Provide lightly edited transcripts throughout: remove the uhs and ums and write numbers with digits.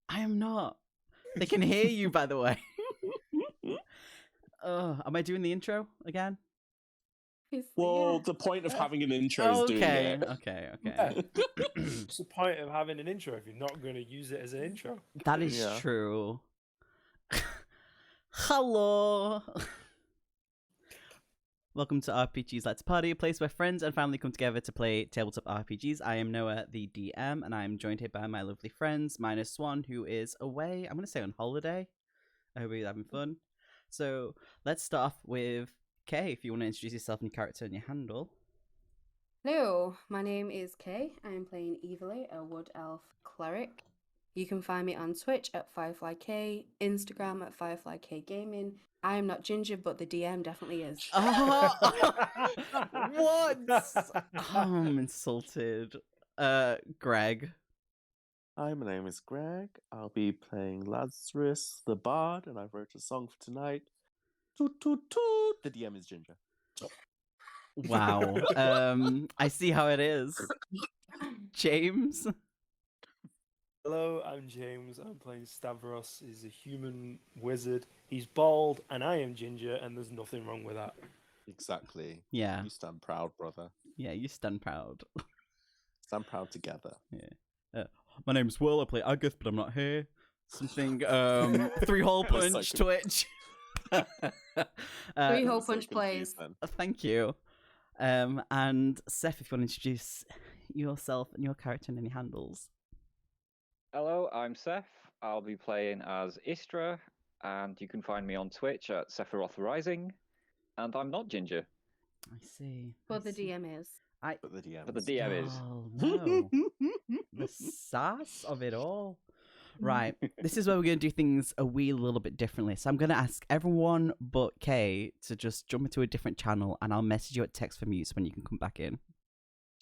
I am not. They can hear you, by the way. Am I doing the intro again? Well, the point of having an intro is doing it. Okay. What's the point of having an intro if you're not going to use it as an intro? That is true. Hello. Welcome to RPGs Let's Party, a place where friends and family come together to play tabletop RPGs. I am Noah, the DM, and I am joined here by my lovely friends, minus Swan, who is away. I'm going to say on holiday. I hope you're having fun. So let's start off with Kay, if you want to introduce yourself and your character and your handle. Hello, my name is Kay. I am playing Eveli, a wood elf cleric. You can find me on Twitch at FireflyK, Instagram at FireflyK I am not ginger, but the DM definitely is. What? I'm insulted. Greg. Hi, my name is Greg. I'll be playing Lazarus the Bard, and I wrote a song for tonight. Toot toot toot. The DM is Ginger. Wow. I see how it is. James. Hello, I'm James. I'm playing Stavros. He's a human wizard. He's bald, and I am ginger, and there's nothing wrong with that. Exactly. Yeah. You stand proud, brother. Yeah, you stand proud. Stand proud together. Yeah. My name's Will. I play Agatha, but I'm not here. Something. 3-hole punch Twitch. 3-hole punch plays. Thank you. And Seth, if you want to introduce yourself and your character and any handles. Hello, I'm Seth. I'll be playing as Istra, and you can find me on Twitch at Sephiroth Rising. And I'm not ginger. I see. But the DM is. But the DM is. Oh, no. The sass of it all. Right. This is where we're going to do things a wee little bit differently. So I'm going to ask everyone but Kay to just jump into a different channel, and I'll message you at text for mute when you can come back in.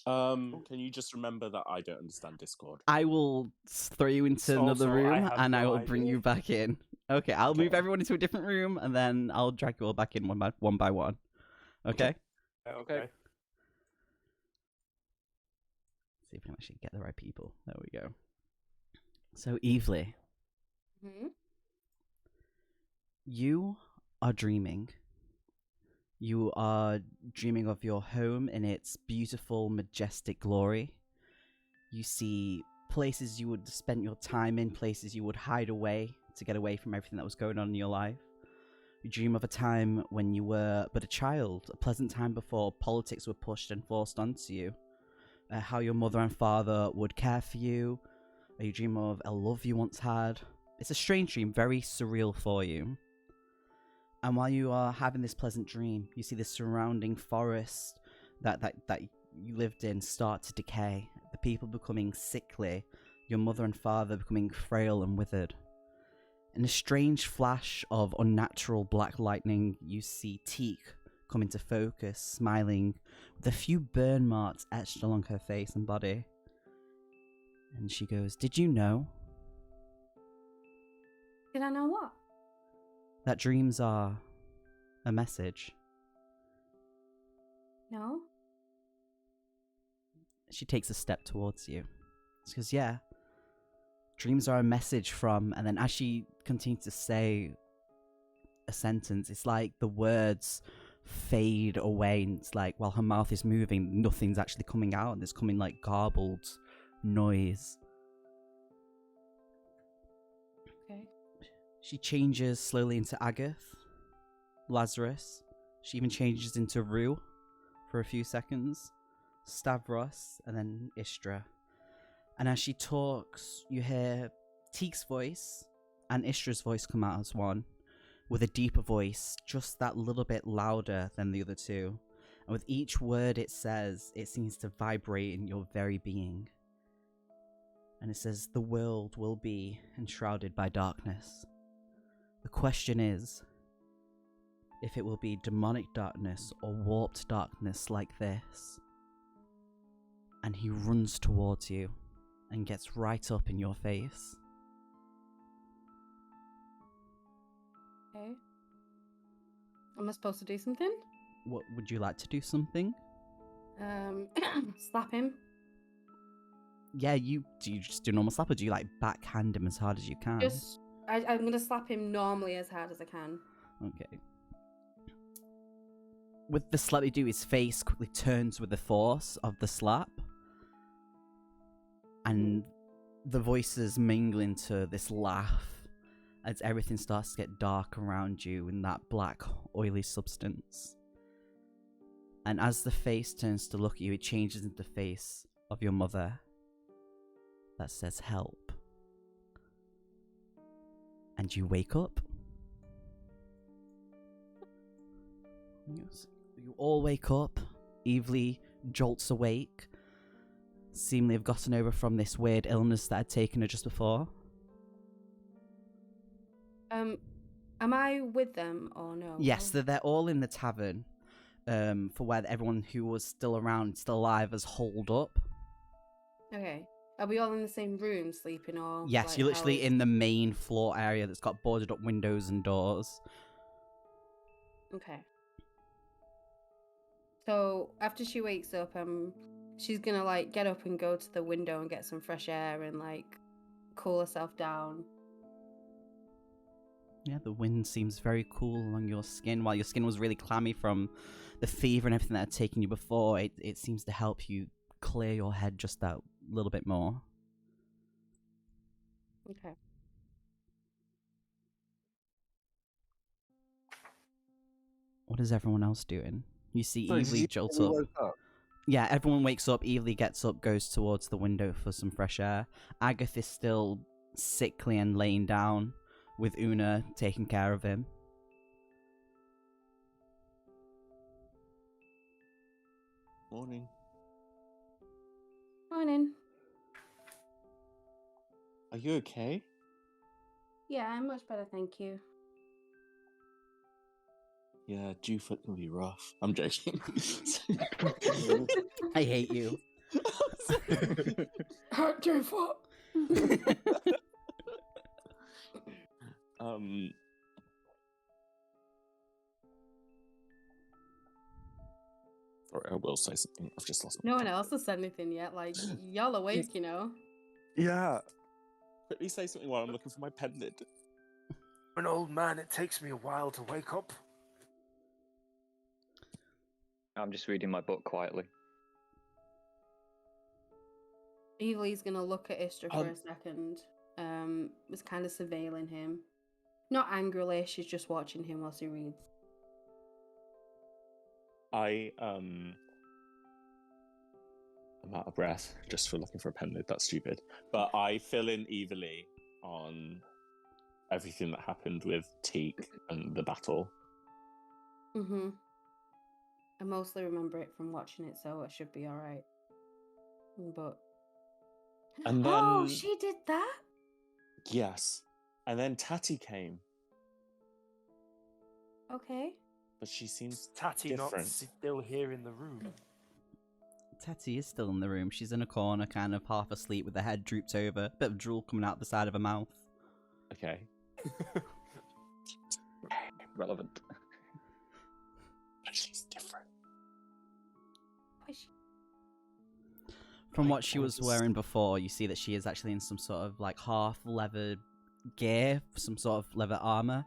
Can you just remember that I don't understand Discord? I will throw you into another room, and I will bring you back in. Okay, I'll move everyone into a different room, and then I'll drag you all back in one by one. Okay? Okay. See if we can actually get the right people. There we go. So, Eveli, you are dreaming. You are dreaming of your home in its beautiful, majestic glory. You see places you would spend your time in, places you would hide away to get away from everything that was going on in your life. You dream of a time when you were but a child, a pleasant time before politics were pushed and forced onto you. How your mother and father would care for you. You dream of a love you once had. It's a strange dream, very surreal for you. And while you are having this pleasant dream, you see the surrounding forest that you lived in start to decay. The people becoming sickly, your mother and father becoming frail and withered. In a strange flash of unnatural black lightning, you see Teak come into focus, smiling with a few burn marks etched along her face and body. And she goes, "Did you know?" Did I know what? That dreams are a message. No. She takes a step towards you. She goes, "Yeah, dreams are a message from," and then as she continues to say a sentence, it's like the words fade away, and it's like while her mouth is moving, nothing's actually coming out, and it's coming like garbled noise. Okay. She changes slowly into Agatha, Lazarus. She even changes into Rue for a few seconds, Stavros, and then Istra. And as she talks, you hear Teak's voice and Istra's voice come out as one, with a deeper voice, just that little bit louder than the other two. And with each word it says, it seems to vibrate in your very being. And it says, "The world will be enshrouded by darkness. The question is, if it will be demonic darkness or warped darkness like this." And he runs towards you and gets right up in your face. Okay. Am I supposed to do something? What would you like to do? Something? Slap him. Yeah, do you just do normal slap, or do you like backhand him as hard as you can? Just, I'm gonna slap him normally as hard as I can. Okay. With the slap you do, his face quickly turns with the force of the slap, and the voices mingle into this laugh as everything starts to get dark around you in that black, oily substance. And as the face turns to look at you, it changes into the face of your mother that says help. And you wake up. You all wake up. Evely jolts awake. Seemingly have gotten over from this weird illness that had taken her just before. Am I with them or no? Yes, they're all in the tavern. For where everyone who was still around, still alive, has holed up. Okay. Are we all in the same room sleeping or? Yes, like, you're literally how's- in the main floor area that's got boarded up windows and doors. Okay. So after she wakes up, she's gonna like get up and go to the window and get some fresh air and like cool herself down. Yeah, the wind seems very cool along your skin. While your skin was really clammy from the fever and everything that had taken you before, it seems to help you clear your head just that little bit more. Okay. What is everyone else doing? You see Sorry, did Evely you jolts say you up. woke up? Yeah, everyone wakes up. Evely gets up, goes towards the window for some fresh air. Agatha is still sickly and laying down, with Una taking care of him. Morning. Morning. Are you okay? Yeah, I'm much better, thank you. Yeah, Jewfoot can be rough. I'm joking. I hate you. Jewfoot. um. Sorry, I will say something. I've just lost my No one temper. else has said anything yet. Like y'all awake, you know. Yeah. Quickly say something while I'm looking for my pen lid. An old man, it takes me a while to wake up. I'm just reading my book quietly. Evely's gonna look at Istra for a second. Was kind of surveilling him. Not angrily, she's just watching him whilst he reads. I'm out of breath just for looking for a pen lid. That's stupid. But I fill in evilly on everything that happened with Teak and the battle. Mm-hmm. I mostly remember it from watching it, so it should be alright. But And then oh, she did that? yes. And then Tatty came, Okay. but she seems Is Tatty different. not still here in the room? Tatty is still in the room. She's in a corner, kind of half asleep with her head drooped over, bit of drool coming out the side of her mouth. Okay. Relevant. But she's different. From Like, what she was gorgeous. wearing before, you see that she is actually in some sort of like half leather gear, some sort of leather armor,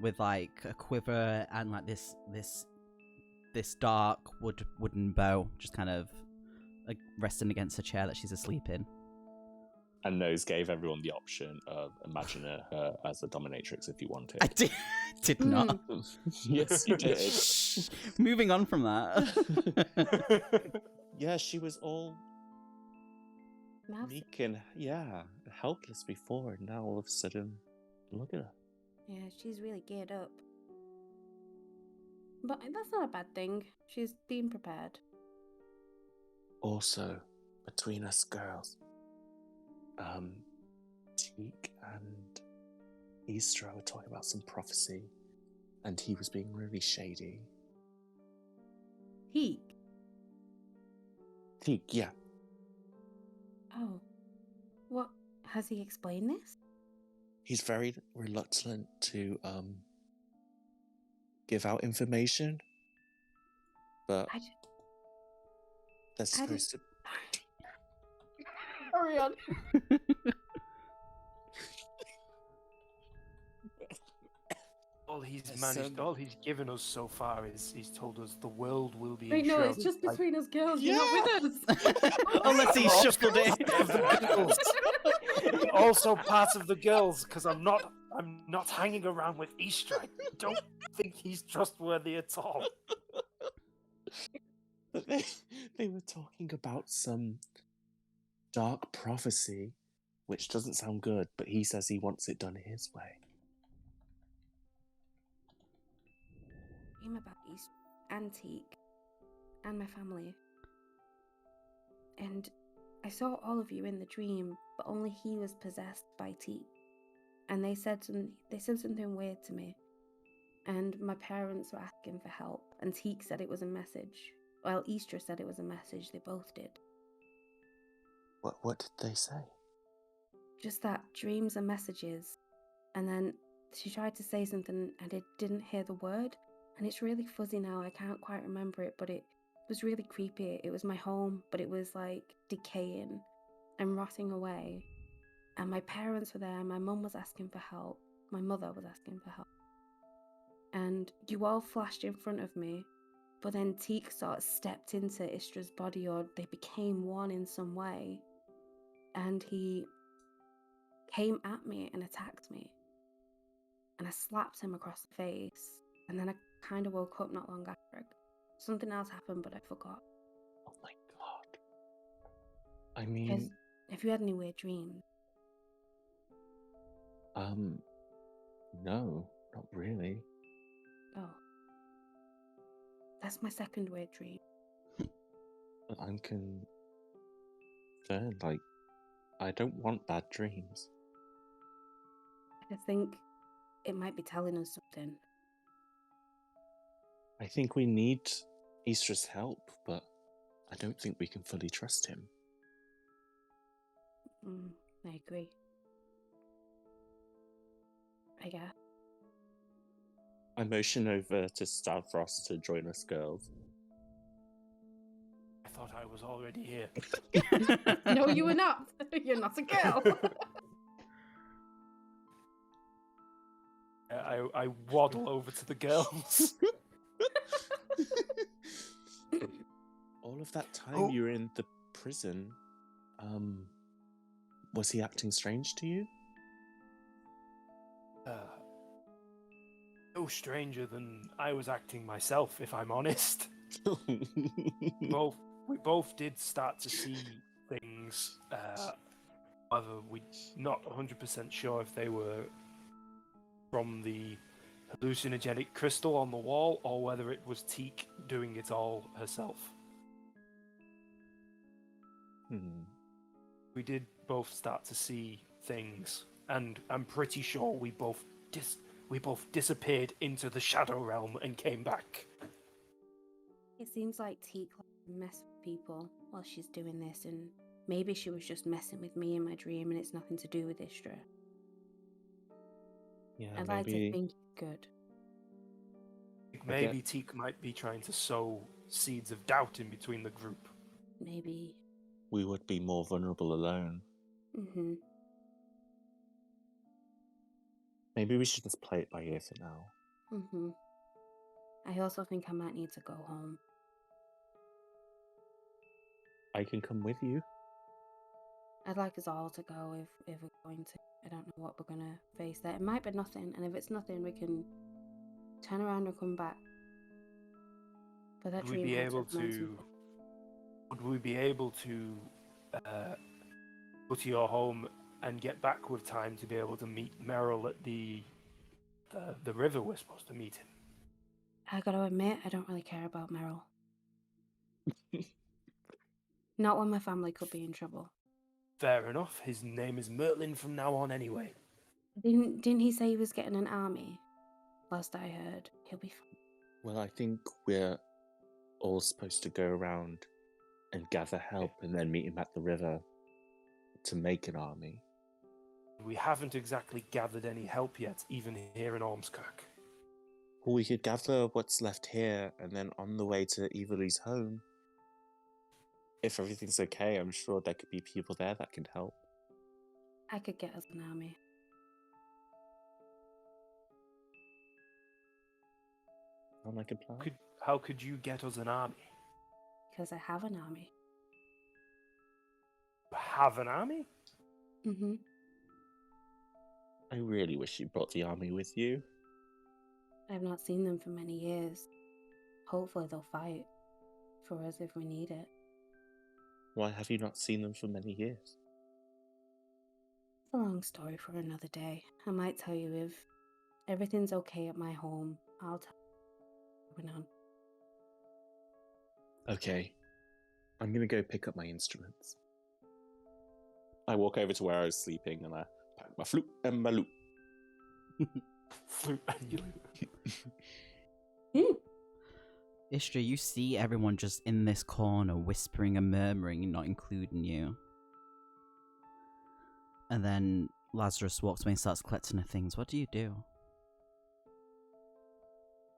with like a quiver and like this dark wooden bow, just kind of like resting against a chair that she's asleep in. And those gave everyone the option of imagine her as a dominatrix if you wanted. I did not. Yes, you did. Shh. Moving on from that. Yeah, she was all Mouse. meek and helpless before, and now all of a sudden, look at her. Yeah, she's really geared up. But that's not a bad thing. She's being prepared. Also, between us girls, Teak and Istra were talking about some prophecy, and he was being really shady. Teak. Teak, yeah. Oh. What? Has he explained this? He's very reluctant to give out information, but I d- there's I supposed to. Carry on. All he's Yes, managed, all he's given us so far is he's told us the world will be Wait, no, it's enshrouded just by between us girls. You're not with us. Unless he Oh, shuffled it. of the girls. I'm also part of the girls because I'm not hanging around with Easter. I don't think he's trustworthy at all. But they were talking about some dark prophecy, which doesn't sound good, but he says he wants it done his way. Dream about East Antique and my family. And I saw all of you in the dream, but only he was possessed by Teak. And they said something weird to me. And my parents were asking for help, and Teak said it was a message. Well, Easter said it was a message. They both did. What did they say? Just that dreams are messages. And then she tried to say something, and I didn't hear the word. And it's really fuzzy now. I can't quite remember it, but it was really creepy. It was my home, but it was like decaying and rotting away. And my parents were there. My mum was asking for help. My mother was asking for help. And you all flashed in front of me, but then Teak sort of stepped into Istra's body, or they became one in some way. And he came at me and attacked me. And I slapped him across the face. And then I kind of woke up not long after. Something else happened, but I forgot. Oh my god. I mean, Have you had any weird dreams? no, not really. Oh. That's my second weird dream. But I'm concerned, like, I don't want bad dreams. I think it might be telling us something. I think we need Easter's help, but I don't think we can fully trust him. I agree. I guess. I motion over to Stavros to join us girls. I thought I was already here. No, you were not. You're not a girl. I waddle over to the girls. All of that time Oh. you were in the prison, was he acting strange to you? No stranger than I was acting myself, if I'm honest. We both did start to see things. However, we're not 100% sure if they were from the hallucinogenic crystal on the wall or whether it was Teak doing it all herself. We did both start to see things, and I'm pretty sure we both disappeared into the shadow realm and came back. It seems like Teak likes to mess with people while she's doing this, and maybe she was just messing with me in my dream and it's nothing to do with Istra. Yeah, I'd like to think it's good. Maybe Teak might be trying to sow seeds of doubt in between the group. Maybe. we would be more vulnerable alone. Mm-hmm. Maybe we should just play it by ear for now. Mm-hmm. I also think I might need to go home. I can come with you. I'd like us all to go if we're going to. I don't know what we're going to face there. It might be nothing, and if it's nothing, we can turn around and come back. But that Would we dream be had able to have meant to? something. Would we be able to go to your home and get back with time to be able to meet Meryl at the river we're supposed to meet in? I gotta admit, I don't really care about Meryl. Not when my family could be in trouble. Fair enough. His name is Merlin from now on, anyway. Didn't he say he was getting an army? Last I heard, he'll be fine. Well, I think we're all supposed to go around and gather help and then meet him at the river to make an army. We haven't exactly gathered any help yet, even here in Ormskirk. Well, we could gather what's left here and then on the way to Eveli's home, if everything's okay, I'm sure there could be people there that can help. I could get us an army. Sound like a plan? How could you get us an army? Because I have an army. Have an army? Mm-hmm. I really wish you brought the army with you. I've not seen them for many years. Hopefully they'll fight for us if we need it. Why have you not seen them for many years? It's a long story for another day. I might tell you if everything's okay at my home. I'll tell you what's going on. Okay. I'm gonna go pick up my instruments. I walk over to where I was sleeping and I pack my flute and my lute. Flute and you. Istra, you see everyone just in this corner whispering and murmuring, not including you. And then Lazarus walks away and starts collecting her things. What do you do?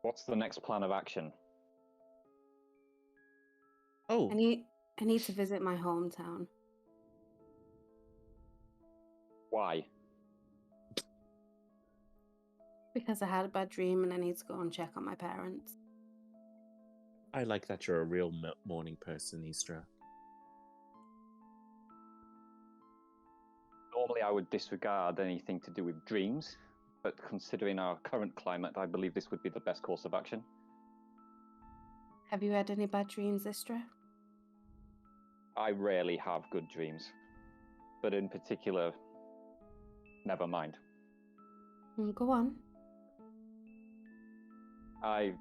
What's the next plan of action? Oh, I need to visit my hometown. Why? Because I had a bad dream and I need to go and check on my parents. I like that you're a real morning person, Istra. Normally I would disregard anything to do with dreams, but considering our current climate, I believe this would be the best course of action. Have you had any bad dreams, Istra? I rarely have good dreams, but in particular, never mind. Go on. I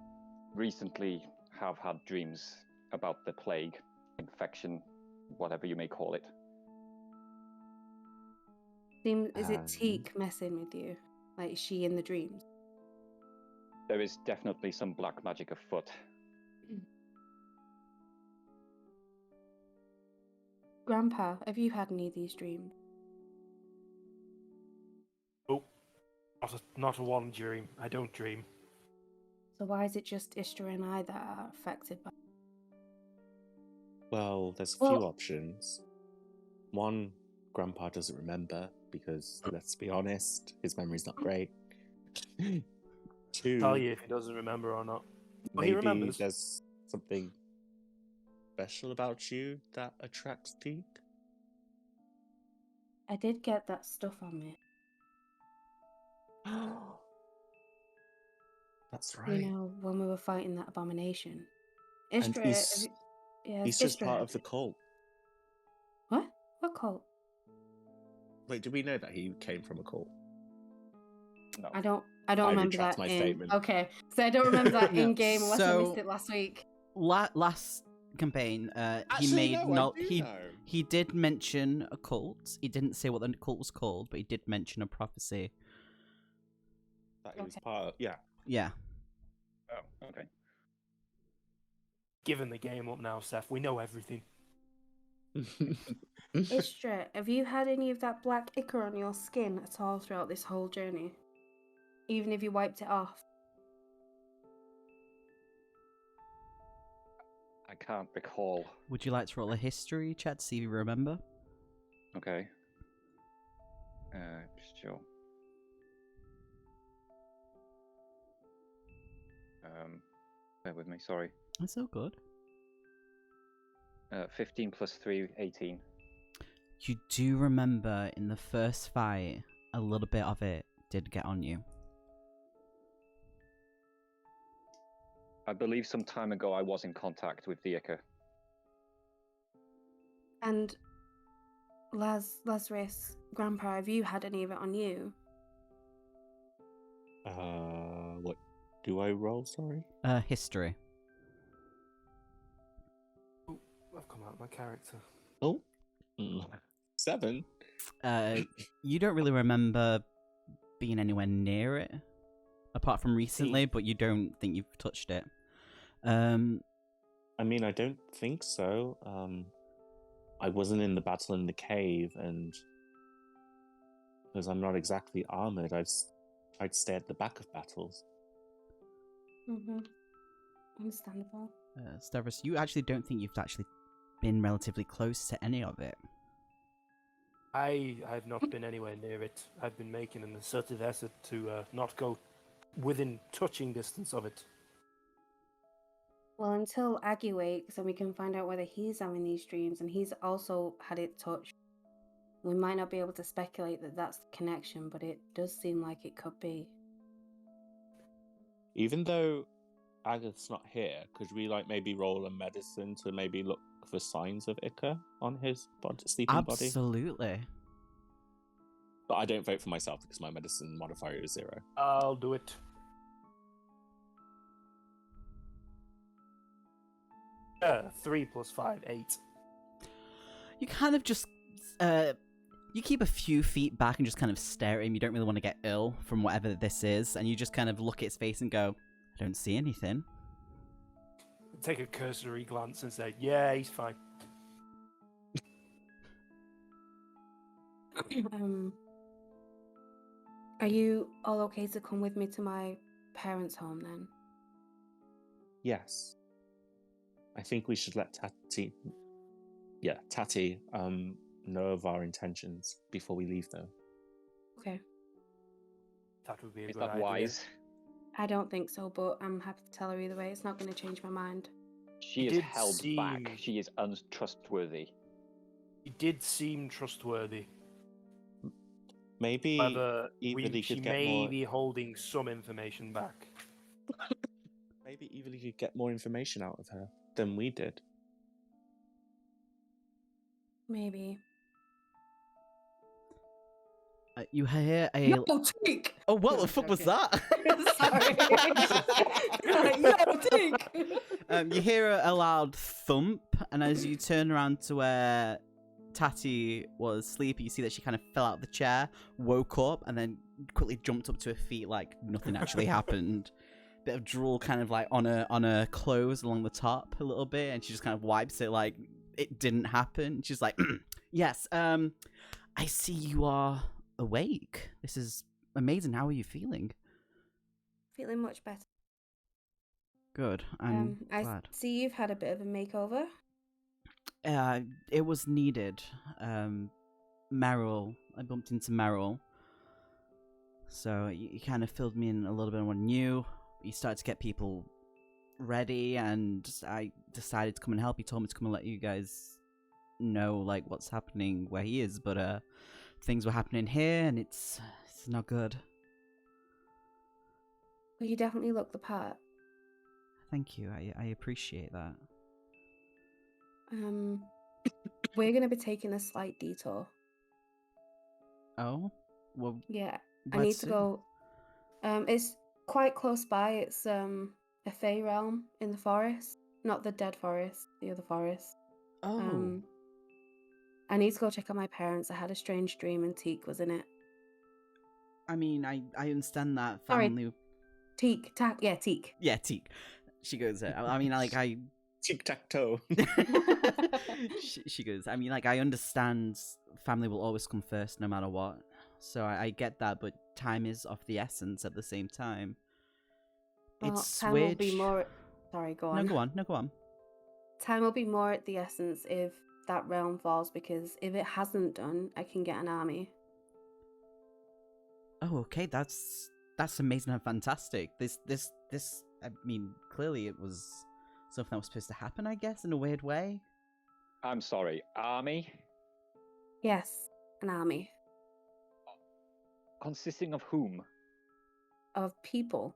recently have had dreams about the plague, infection, whatever you may call it. Is it Teak messing with you? Like, is she in the dreams? There is definitely some black magic afoot. Grandpa, have you had any of these dreams? Oh, not a one dream. I don't dream. So why is it just Istra and I that are affected by? Well, there's a Well- few options. One, Grandpa doesn't remember because, let's be honest, his memory's not great. Two, Tell you if he doesn't remember or not. But he maybe remembers. there's something special about you that attracts Teak. I did get that stuff on me. That's You right. know, when we were fighting that abomination. And Istra, he's just Istra part had of the it. cult. What? What cult? Wait, did we know that he came from a cult? No. I don't I remember retract that my in. statement. Okay, so I don't remember that No, in game unless I missed so- it last week. Last campaign, he Actually, made no, I do know. he did mention a cult. He didn't say what the cult was called, but he did mention a prophecy. That he was Okay. part of, yeah. Yeah. Oh, okay. Given the game up now, Seth, we know everything. Istra, have you had any of that black ichor on your skin at all throughout this whole journey? Even if you wiped it off? I can't recall. Would you like to roll a history check to see if you remember? Okay. Sure. Bear with me, sorry. That's so good. 15 plus 3, 18. You do remember in the first fight, a little bit of it did get on you. I believe some time ago I was in contact with the Ica. And Lazarus, Grandpa, have you had any of it on you? What do I roll? Sorry. History. Oh, I've come out of my character. Oh, 7. You don't really remember being anywhere near it, apart from recently, but you don't think you've touched it. I mean, I don't think so. I wasn't in the battle in the cave, and because I'm not exactly armored, I'd stay at the back of battles. Mm-hmm. Understandable. Stavros, you actually don't think you've actually been relatively close to any of it. I've not been anywhere near it. I've been making an assertive effort to not go within touching distance of it. Well, until Aggie wakes and we can find out whether he's having these dreams and he's also had it touched, we might not be able to speculate that that's the connection, but it does seem like it could be. Even though Agath's not here, could we maybe roll a medicine to maybe look for signs of Ica on his sleeping body? Absolutely. But I don't vote for myself because my medicine modifier is 0. I'll do it. Yeah, 3 + 5, 8. You kind of just you keep a few feet back and just kind of stare at him. You don't really want to get ill from whatever this is, and you just kind of look at his face and go, I don't see anything. Take a cursory glance and say, yeah, he's fine. Are you all okay to come with me to my parents' home then? Yes. I think we should let Tati know of our intentions before we leave, though. Okay. That would be a Is good that idea. wise? I don't think so, but I'm happy to tell her either way. It's not going to change my mind. She is did held back. seem- She is untrustworthy. He did seem trustworthy. Maybe However, Eveli she could get may more. be holding some information back. Maybe Eveli could get more information out of her than we did. Maybe. You hear a... No, Tink! Oh, what No, the fuck was okay. that? Sorry. No, Tink! You hear a loud thump, and as you turn around to where Tati was sleeping, you see that she kind of fell out of the chair, woke up, and then quickly jumped up to her feet like nothing actually happened. Bit of drool kind of like on her clothes along the top a little bit, and she just kind of wipes it like it didn't happen. She's like, yes, I see you are awake. This is amazing. How are you feeling? Feeling much better. Good. I'm I glad. see you've had a bit of a makeover. It was needed. Meryl, I bumped into Meryl. So you kind of filled me in a little bit on what new. You started to get people ready, and I decided to come and help. He told me to come and let you guys know like what's happening where he is, but things were happening here, and it's not good. Well, you definitely look the part. Thank you. I appreciate that. We're going to be taking a slight detour. Oh, well, Yeah, I where need to go. It's quite close by. It's a fey realm in the forest, not the dead forest, the other forest. Oh, I need to go check on my parents. I had a strange dream and Teak was in it. I mean, I understand that Sorry. family. Teak. Yeah, Teak. She goes. I mean, like I. Tic-tac-toe. she goes. I mean, like I understand family will always come first, no matter what. So I get that, but time is of the essence at the same time. Well, It's time will be more. Sorry, go on. No, go on. Time will be more at the essence if that realm falls, because if it hasn't done, I can get an army. Oh, okay. That's amazing and fantastic. This. I mean, clearly it was something that was supposed to happen, I guess, in a weird way. I'm sorry, army? Yes, an army Consisting of whom? of people.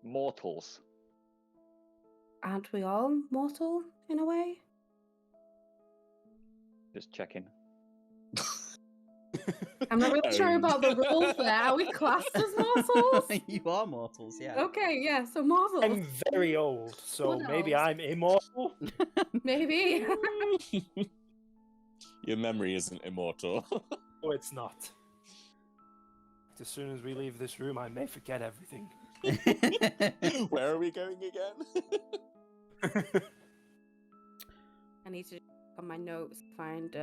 Mortals. Aren't we all mortal in a way? Just checking. I'm not really sure about the rules there. Are we classed as mortals? You are mortals, yeah. Okay, yeah, so mortals. I'm very old, so What maybe else? I'm immortal. Maybe. Your memory isn't immortal. No, it's not. As soon as we leave this room, I may forget everything. Where are we going again? I need to check on my notes to find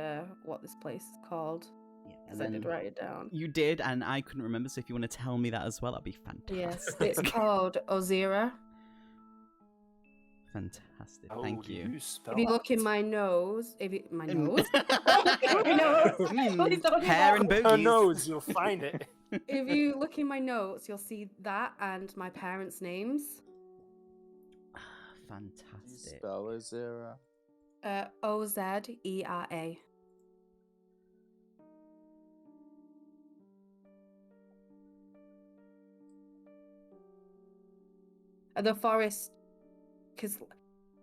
what this place is called. Yeah, Because I did write it down. You did, and I couldn't remember, so if you want to tell me that as well, that'd be fantastic. Yes, it's called Ozira. Fantastic. How Thank do you. spell If you look in that? my nose, my Mm. nose, my nose. Please don't do Hair that. and Her boogies. nose, you'll find it. If you look in my notes, you'll see that and my parents' names. Can you Fantastic. spell Ozira? Ozera. The forest,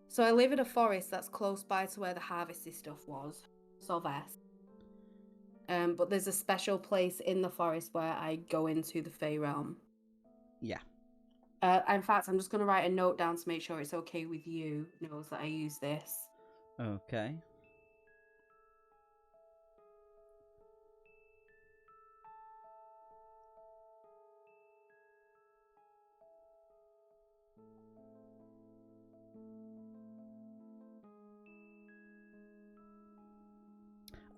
so I live in a forest that's close by to where the harvesty stuff was, Sylvester. But there's a special place in the forest where I go into the Fey realm. Yeah. In fact, I'm just going to write a note down to make sure it's okay with you, knows that I use this. Okay.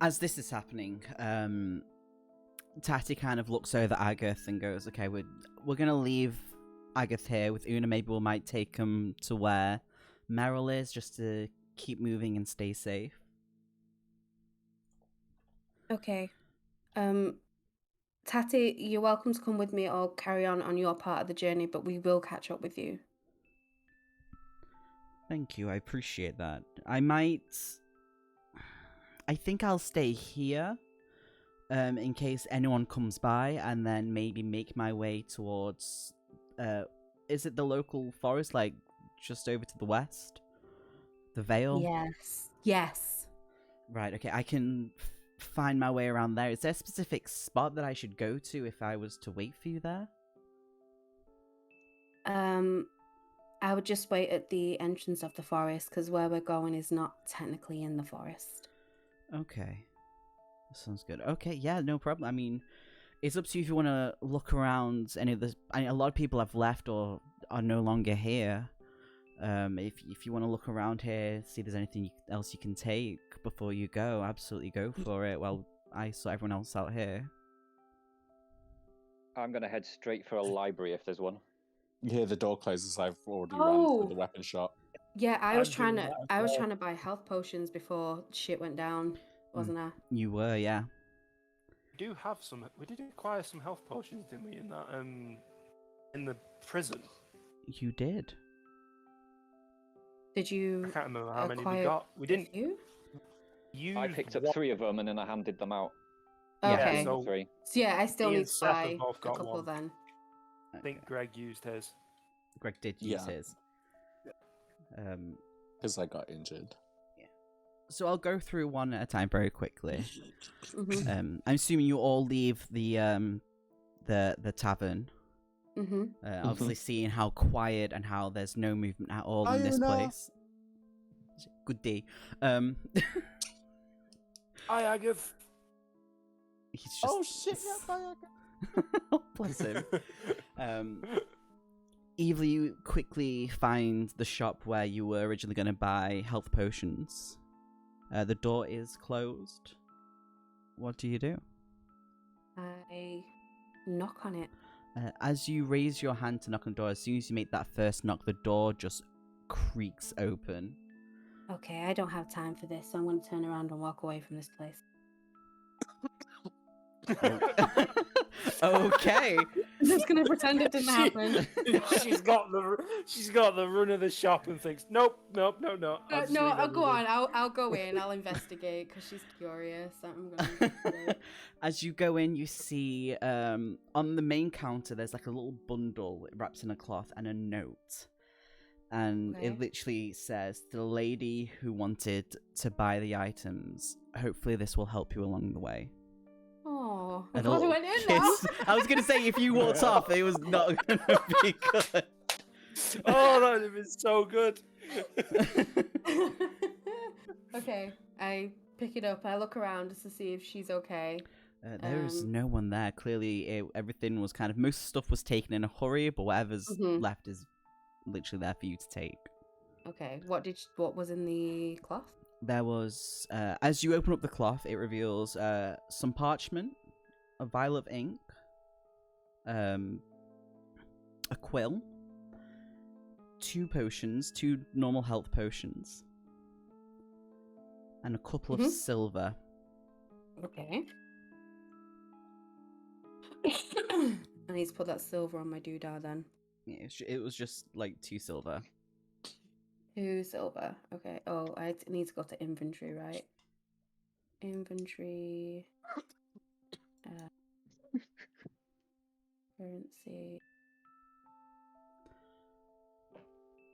As this is happening, Tati kind of looks over Agath and goes, "Okay, we're gonna leave Agath here with Una. Maybe we might take him to where Meryl is, just to keep moving and stay safe." Okay. Tati, you're welcome to come with me or carry on your part of the journey, but we will catch up with you. Thank you. I appreciate that. I think I'll stay here, in case anyone comes by, and then maybe make my way towards. Is it the local forest, like just over to the west? The Vale. Yes. Right. Okay. I can find my way around there. Is there a specific spot that I should go to if I was to wait for you there? I would just wait at the entrance of the forest, because where we're going is not technically in the forest. Okay. Sounds good. Okay, yeah, no problem. I mean, it's up to you if you want to look around any of the... a lot of people have left or are no longer here. If you want to look around here, see if there's anything else you can take before you go, absolutely go for it. Well, I saw everyone else out here. I'm going to head straight for a library if there's one. You hear the door closes. I've already run to the weapon shop. Yeah, I I'm was trying doing to. that as I was well. trying to buy health potions before shit went down, wasn't I? You were, yeah. We do have some. We did acquire some health potions, didn't we? In that in the prison. You did. Did I you? can't remember how many we acquire got. We didn't You? use. I picked up one. 3 of them and then I handed them out. Yeah, Okay. so 3. So yeah, I still me need and to Seth have buy both a got couple one. then. I think Greg used his. Greg did use Yeah. his. Because I got injured. So I'll go through one at a time very quickly. Mhm. I'm assuming you all leave the tavern. Mhm. Obviously, seeing how quiet and how there's no movement at all in this Iona! place. Good day. Hi, Agath. He's just. Oh shit! Yeah, Bless him. Evely, you quickly find the shop where you were originally going to buy health potions. The door is closed. What do you do? I knock on it. As you raise your hand to knock on the door, as soon as you make that first knock, the door just creaks open. Okay, I don't have time for this, so I'm going to turn around and walk away from this place. Okay. I'm just going to pretend it didn't happen. She's got the run of the shop and thinks, nope. I'll just No, leave I'll go everything." on. I'll go in. I'll investigate because she's curious. I'm going to investigate. As you go in, you see on the main counter there's like a little bundle wrapped in a cloth and a note. And Okay. it literally says, "To the lady who wanted to buy the items, hopefully this will help you along the way." Oh, I And a thought I little went in kiss. I was going to say, if you walked off, it was not going to be good. Oh, that would have been so good. now. Okay, I pick it up. I look around just to see if she's okay. There is no one there. Clearly, everything was kind of... Most stuff was taken in a hurry, but whatever's left is literally there for you to take. Okay, what was in the cloth? There was... as you open up the cloth, it reveals some parchment, a vial of ink, a quill, 2 potions, 2 normal health potions, and a couple of Mhm. silver. Okay. I need to put that silver on my doodah then. Yeah, it was just like 2 silver. 2 silver. Okay. Oh, I need to go to inventory, right? Inventory. Currency.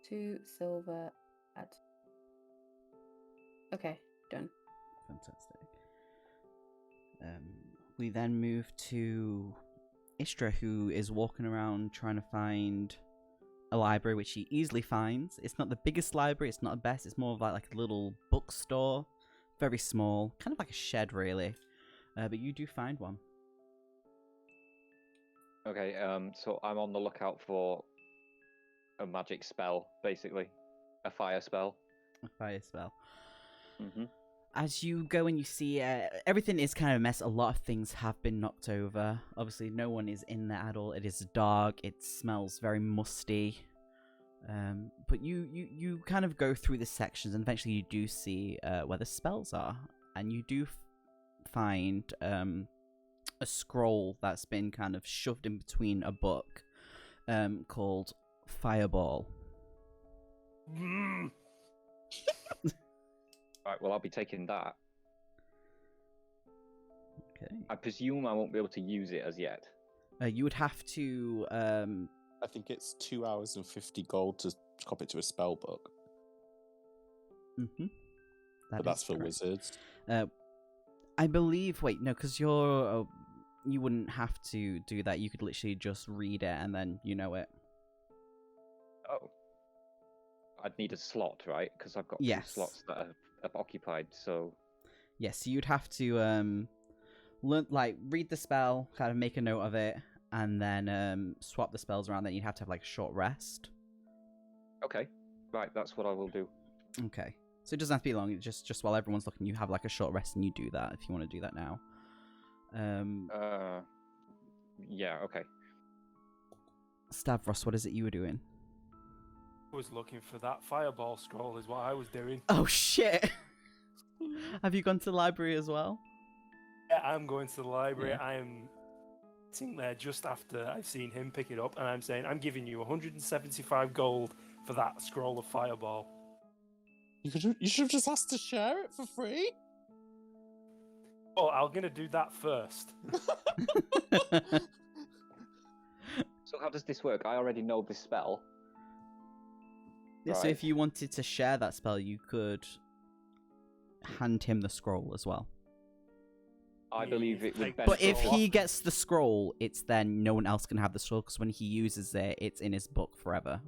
2 silver. Add. Okay, done. Fantastic. We then move to Istra, who is walking around trying to find a library, which she easily finds. It's not the biggest library, it's not the best, it's more of like a little bookstore. Very small, kind of like a shed, really. But you do find one. Okay, so I'm on the lookout for a magic spell, basically. A fire spell. A fire spell. Mm-hmm. As you go and you see, everything is kind of a mess. A lot of things have been knocked over. Obviously, no one is in there at all. It is dark. It smells very musty. But you kind of go through the sections, and eventually you do see where the spells are. And you do find a scroll that's been kind of shoved in between a book called Fireball. Mm. Right, well, I'll be taking that. Okay. I presume I won't be able to use it as yet. You would have to. I think it's 2 hours and 50 gold to copy it to a spell book. Mm-hmm. But that's for wizards. I believe. Wait, no, because you're. You wouldn't have to do that. You could literally just read it and then you know it. Oh. I'd need a slot, right? Because I've got Yes. 2 slots that are occupied, so... Yes, so you'd have to learn, read the spell, kind of make a note of it, and then swap the spells around. Then you'd have to have like a short rest. Okay, right, that's what I will do. Okay, so it doesn't have to be long. Just while everyone's looking, you have like a short rest, and you do that if you want to do that now. Yeah, okay. Stavros, what is it you were doing? I was looking for that fireball scroll, is what I was doing. Oh shit! Have you gone to the library as well? Yeah, I'm going to the library. Yeah. I am sitting there just after I've seen him pick it up, and I'm saying, I'm giving you 175 gold for that scroll of fireball. You should have just asked to share it for free. Oh, I'm going to do that first. So how does this work? I already know this spell. Yeah, so Right. if you wanted to share that spell, you could hand him the scroll as well. I Yeah, believe you it would take the But if scroll he off. gets the scroll, it's then no one else can have the scroll, because when he uses it, it's in his book forever.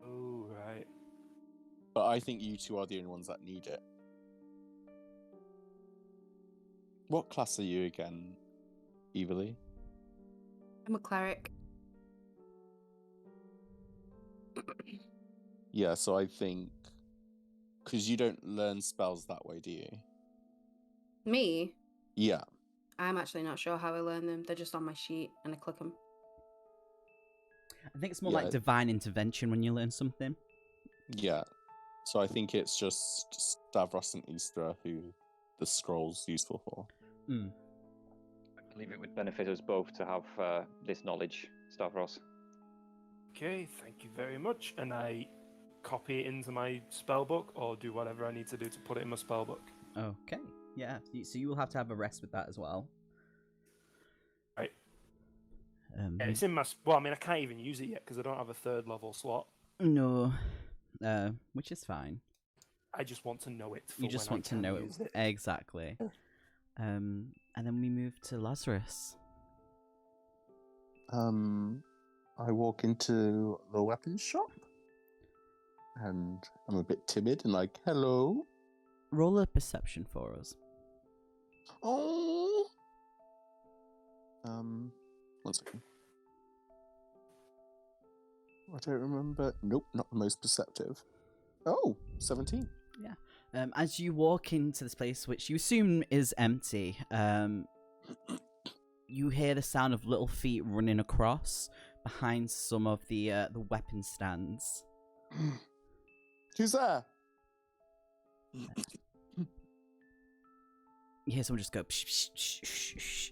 Oh, right. But I think you two are the only ones that need it. What class are you again, Eveli? I'm a cleric. Yeah, so I think... Because you don't learn spells that way, do you? Me? Yeah. I'm actually not sure how I learn them. They're just on my sheet and I click them. I think it's more Yeah. like divine intervention when you learn something. Yeah. So I think it's just Stavros and Istra who the scroll's useful for. Mm. I believe it would benefit us both to have this knowledge, Stavros. Okay, thank you very much. And I copy it into my spell book, or do whatever I need to do to put it in my spell book. Okay, yeah. So you will have to have a rest with that as well. Right. Yeah, it's in my... Well, I mean, I can't even use it yet because I don't have a 3rd level slot. No, which is fine. I just want to know it. For You just when want I to can know use it exactly. And then we move to Lazarus. I walk into the weapons shop and I'm a bit timid and like, hello. Roll a perception for us. Oh. 1 second. I don't remember. Nope, not the most perceptive. Oh, 17. As you walk into this place, which you assume is empty, you hear the sound of little feet running across behind some of the weapon stands. Who's there? You hear someone just go, psh, psh, psh, psh, psh.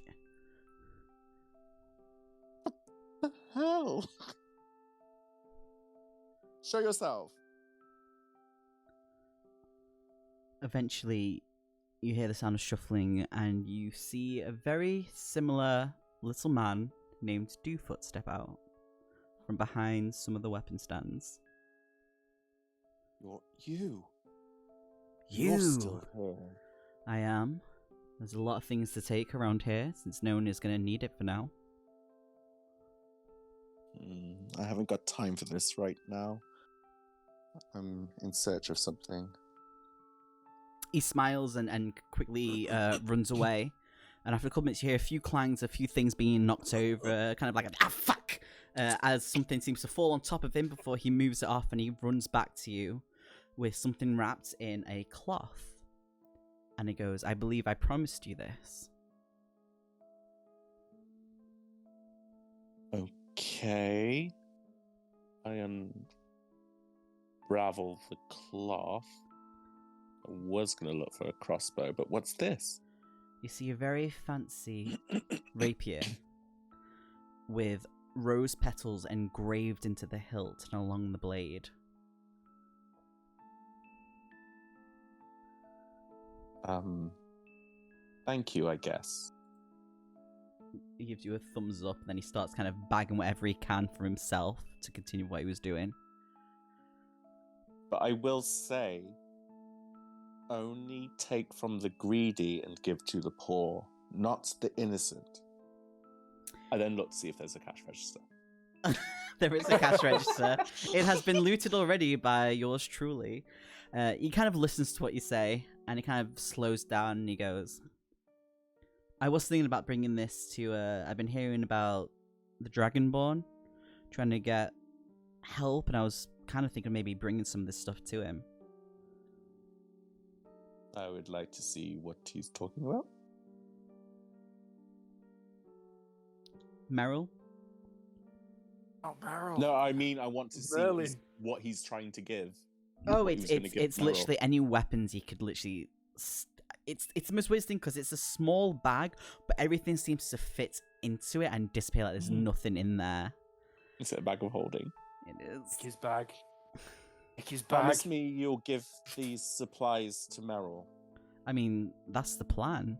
The hell? Show yourself. Eventually, you hear the sound of shuffling, and you see a very similar little man named Dewfoot step out from behind some of the weapon stands. You. You! You're still here. I am. There's a lot of things to take around here, since no one is going to need it for now. I haven't got time for this right now. I'm in search of something. He smiles and quickly runs away. And after a couple minutes, you hear a few clangs, a few things being knocked over, kind of like a fuck! As something seems to fall on top of him before he moves it off, and he runs back to you with something wrapped in a cloth. And he goes, I believe I promised you this. Okay. I unravel the cloth. I was going to look for a crossbow, but what's this? You see a very fancy rapier with rose petals engraved into the hilt and along the blade. Thank you, I guess. He gives you a thumbs up, and then he starts kind of bagging whatever he can for himself to continue what he was doing. But I will say, only take from the greedy and give to the poor, not the innocent. I then look to see if there's a cash register. There is a cash register. It has been looted already by yours truly. He kind of listens to what you say, and he kind of slows down, and he goes, I was thinking about bringing this to, I've been hearing about the Dragonborn, trying to get help, and I was kind of thinking maybe bringing some of this stuff to him. I would like to see what he's talking about. Merrill? Oh, Barrel. No, I mean, I want to see Merlin. what he's trying to give. Oh, What he was gonna give it's Merrill. literally any weapons he could literally... It's the most weird thing, because it's a small bag, but everything seems to fit into it and disappear like there's nothing in there. Is it a bag of holding? It is. Take his bag. Take his bag. Promise me you'll give these supplies to Merrill. I mean, that's the plan.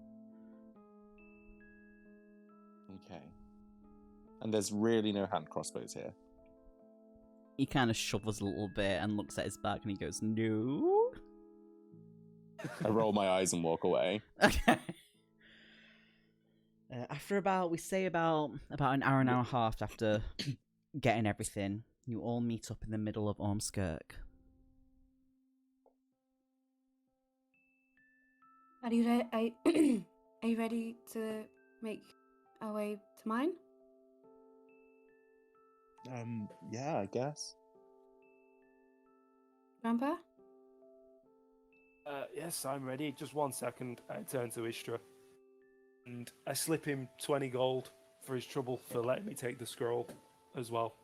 Okay. And there's really no hand crossbows here. He kind of shovels a little bit and looks at his bag, and he goes, no. I roll my eyes and walk away. Okay. After about an hour and a half after getting everything, you all meet up in the middle of Ormskirk. Are you are you ready to make our way to mine? Yeah, I guess. Grandpa? Yes, I'm ready. Just 1 second. I turn to Istra. And I slip him 20 gold for his trouble for letting me take the scroll as well.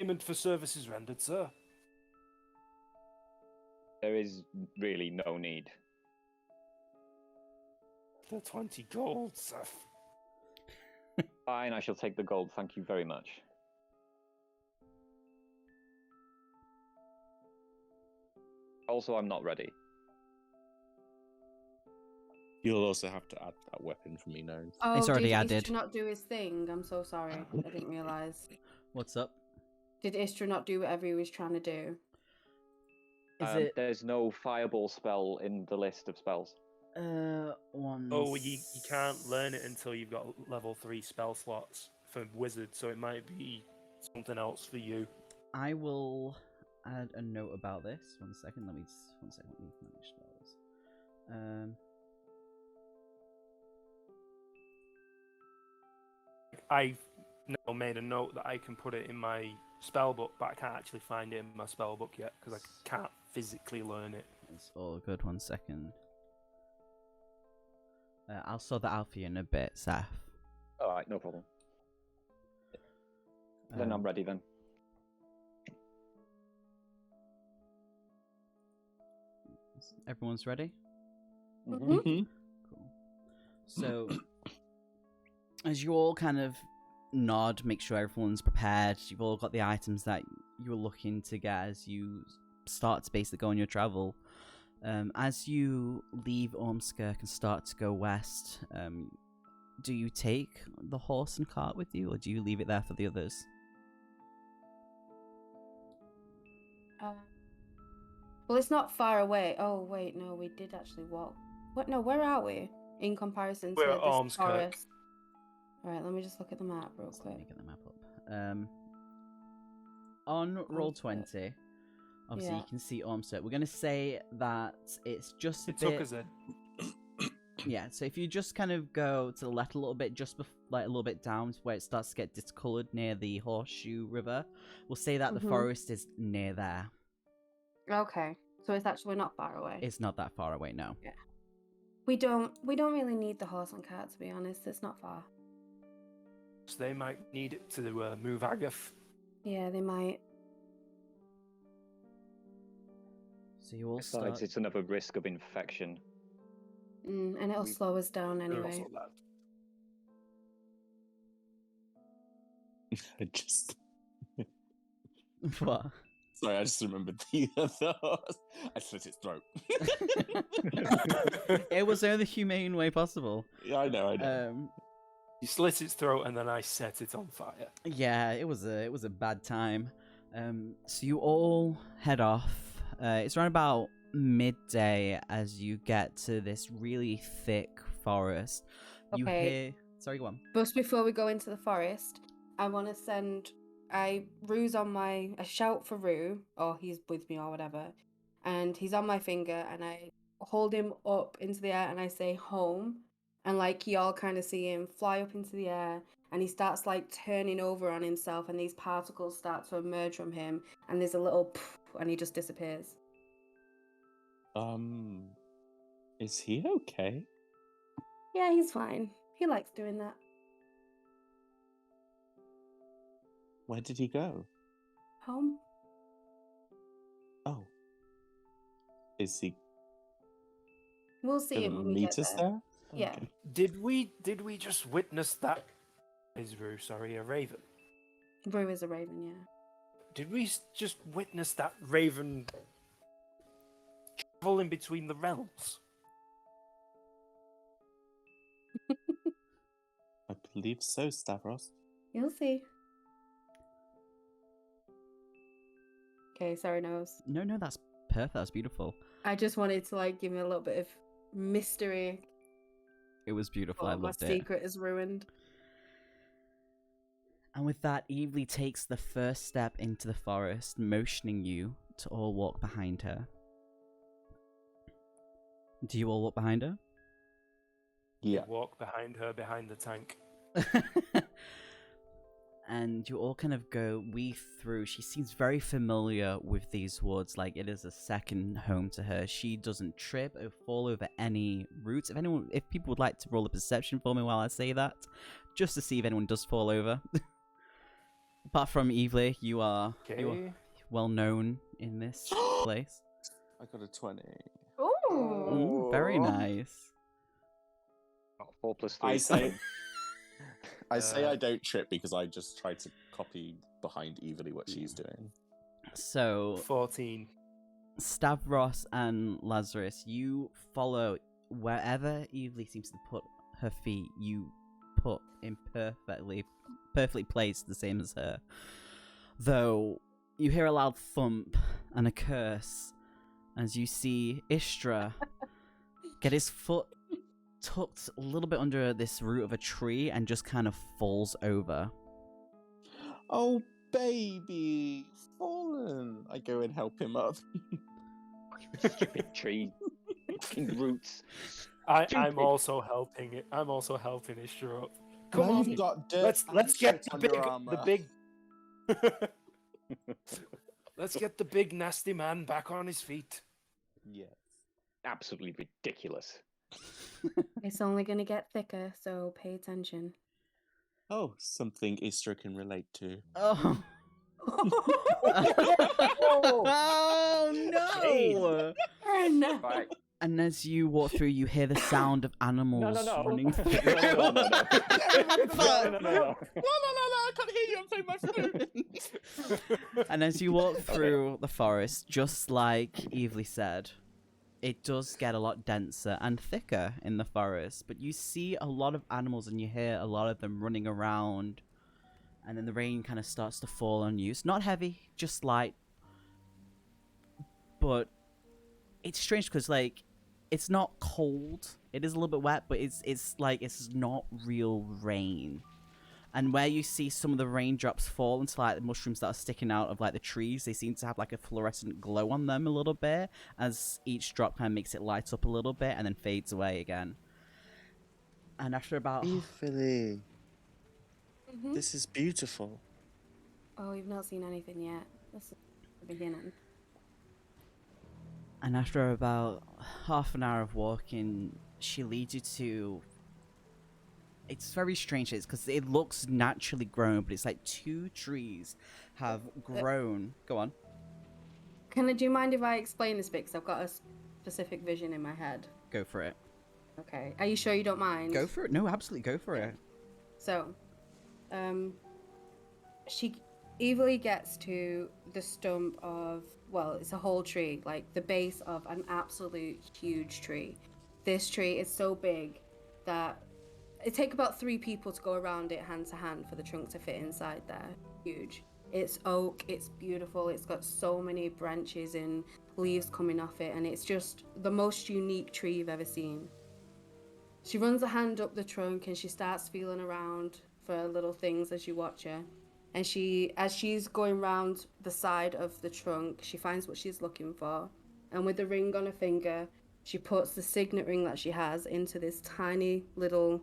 Payment for services rendered, sir. There is really no need. The 20 gold, Seth. Fine, I shall take the gold. Thank you very much. Also, I'm not ready. You'll also have to add that weapon for me now. Oh, It's already did added. Istra not do his thing? I'm so sorry. I didn't realise. What's up? Did Istra not do whatever he was trying to do? Is it There's no fireball spell in the list of spells. one? Oh, you can't learn it until you've got level 3 spell slots for wizard, so it might be something else for you. I will add a note about this. 1 second. Let me manage spells. I've now made a note that I can put it in my spell book, but I can't actually find it in my spell book yet because I can't physically learn it. It's all good. 1 second. I'll sort that out for you in a bit, Seth. All right, no problem. Then I'm ready then. Everyone's ready? Mhm. Cool. So, as you all kind of nod, make sure everyone's prepared, you've all got the items that you're looking to get as you start to basically go on your travel. As you leave Ormskirk and start to go west, do you take the horse and cart with you, or do you leave it there for the others? Well, it's not far away. Oh, wait, no, we did actually walk. What? No, where are we in comparison We're to at this Ormskirk. forest? All right, let me just look at the map real Let quick. me get the map up. On roll Ormskirk. 20, obviously Yeah. you can see Ormskirk. We're going to say that it's just a It bit... took us in. Yeah, so if you just kind of go to the left a little bit, just like a little bit down to where it starts to get discolored near the Horseshoe River, we'll say that the Mhm. forest is near there. Okay, so it's actually not far away. It's not that far away, no. Yeah. We don't really need the horse and cart, to be honest. It's not far. So they might need it to move Agath. Yeah, they might. So you all Besides, start... it's another risk of infection. And it'll slow us down anyway. Also that. I just What? sorry, I just remembered the other. I slit its throat. It was the only humane way possible. Yeah, I know. You slit its throat and then I set it on fire. Yeah, it was a bad time. So you all head off. It's around about midday as you get to this really thick forest. You Okay. hear... Sorry, go on. Just before we go into the forest, I want to send. Rue's on my. I shout for Rue, or he's with me, or whatever, and he's on my finger, and I hold him up into the air, and I say home, and like y'all kind of see him fly up into the air, and he starts like turning over on himself, and these particles start to emerge from him, and there's a little, poof, and he just disappears. Is he okay? Yeah, he's fine. He likes doing that. Where did he go? Home. Oh. Is he We'll see gonna him when we meet get us there. there? Yeah. Okay. Did we just witness that? Is Rue, sorry, a raven? Rue is a raven, yeah. Did we just witness that raven traveling between the realms? I believe so, Stavros. You'll see. Okay, sorry, nose. No, that's perfect. That's beautiful. I just wanted to like give me a little bit of mystery. It was beautiful. I Oh, my loved it. secret is ruined. And with that, Evely takes the first step into the forest, motioning you to all walk behind her. Do you all walk behind her? Yeah. Walk behind her, behind the tank. And you all kind of go weave through. She seems very familiar with these woods, like it is a second home to her. She doesn't trip or fall over any roots. If people would like to roll a perception for me while I say that, just to see if anyone does fall over. Apart from Evely, you are well known in this place. I got a 20. Ooh. Very nice. 4 plus 3. I say, I say Uh, I don't trip because I just try to copy behind Evely what she's doing. So 14. Stavros and Lazarus, you follow wherever Evely seems to put her feet. You put in perfectly placed, the same as her. Though you hear a loud thump and a curse as you see Istra get his foot tucked a little bit under this root of a tree and just kind of falls over. Oh, baby, fallen. I go and help him up. Stupid tree. Fucking roots. I'm Stupid. also helping it. I'm also helping Ishra up. Now Come on, you've got dirt let's and get shit the on big your armor. let's get the big nasty man back on his feet. Yes. Absolutely ridiculous. It's only going to get thicker, so pay attention. Oh, something Easter can relate to. Oh. Oh no! no. Right. And as you walk through, you hear the sound of animals no. running through. No, no, no, no. No, No, no, no. I can't hear you. I'm playing my flute. And as you walk through the forest, just like Evely said, it does get a lot denser and thicker in the forest. But you see a lot of animals and you hear a lot of them running around. And then the rain kind of starts to fall on you. It's not heavy, just light. But it's strange because, like, it's not cold. It is a little bit wet, but it's like it's not real rain. And where you see some of the raindrops fall into like the mushrooms that are sticking out of like the trees, they seem to have like a fluorescent glow on them a little bit as each drop kind of makes it light up a little bit and then fades away again. And after about Eveli, Mhm. this is beautiful. Oh, you've not seen anything yet. This is the beginning. And after about half an hour of walking, she leads you to... It's very strange, it's because it looks naturally grown, but it's like two trees have grown. Go on. Do you mind if I explain this bit? Because I've got a specific vision in my head. Go for it. Okay. Are you sure you don't mind? Go for it. No, absolutely, go for it. So, she evilly gets to the stump of, well, it's a whole tree, like the base of an absolute huge tree. This tree is so big that it takes about 3 people to go around it hand to hand for the trunk to fit inside there. Huge. It's oak, it's beautiful, it's got so many branches and leaves coming off it, and it's just the most unique tree you've ever seen. She runs a hand up the trunk and she starts feeling around for little things as you watch her. And as she's going round the side of the trunk, she finds what she's looking for. And with the ring on her finger, she puts the signet ring that she has into this tiny little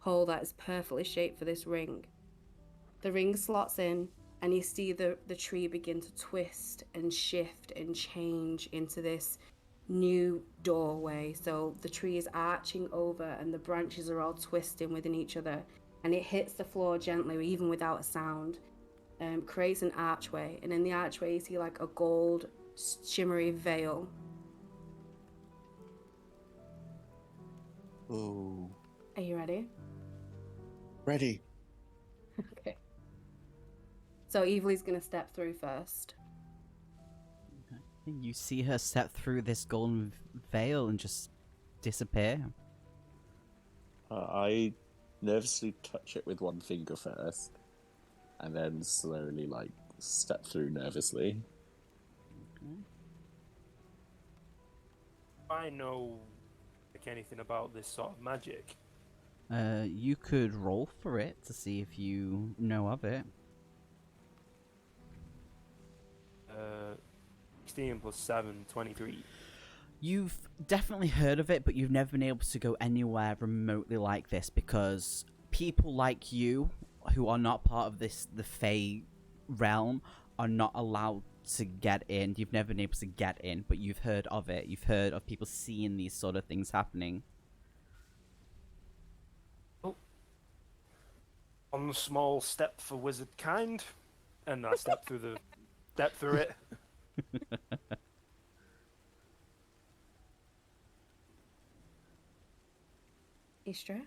hole that is perfectly shaped for this ring. The ring slots in, and you see the tree begin to twist and shift and change into this new doorway. So the tree is arching over and the branches are all twisting within each other, and it hits the floor gently even without a sound. Creates an archway, and in the archway you see like a gold shimmery veil. Oh, Are you ready? ready. Okay. So Evely's gonna step through first. You see her step through this golden veil and just disappear. I nervously touch it with one finger first, and then slowly, like, step through nervously. I know like anything about this sort of magic. You could roll for it to see if you know of it. 16 plus 7, 23. You've definitely heard of it, but you've never been able to go anywhere remotely like this because people like you, who are not part of the Fae realm, are not allowed to get in. You've never been able to get in, but you've heard of it. You've heard of people seeing these sort of things happening. One small step for wizard kind, and I step through it. Istra?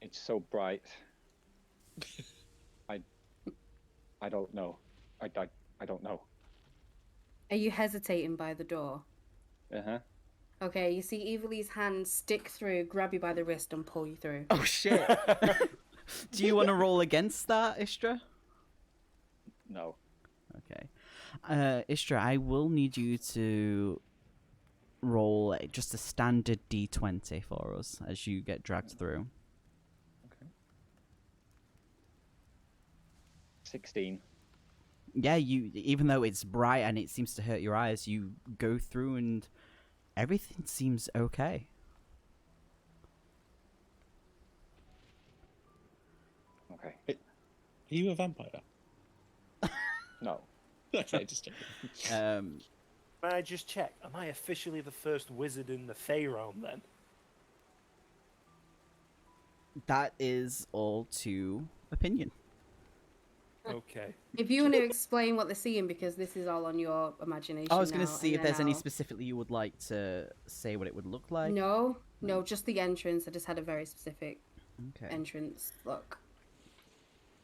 It's so bright. I don't know. I don't know. Are you hesitating by the door? Uh-huh. Okay, you see Evely's hand stick through, grab you by the wrist, and pull you through. Oh shit! Do you want to roll against that, Istra? No. Okay. Istra, I will need you to roll just a standard d20 for us as you get dragged through. Okay. 16. Yeah, you, even though it's bright and it seems to hurt your eyes, you go through and everything seems okay. Okay. Are you a vampire? No. Okay, just checking. May I just check? Am I officially the first wizard in the Fae realm then? that is all to opinion. Okay. If you want to explain what they're seeing, because this is all on your imagination. I was going now, to see and if then there's any I'll- specifically you would like to say what it would look like. No, just the entrance. I just had a very specific Okay. entrance look.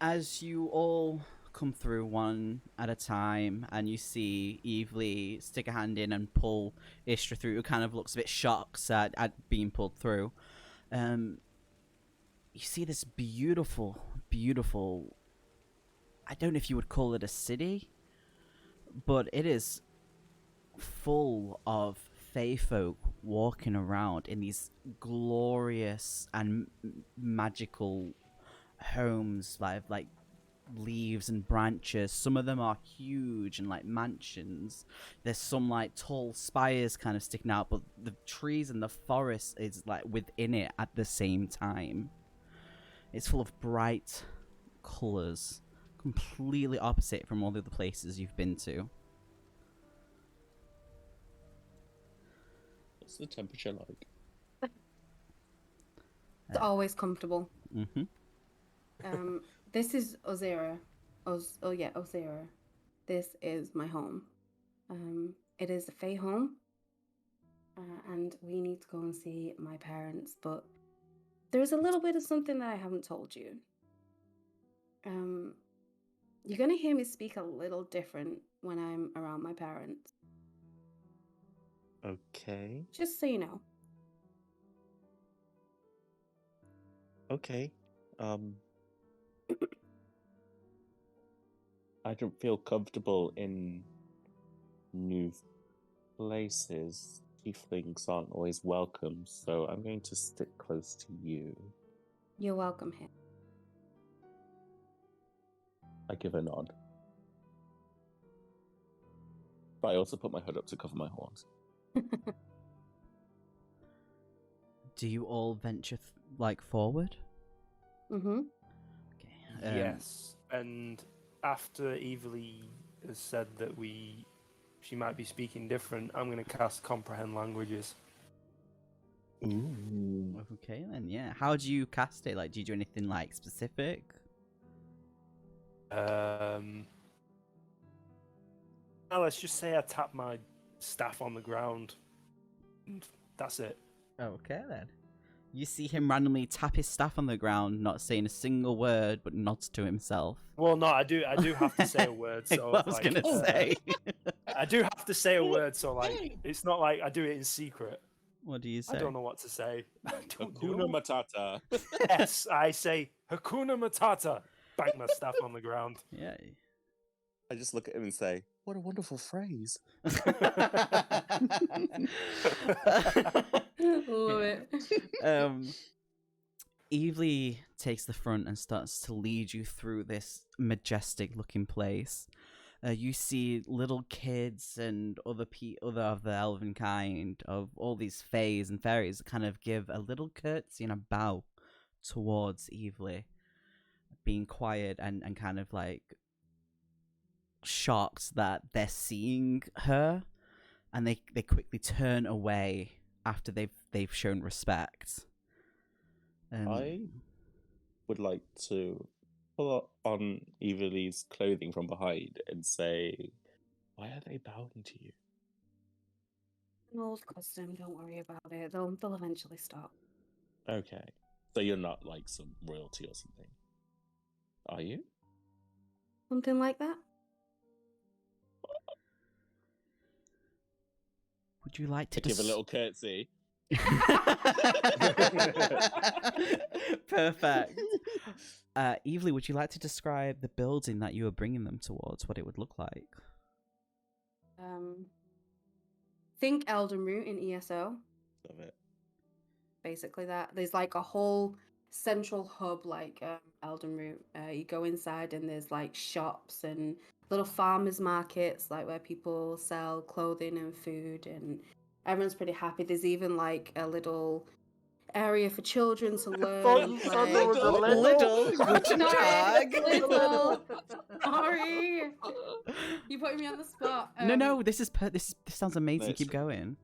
As you all come through one at a time, and you see Evely stick a hand in and pull Istra through, who kind of looks a bit shocked at being pulled through. You see this beautiful, beautiful. I don't know if you would call it a city, but it is full of fae folk walking around in these glorious and magical homes, like leaves and branches. Some of them are huge and like mansions. There's some like tall spires kind of sticking out, but the trees and the forest is like within it at the same time. It's full of bright colors, completely opposite from all the other places you've been to. What's the temperature like? It's always comfortable. Mm-hmm. This is Ozera. Ozera. This is my home. It is a Fae home. And we need to go and see my parents, but there's a little bit of something that I haven't told you. You're gonna hear me speak a little different when I'm around my parents. Okay. Just so you know. Okay. I don't feel comfortable in new places. Tieflings aren't always welcome, so I'm going to stick close to you. You're welcome here. I give a nod. But I also put my hood up to cover my horns. Do you all venture forward? Mm-hmm. Okay. Yes. And after Evely has said that she might be speaking different, I'm going to cast Comprehend Languages. Ooh. Okay then, yeah. How do you cast it? Like, do you do anything like specific? Now let's just say I tap my staff on the ground. And that's it. Okay then. You see him randomly tap his staff on the ground, not saying a single word, but nods to himself. Well, no, I do have to say a word. So I was gonna say. I do have to say a word. So like, it's not like I do it in secret. What do you say? I don't know what to say. I don't Hakuna know. Matata. Yes, I say Hakuna Matata. Bang my staff on the ground. Yeah. I just look at him and say, "What a wonderful phrase." Love it. Evely takes the front and starts to lead you through this majestic looking place. You see little kids and other of the elven kind, of all these fays and fairies, kind of give a little curtsy and a bow towards Evely, being quiet and kind of like shocked that they're seeing her, and they quickly turn away after they've shown respect. I would like to pull on Evely's clothing from behind and say, "Why are they bowing to you?" An old custom, don't worry about it. They'll eventually stop. Okay. So you're not like some royalty or something, are you? Something like that? Would you like to Give a little curtsy. Perfect. Evely, would you like to describe the building that you were bringing them towards, what it would look like? Think Elden Root in ESO. Love it. Basically that. There's like a whole central hub like Elden Root. You go inside and there's like shops and little farmers markets like where people sell clothing and food, and everyone's pretty happy. There's even like a little area for children to learn. thought and you said play. there was a little good Sorry, dog. little. Sorry. You putting me on the spot. No, this sounds amazing. No, Keep going.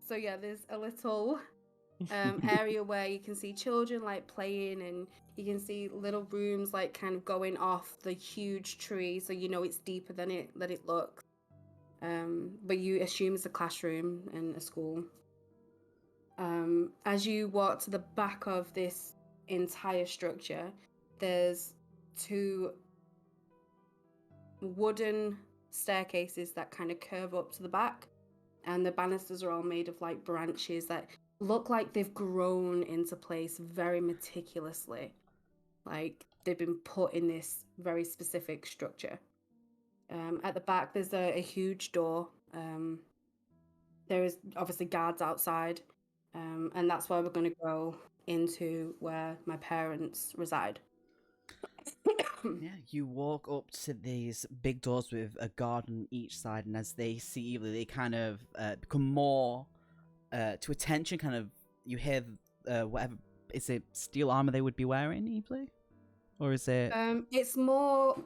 So yeah, there's a little area where you can see children like playing, and you can see little rooms like kind of going off the huge tree, so you know it's deeper than it looks. But you assume it's a classroom in a school. As you walk to the back of this entire structure, there's 2 wooden staircases that kind of curve up to the back, and the banisters are all made of like branches that look like they've grown into place very meticulously, like they've been put in this very specific structure. At the back there's a huge door. There is obviously guards outside, and that's where we're going to go into where my parents reside. Yeah, you walk up to these big doors with a guard on each side, and as they see Eveli, they kind of become more to attention. Kind of, you hear whatever, is it steel armor they would be wearing, Eveli, or is it? It's more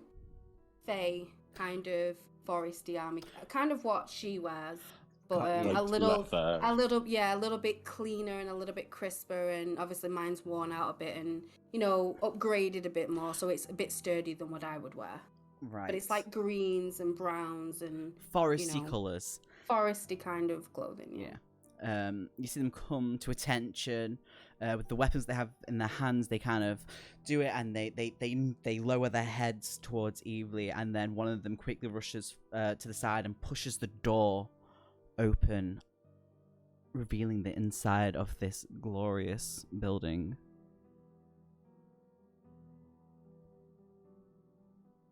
Fae kind of foresty army, kind of what she wears, but Like a little leather. bit cleaner and a little bit crisper, and obviously mine's worn out a bit and upgraded a bit more, so it's a bit sturdier than what I would wear. Right. But it's like greens and browns and foresty colours. Foresty kind of clothing. Yeah. You see them come to attention with the weapons they have in their hands. They kind of do it, and they lower their heads towards Evely, and then one of them quickly rushes to the side and pushes the door open, revealing the inside of this glorious building.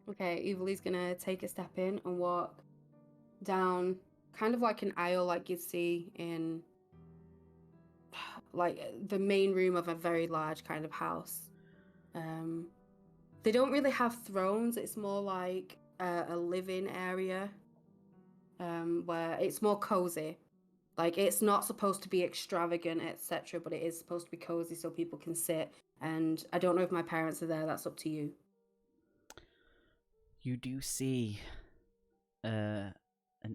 Okay, Evely's gonna take a step in and walk down kind of like an aisle like you'd see in like the main room of a very large kind of house. They don't really have thrones, it's more like a living area, where it's more cozy. Like, it's not supposed to be extravagant, etc., but it is supposed to be cozy so people can sit. And I don't know if my parents are there, that's up to you. You do see an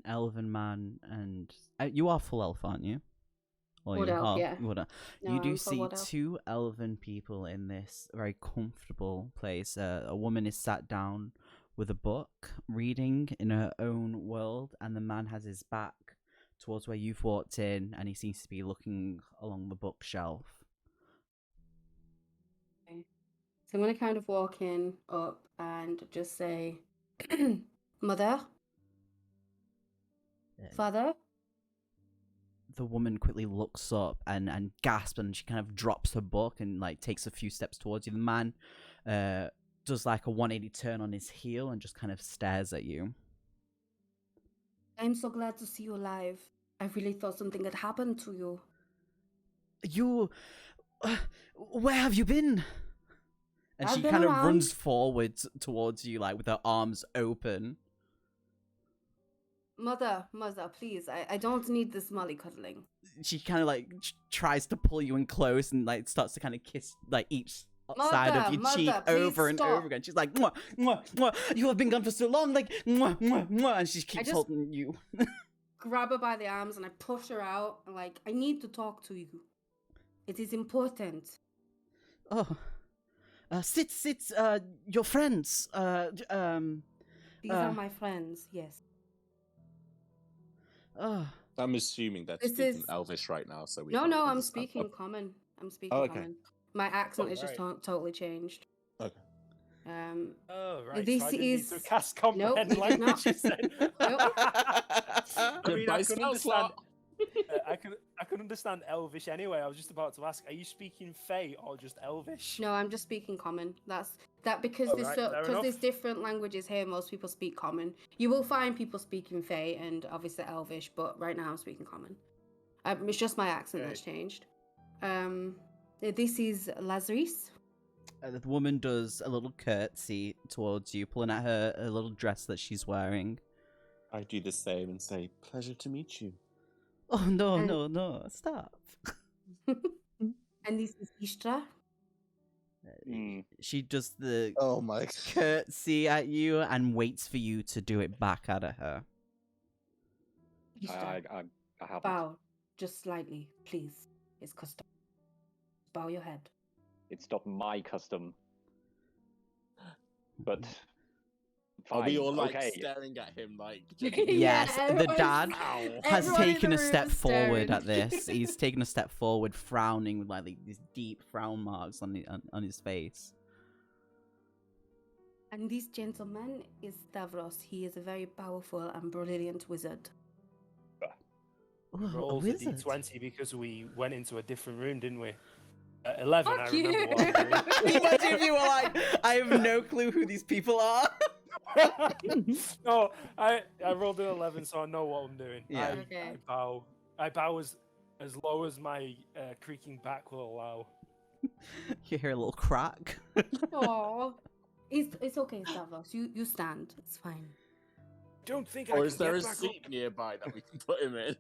elven man, and you are full elf, aren't you? Or Wood you elf, are yeah. wood elf. No, You do I'm full see wood elf. 2 elven people in this very comfortable place. A woman is sat down with a book, reading in her own world, and the man has his back towards where you've walked in, and he seems to be looking along the bookshelf. Okay. So I'm going to kind of walk in up and just say, Mother? Father? The woman quickly looks up and gasps, and she kind of drops her book and like takes a few steps towards you. The man does like a 180 turn on his heel and just kind of stares at you. I'm so glad to see you alive. I really thought something had happened to you. You... where have you been? And I've she been kind of around. runs forward towards you, like with her arms open. Mother, please, I don't need this mollycoddling. She kind of like tries to pull you in close and like starts to kind of kiss like each side of your cheek please over and stop. over again. She's like, mwah, mwah, mwah, you have been gone for so long, like, mwah, mwah, mwah, and she keeps just- holding you. Grab her by the arms and I push her out. And like, I need to talk to you. It is important. Oh, sit, your friends, These are my friends, yes. Oh, I'm assuming that's This speaking is- Elvish right now, so we No, can't I'm understand. speaking common. I'm speaking Oh, okay. common. My accent is just right. totally changed. Okay. Oh, right. This so I didn't need is- to cast Nope, comprehend you did language, not. you said. Nope. I mean, Goodbye, I could spell understand. slot. I could understand Elvish anyway. I was just about to ask: are you speaking Fey or just Elvish? No, I'm just speaking common. That's that because Alright, fair enough. there's different languages here. Most people speak common. You will find people speaking Fey and obviously Elvish, but right now I'm speaking common. It's just my accent that's changed. This is Lazarus. the woman does a little curtsy towards you, pulling at her a little dress that she's wearing. I do the same and say, "Pleasure to meet you." Oh no, And- no, stop. And this is Istra. She does the Oh my! curtsy at you and waits for you to do it back at her. Istra. I haven't. Bow just slightly, please. It's custom. Bow your head. It's not my custom. But Are fine. we all like okay. staring at him like? Yes, the everyone's- dad Ow. has everyone in taken the a room step is forward staring. at this. He's taken a step forward, frowning with like these deep frown marks on his face. And this gentleman is Stavros. He is a very powerful and brilliant wizard. We Oh, a rolled a wizard. d20 because we went into a different room, didn't we? At 11, Fuck I remember you. what I'm doing. Imagine if you were like, I have no clue who these people are. No, I rolled an 11, so I know what I'm doing. Yeah. Okay. I bow as low as my creaking back will allow. You hear a little crack. Aww. It's okay, Stavros. You stand. It's fine. Don't think Or I is can there a get back seat up. nearby that we can put him in?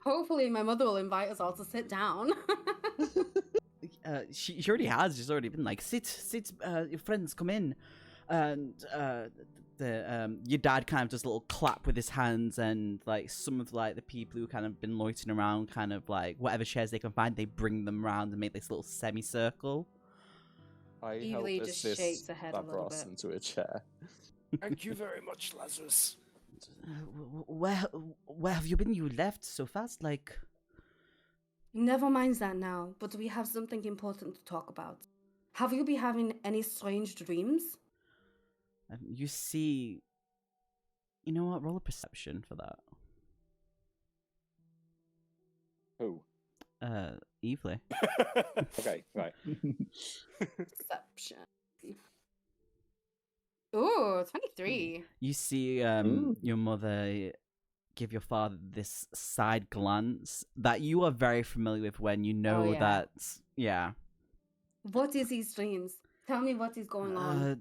Hopefully, my mother will invite us all to sit down. She already has. She's already been like, sit, your friends come in, and your dad kind of does a little clap with his hands, and like some of like the people who kind of been loitering around, kind of like whatever chairs they can find, they bring them round and make this little semicircle. I help Evely just assist shakes her head a little Stavros bit. into a chair. Thank you very much, Lazarus. Where have you been? You left so fast, like. Never mind that now, but we have something important to talk about. Have you been having any strange dreams? You see. You know what? Roll a perception for that. Who? Evely. Okay, right. Perception. Ooh, 23. You see Ooh. your mother give your father this side glance that you are very familiar with when you know yeah. that, yeah. What is these dreams? Tell me what is going on.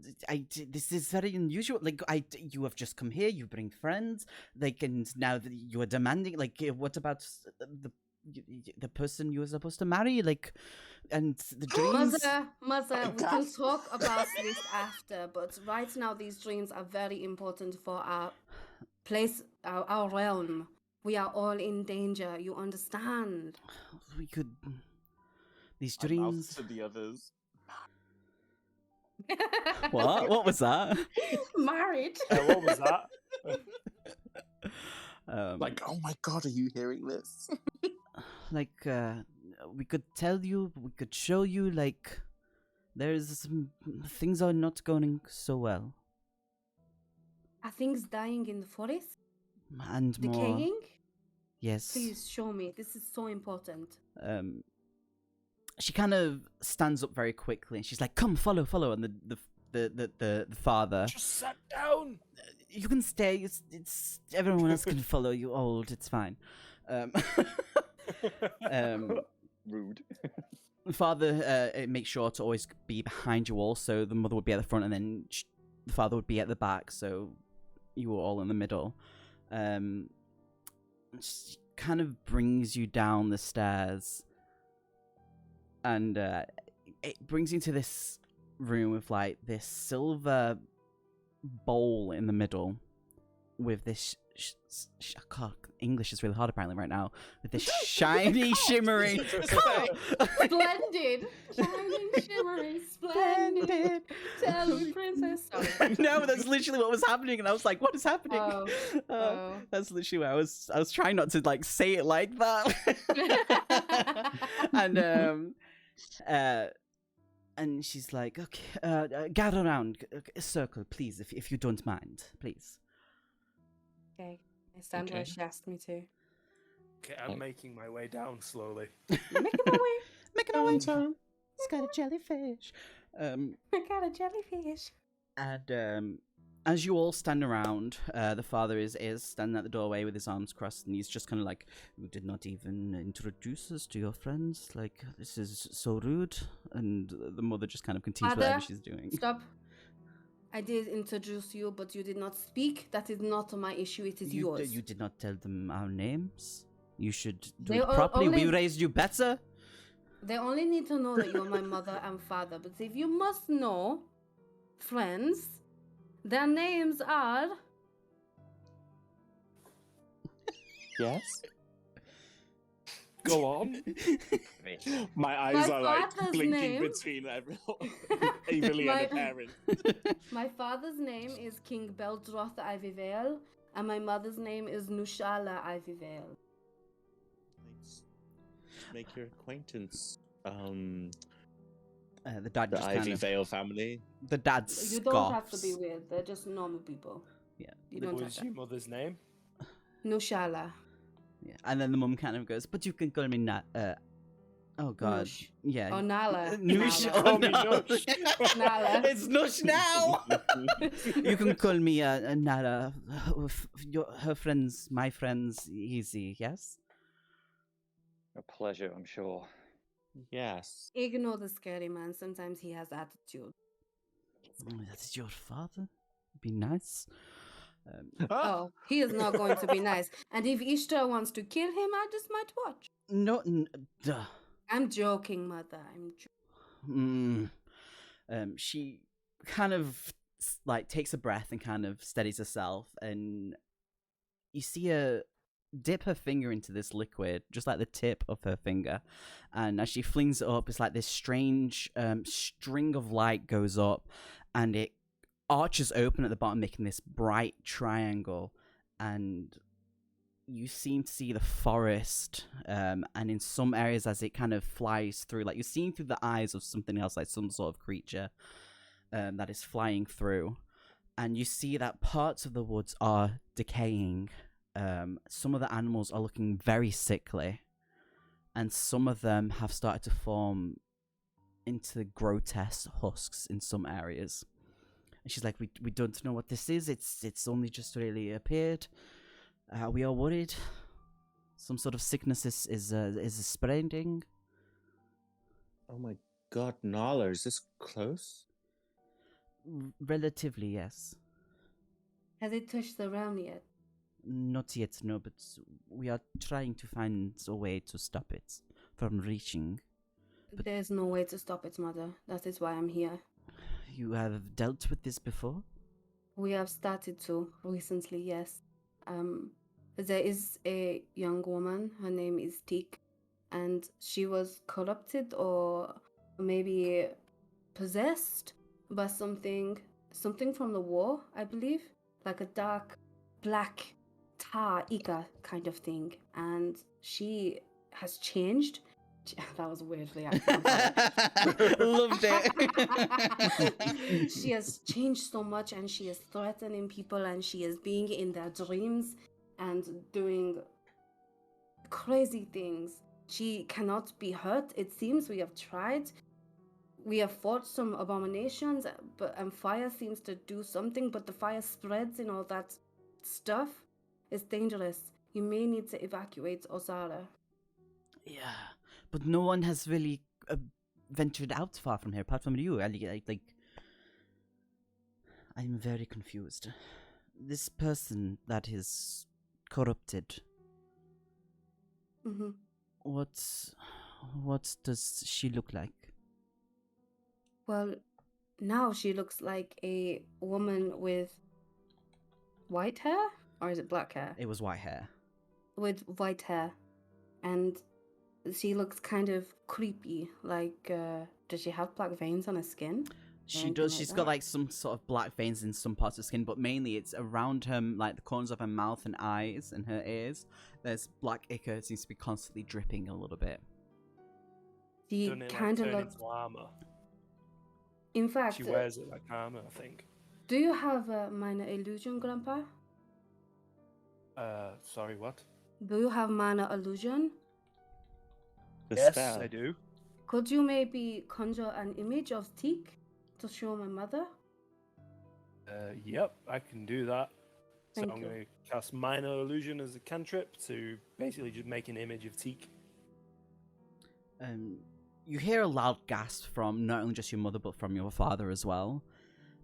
This is very unusual. Like, you have just come here, you bring friends, like, and now that you are demanding, like, what about the person you were supposed to marry, like, and the dreams? Mother, we can talk about this after, but right now these dreams are very important for our place, our realm. We are all in danger, you understand? We could. These I mouth dreams. to the others. What? What was that? Married. What was that? Like, oh my god, are you hearing this? Like, we could tell you, we could show you, like, there's some things are not going so well. Are things dying in the forest? And more. Decaying? Yes. Please show me. This is so important. She kind of stands up very quickly and she's like, come, follow. And the father. Just sat down. You can stay. It's everyone else can follow. You old. It's fine. Rude. Father makes sure to always be behind you all, so the mother would be at the front, and then the father would be at the back, so you were all in the middle. Just kind of brings you down the stairs, and it brings you to this room with like this silver bowl in the middle, with this. God, English is really hard apparently right now. With this shiny, shimmering. Splendid! Shining, shimmering, splendid! Tell me, princess. Sorry. No, that's literally what was happening, and I was like, "What is happening?" Oh. That's literally what I was trying not to like say it like that. And she's like, "Okay, gather around, a circle, please, if you don't mind, please." Okay. I stand where Okay. she asked me to. Okay, I'm making my way down slowly. Making my way. Make it away. It's got a jellyfish. I got a jellyfish. And as you all stand around, the father is standing at the doorway with his arms crossed, and he's just kind of like, "You did not even introduce us to your friends. Like, this is so rude." And the mother just kind of continues Father, whatever she's doing. Stop. I did introduce you, but you did not speak. That is not my issue. It is yours. You did not tell them our names. You should do They it properly. We only- raised you better. They only need to know that you're my mother and father. But if you must know, friends, their names are... Yes? Go on. My eyes My are like father's blinking name- between everyone. Eveli and a parent. My father's name is King Beldroth Ivivale, and my mother's name is Nushala Ivivale. Let's make your acquaintance. The dad The just Ivy kind of. Vale family. The dad You don't have to scoffs. be weird. They're just normal people. Yeah. You What don't have was to. your mother's name? Nushala. Yeah. And then the mum kind of goes, "But you can call me oh God. Nush. Yeah. Or Nala. Nush. Nala. Oh, Call me no. Nush. Nala. It's Nush now. You can call me Nala. Her friends, my friends, easy. Yes. A pleasure, I'm sure. Yes. Ignore the scary man. Sometimes he has attitude. That is your father. Be nice. Oh, he is not going to be nice. And if Ishtar wants to kill him, I just might watch. No. Duh. I'm joking, mother. I'm joking. She kind of like takes a breath and kind of steadies herself, and you see her dip her finger into this liquid, just like the tip of her finger, and as she flings it up, it's like this strange string of light goes up, and it arches open at the bottom, making this bright triangle, and you seem to see the forest, and in some areas as it kind of flies through, like you're seeing through the eyes of something else, like some sort of creature that is flying through, and you see that parts of the woods are decaying. Some of the animals are looking very sickly, and some of them have started to form into grotesque husks in some areas. And she's like, we don't know what this is. It's only just really appeared. We are worried. Some sort of sickness is spreading. Oh my God, Nala, is this close? Relatively, yes. Has it touched the realm yet? Not yet, no, but we are trying to find a way to stop it from reaching. But- There's no way to stop it, mother. That is why I'm here. You have dealt with this before? We have started to recently, yes. There is a young woman. Her name is Teak, and she was corrupted or maybe possessed by something from the war, I believe, like a dark black tar Ika kind of thing, and she has changed. That was weirdly accent. Loved it. She has changed so much, and she is threatening people, and she is being in their dreams and doing crazy things. She cannot be hurt. It seems we have tried. We have fought some abominations, and fire seems to do something, but the fire spreads and all that stuff. It's dangerous. You may need to evacuate Osara. Yeah, but no one has really ventured out far from here, apart from you. Like, I'm very confused. This person that is corrupted. Mm-hmm. What does she look like? Well, now she looks like a woman with white hair, or is it black hair? It was white hair. With white hair, and she looks kind of creepy. Like, does she have black veins on her skin? She anything does. like She's that? got like some sort of black veins in some parts of the skin, but mainly it's around her, like the corners of her mouth and eyes and her ears. There's black ichor. It seems to be constantly dripping a little bit. She Doesn't it like kind of turn looks. into armor? In fact, She wears it like armor, I think. do you have a minor illusion, Grandpa? Sorry, what? Do you have minor illusion? The Yes, spell. I do. Could you maybe conjure an image of Teak to show my mother? Yep, I can do that. Thank so I'm you. going to cast Minor Illusion as a cantrip to basically just make an image of Teak. You hear a loud gasp from not only just your mother, but from your father as well.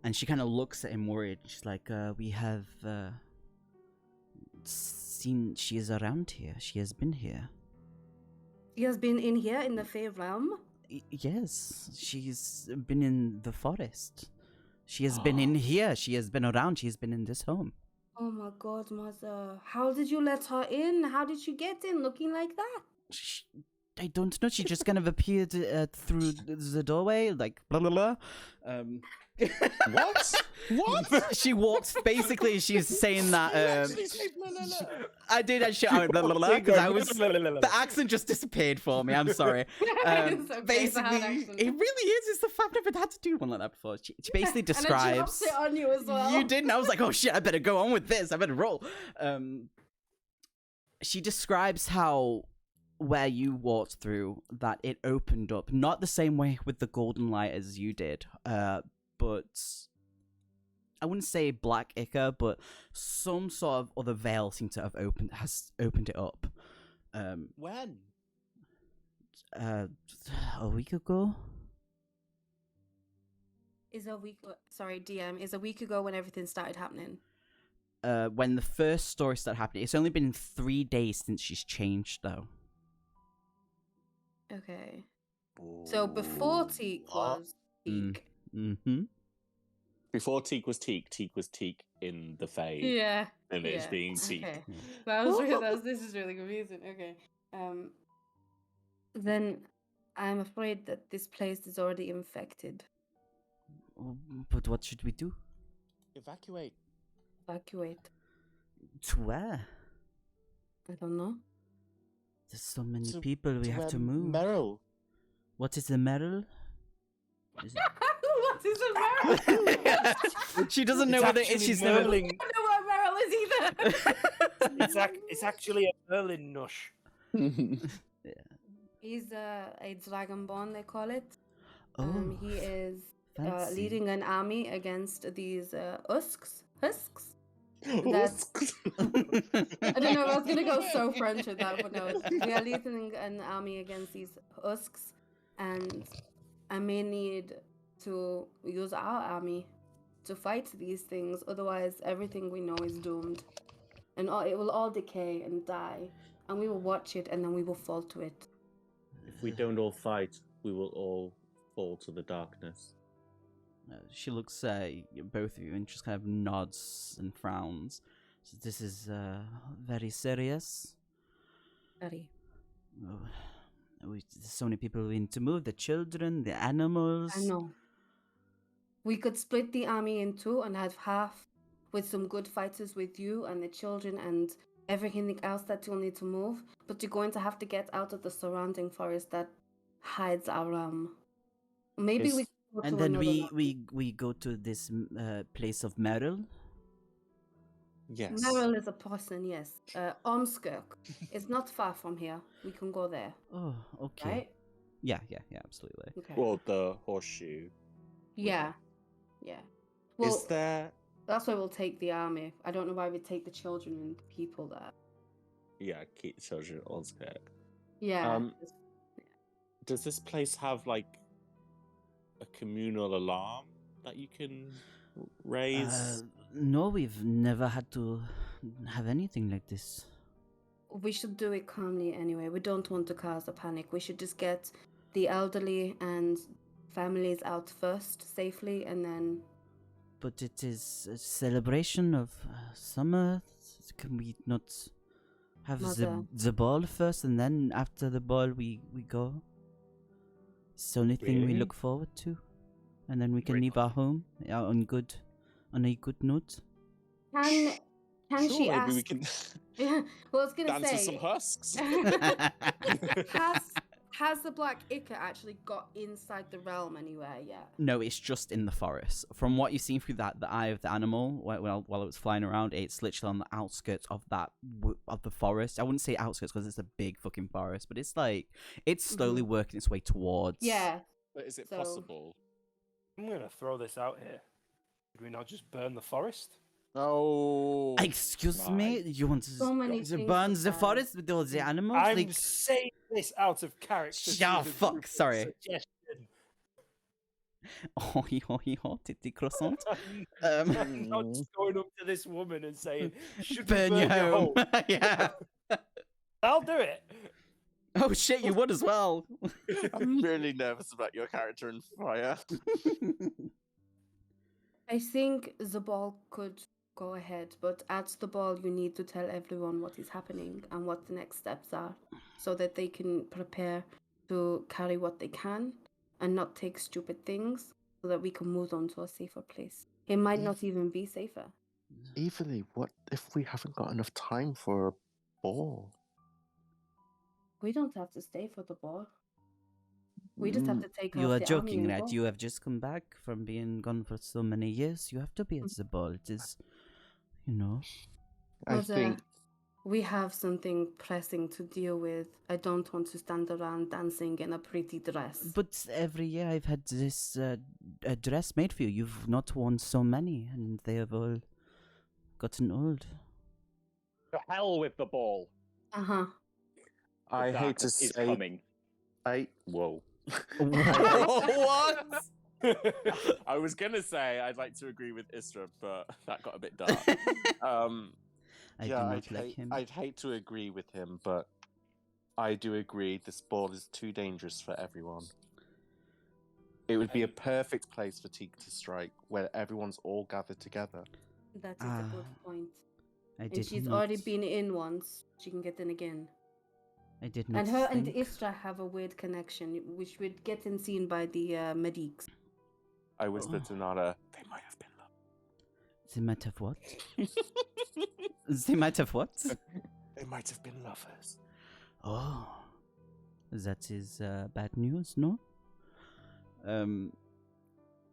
And she kind of looks at him worried. She's like, we have seen she is around here. She has been here. She has been in here in the Fey realm. Yes, she's been in the forest. She has been in here. She has been around. She has been in this home. Oh my god, mother. How did you let her in? How did she get in looking like that? I don't know. She just kind of appeared through the doorway, like blah blah blah. What? What? She walked. Basically, she's saying that. Actually say blah, blah, blah. I did actually blah blah blah because I was. The accent just disappeared for me. I'm sorry. It's okay, it's a hard Basically, accent. it really is. It's the fact I've never had to do one like that before. She basically And then she describes. drops it on you as well. You did, and I was like, oh shit, I better go on with this. I better roll. She describes how where you walked through that it opened up, not the same way with the golden light as you did, but I wouldn't say black ichor, but some sort of other veil seemed to have opened it up. When? A week ago. Sorry, DM, is a week ago when everything started happening. When the first story started happening. It's only been 3 days since she's changed, though. Okay. So before Teak was Teak. Mm-hmm. Before Teak was Teak in the Fade. Yeah. Image yeah. being Teak. Okay. This is really confusing. Okay. Then I'm afraid that this place is already infected. But what should we do? Evacuate. Evacuate. To where? I don't know. There's so many people we have to move. Meryl. What is a Meryl? Is What is a Meryl? she doesn't know what it is. She's never. I don't know what Meryl is either. It's actually a Merlin nush. He's a dragonborn, they call it. Oh, He is fancy. leading an army against these husks. Husks? Oh, That's... I don't know if I was going to go so French with that, but no. We are leading an army against these husks, and I may need to use our army to fight these things. Otherwise, everything we know is doomed. And it will all decay and die. And we will watch it, and then we will fall to it. If we don't all fight, we will all fall to the darkness. She looks both of you and just kind of nods and frowns. So this is very serious. Very. There's so many people we need to move. The children, the animals. I know. We could split the army in two and have half with some good fighters with you and the children and everything else that you'll need to move. But you're going to have to get out of the surrounding forest that hides our maybe Is- we can go And to then another we go to this place of Meryl. Yes. Meryl is a person, yes. Ormskirk is not far from here. We can go there, Oh, okay. right? Yeah, absolutely. Okay. Well, the horseshoe. yeah. Yeah. Well, Is there... that's why we'll take the army. I don't know why we'd take the children and people there. Yeah, keep the children at Olskirk. Yeah. Does this place have, like, a communal alarm that you can raise? No, we've never had to have anything like this. We should do it calmly anyway. We don't want to cause a panic. We should just get the elderly and families out first safely, and then... But it is a celebration of summer. Can we not have the ball first, and then after the ball we go? It's the only thing we Really? look forward to, and then we can leave our home on a good note. Can Sure, she maybe ask... we can Yeah, well, I was going to dance with say... some husks. Has the black ichor actually got inside the realm anywhere yet? No, it's just in the forest. From what you've seen through the eye of the animal, while it was flying around, it's literally on the outskirts of of the forest. I wouldn't say outskirts because it's a big fucking forest, but it's like it's slowly working its way towards. Yeah. But is it So- possible? I'm going to throw this out here. Could we not just burn the forest? Oh. Excuse me, you want So many to things burn to the burn. forest with all the animals? I'm Like, saying this out of character. Yeah, through the fuck, group sorry. suggestion. oh, titi croissant. I'm not just going up to this woman and saying, "Should we Burn your home. Yeah. I'll do it. Oh shit, you would as well. I'm really nervous about your character in fire. I think the ball could go ahead. But at the ball, you need to tell everyone what is happening and what the next steps are, so that they can prepare to carry what they can and not take stupid things, so that we can move on to a safer place. It might not even be safer. Evely, what if we haven't got enough time for a ball? We don't have to stay for the ball. We just have to take You off are the joking, army and right? go. You have just come back from being gone for so many years. You have to be at the ball. It is, you know. I But, think we have something pressing to deal with. I don't want to stand around dancing in a pretty dress. But every year I've had this a dress made for you. You've not worn so many, and they have all gotten old. To hell with the ball. Uh-huh. The I hate to darkness is say coming. whoa. What? I was gonna say I'd like to agree with Istra, but that got a bit dark. I Yeah, do not I'd like hate, him. I'd hate to agree with him, but I do agree this ball is too dangerous for everyone. It would be a perfect place for Teak to strike, where everyone's all gathered together. That is a good point. I And did she's not. already been in once. She can get in again. I did not And her and think. Istra have a weird connection, which would get seen by the medics. I whispered to Nada, they might have been They might have what? lovers. They might have what? They might have been lovers. Oh, that is bad news, no?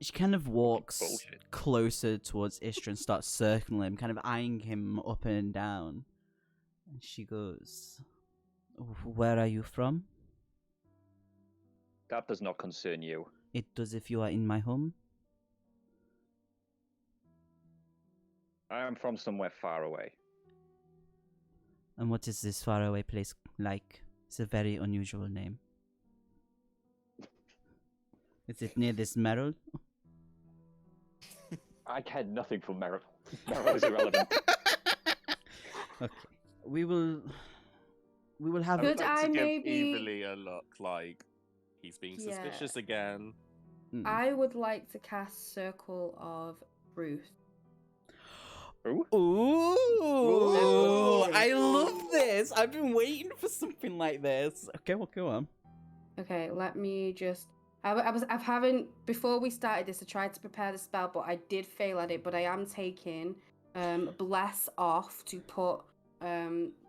She kind of walks Bullshit. closer towards Istra and starts circling him, kind of eyeing him up and down. And she goes, "Where are you from?" That does not concern you. It does if you are in my home. I am from somewhere far away. And what is this faraway place like? It's a very unusual name. Is it near this Merrill? I care nothing for Merrill. Merrill is irrelevant. Okay. We will have I would Could like I to give maybe- Evely a look like he's being Yeah. suspicious again. Mm. I would like to cast Circle of Truth. Ooh. Ooh, I love this. I've been waiting for something like this. Okay, well, go on. Okay, let me just. I haven't before we started this. I tried to prepare the spell, but I did fail at it. But I am taking Bless off to put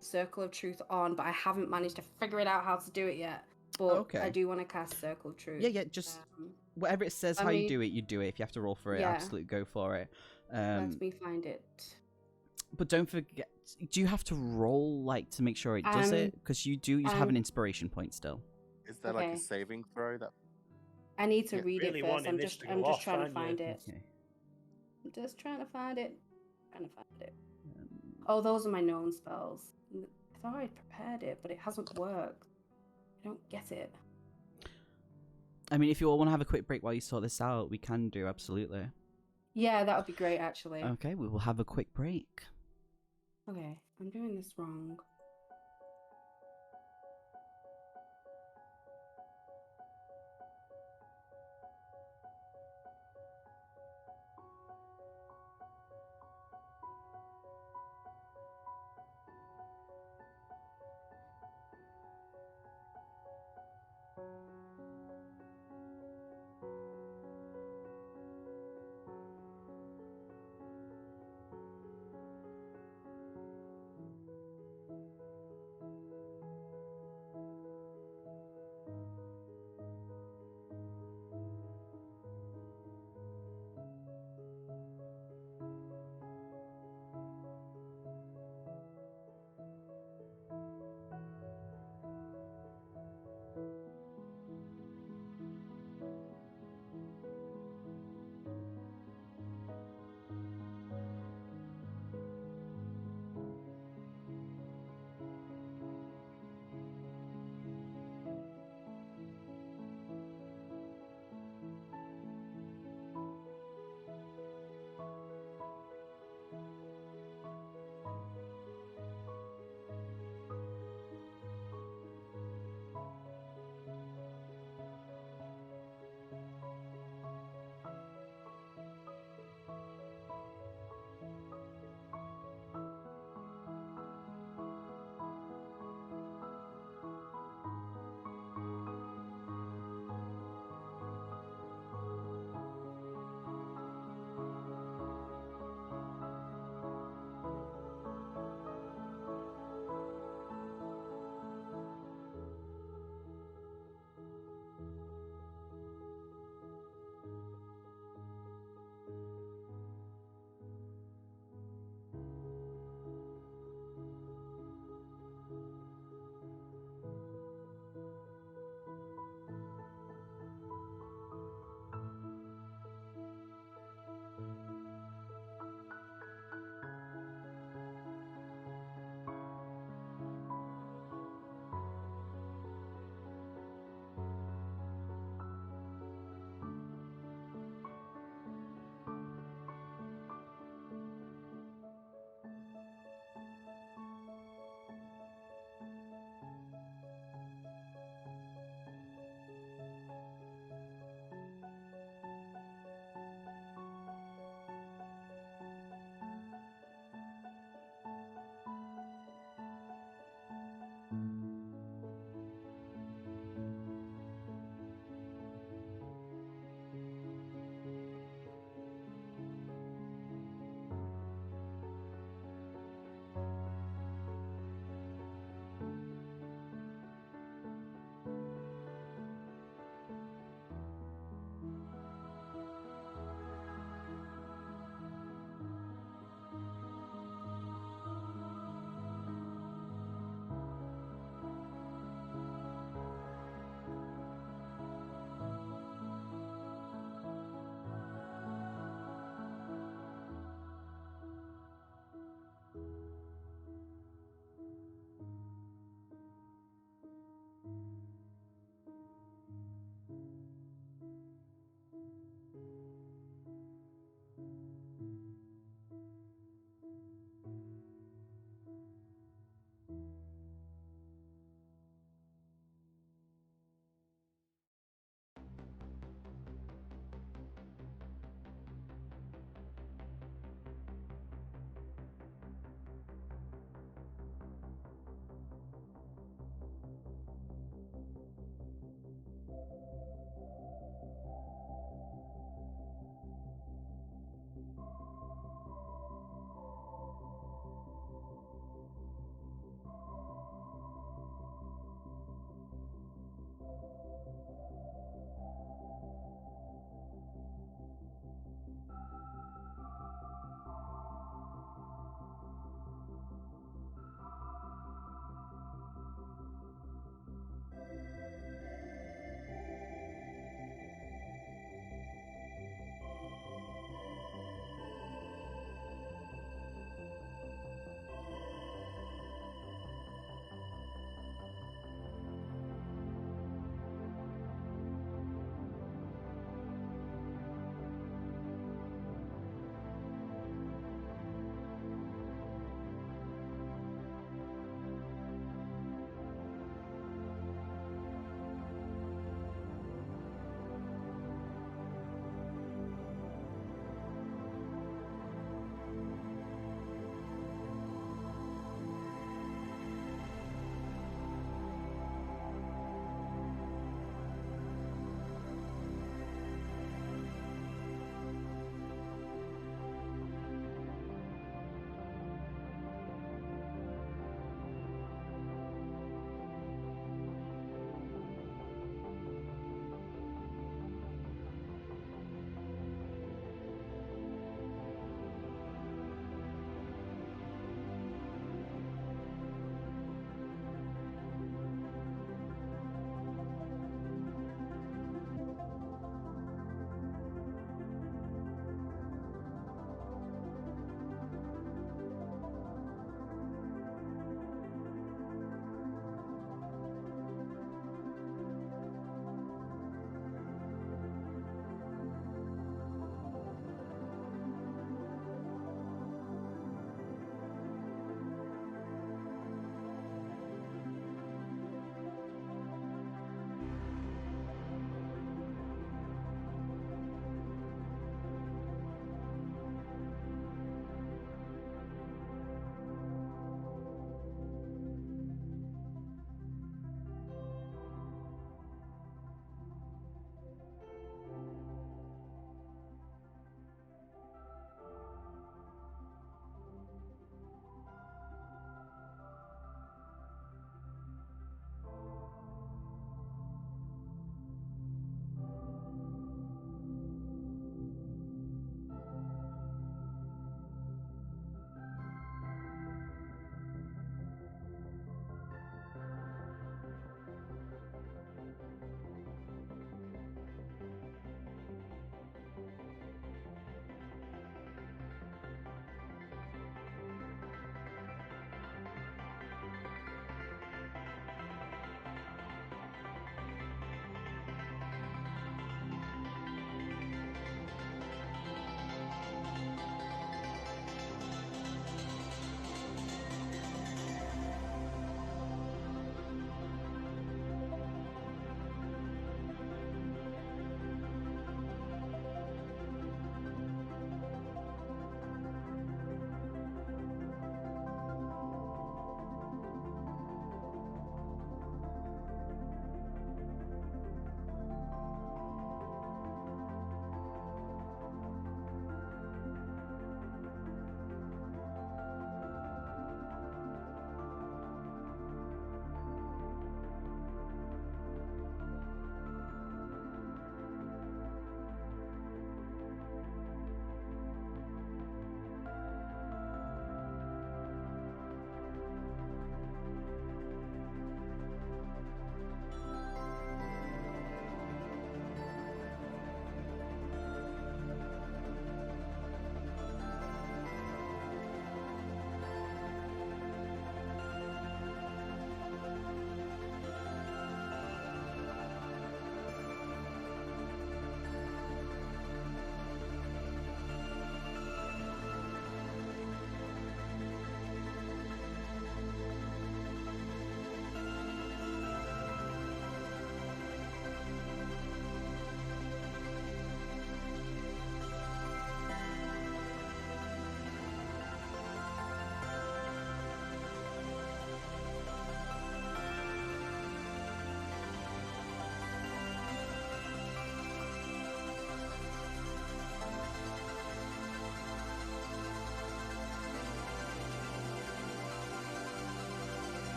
Circle of Truth on, but I haven't managed to figure it out how to do it yet. But Okay. I do want to cast Circle of Truth. Yeah, just whatever it says I how you mean- do it, you do it. If you have to roll for it, Yeah. absolutely go for it. Let me find it. But don't forget, do you have to roll like to make sure it does it? Because you have an inspiration point still. Is there like Okay. a saving throw that? I need to Yeah. read Really it first. wanting I'm this just to I'm go just off, trying to aren't you? find it. Okay. I'm just trying to find it. Oh, those are my known spells. I thought I'd prepared it, but it hasn't worked. I don't get it. I mean, if you all want to have a quick break while you sort this out, we can do, absolutely. Yeah, that would be great, actually. Okay, we will have a quick break. Okay, I'm doing this wrong.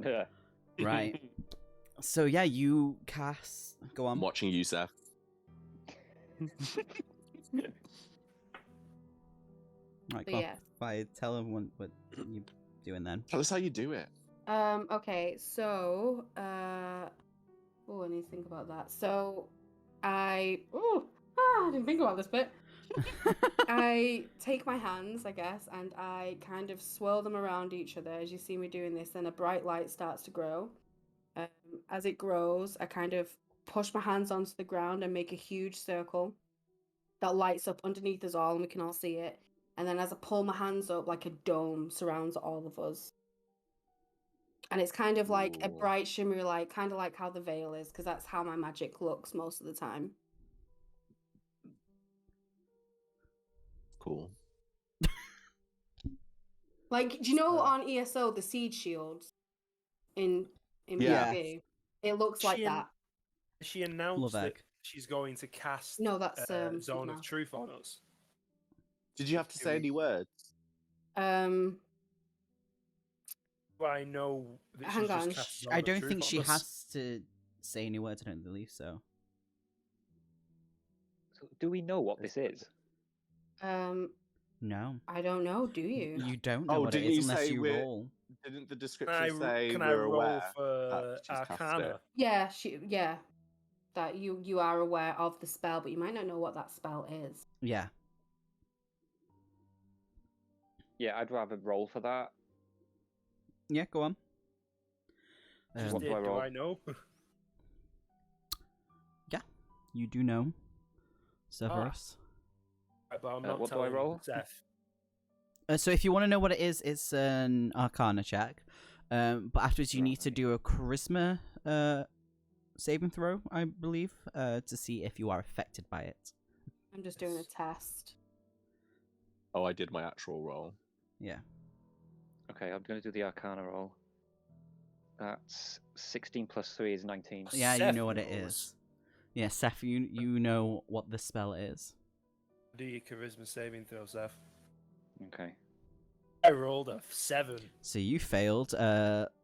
Yeah. Right. So yeah, you cast. Go I'm on. watching you, Seth. Right, So go on. yeah. Fire. Tell everyone what you doing then. Tell us how you do it. Okay, so I need to think about that. So I didn't think about this bit. I take my hands, I guess, and I kind of swirl them around each other as you see me doing this. Then a bright light starts to grow. As it grows, I kind of push my hands onto the ground and make a huge circle that lights up underneath us all, and we can all see it. And then as I pull my hands up, like a dome surrounds all of us. And it's kind of like a Ooh. bright shimmery light, kind of like how the veil is, because that's how my magic looks most of the time. Cool. Like, do you know on ESO the seed shields in Yeah. PvP? It looks like She an- that. She announced Love that egg. she's going to cast No, that's Zone of now. Truth on us. Did you have to say any words? Um, Well, I know that Hang she's on, just cast Zone I of don't Truth think on she us. has to say any words. I don't believe so. So do we know what this is? No. I don't know. Do you? You don't know Oh, what it didn't is you unless say you we're- roll. Didn't the Can description say can I we're roll aware for that she's cast Arcana? it? Yeah, that you are aware of the spell, but you might not know what that spell is. Yeah. Yeah, I'd rather roll for that. Yeah, go on. Just What did, do I roll? I know? You do know. Severus. Right, but I'm not what do I telling roll? Seth. So if you want to know what it is, it's an Arcana check. But afterwards, you need to Right. do a Charisma saving throw, I believe, to see if you are affected by it. I'm just doing a test. Oh, I did my actual roll. Yeah. Okay, I'm going to do the Arcana roll. That's 16 plus 3 is 19. Yeah, you Seth know what it knows. is. Yeah, Seth, you know what the spell is. Do your charisma saving throw, Seth. Okay. I rolled a 7. So you failed.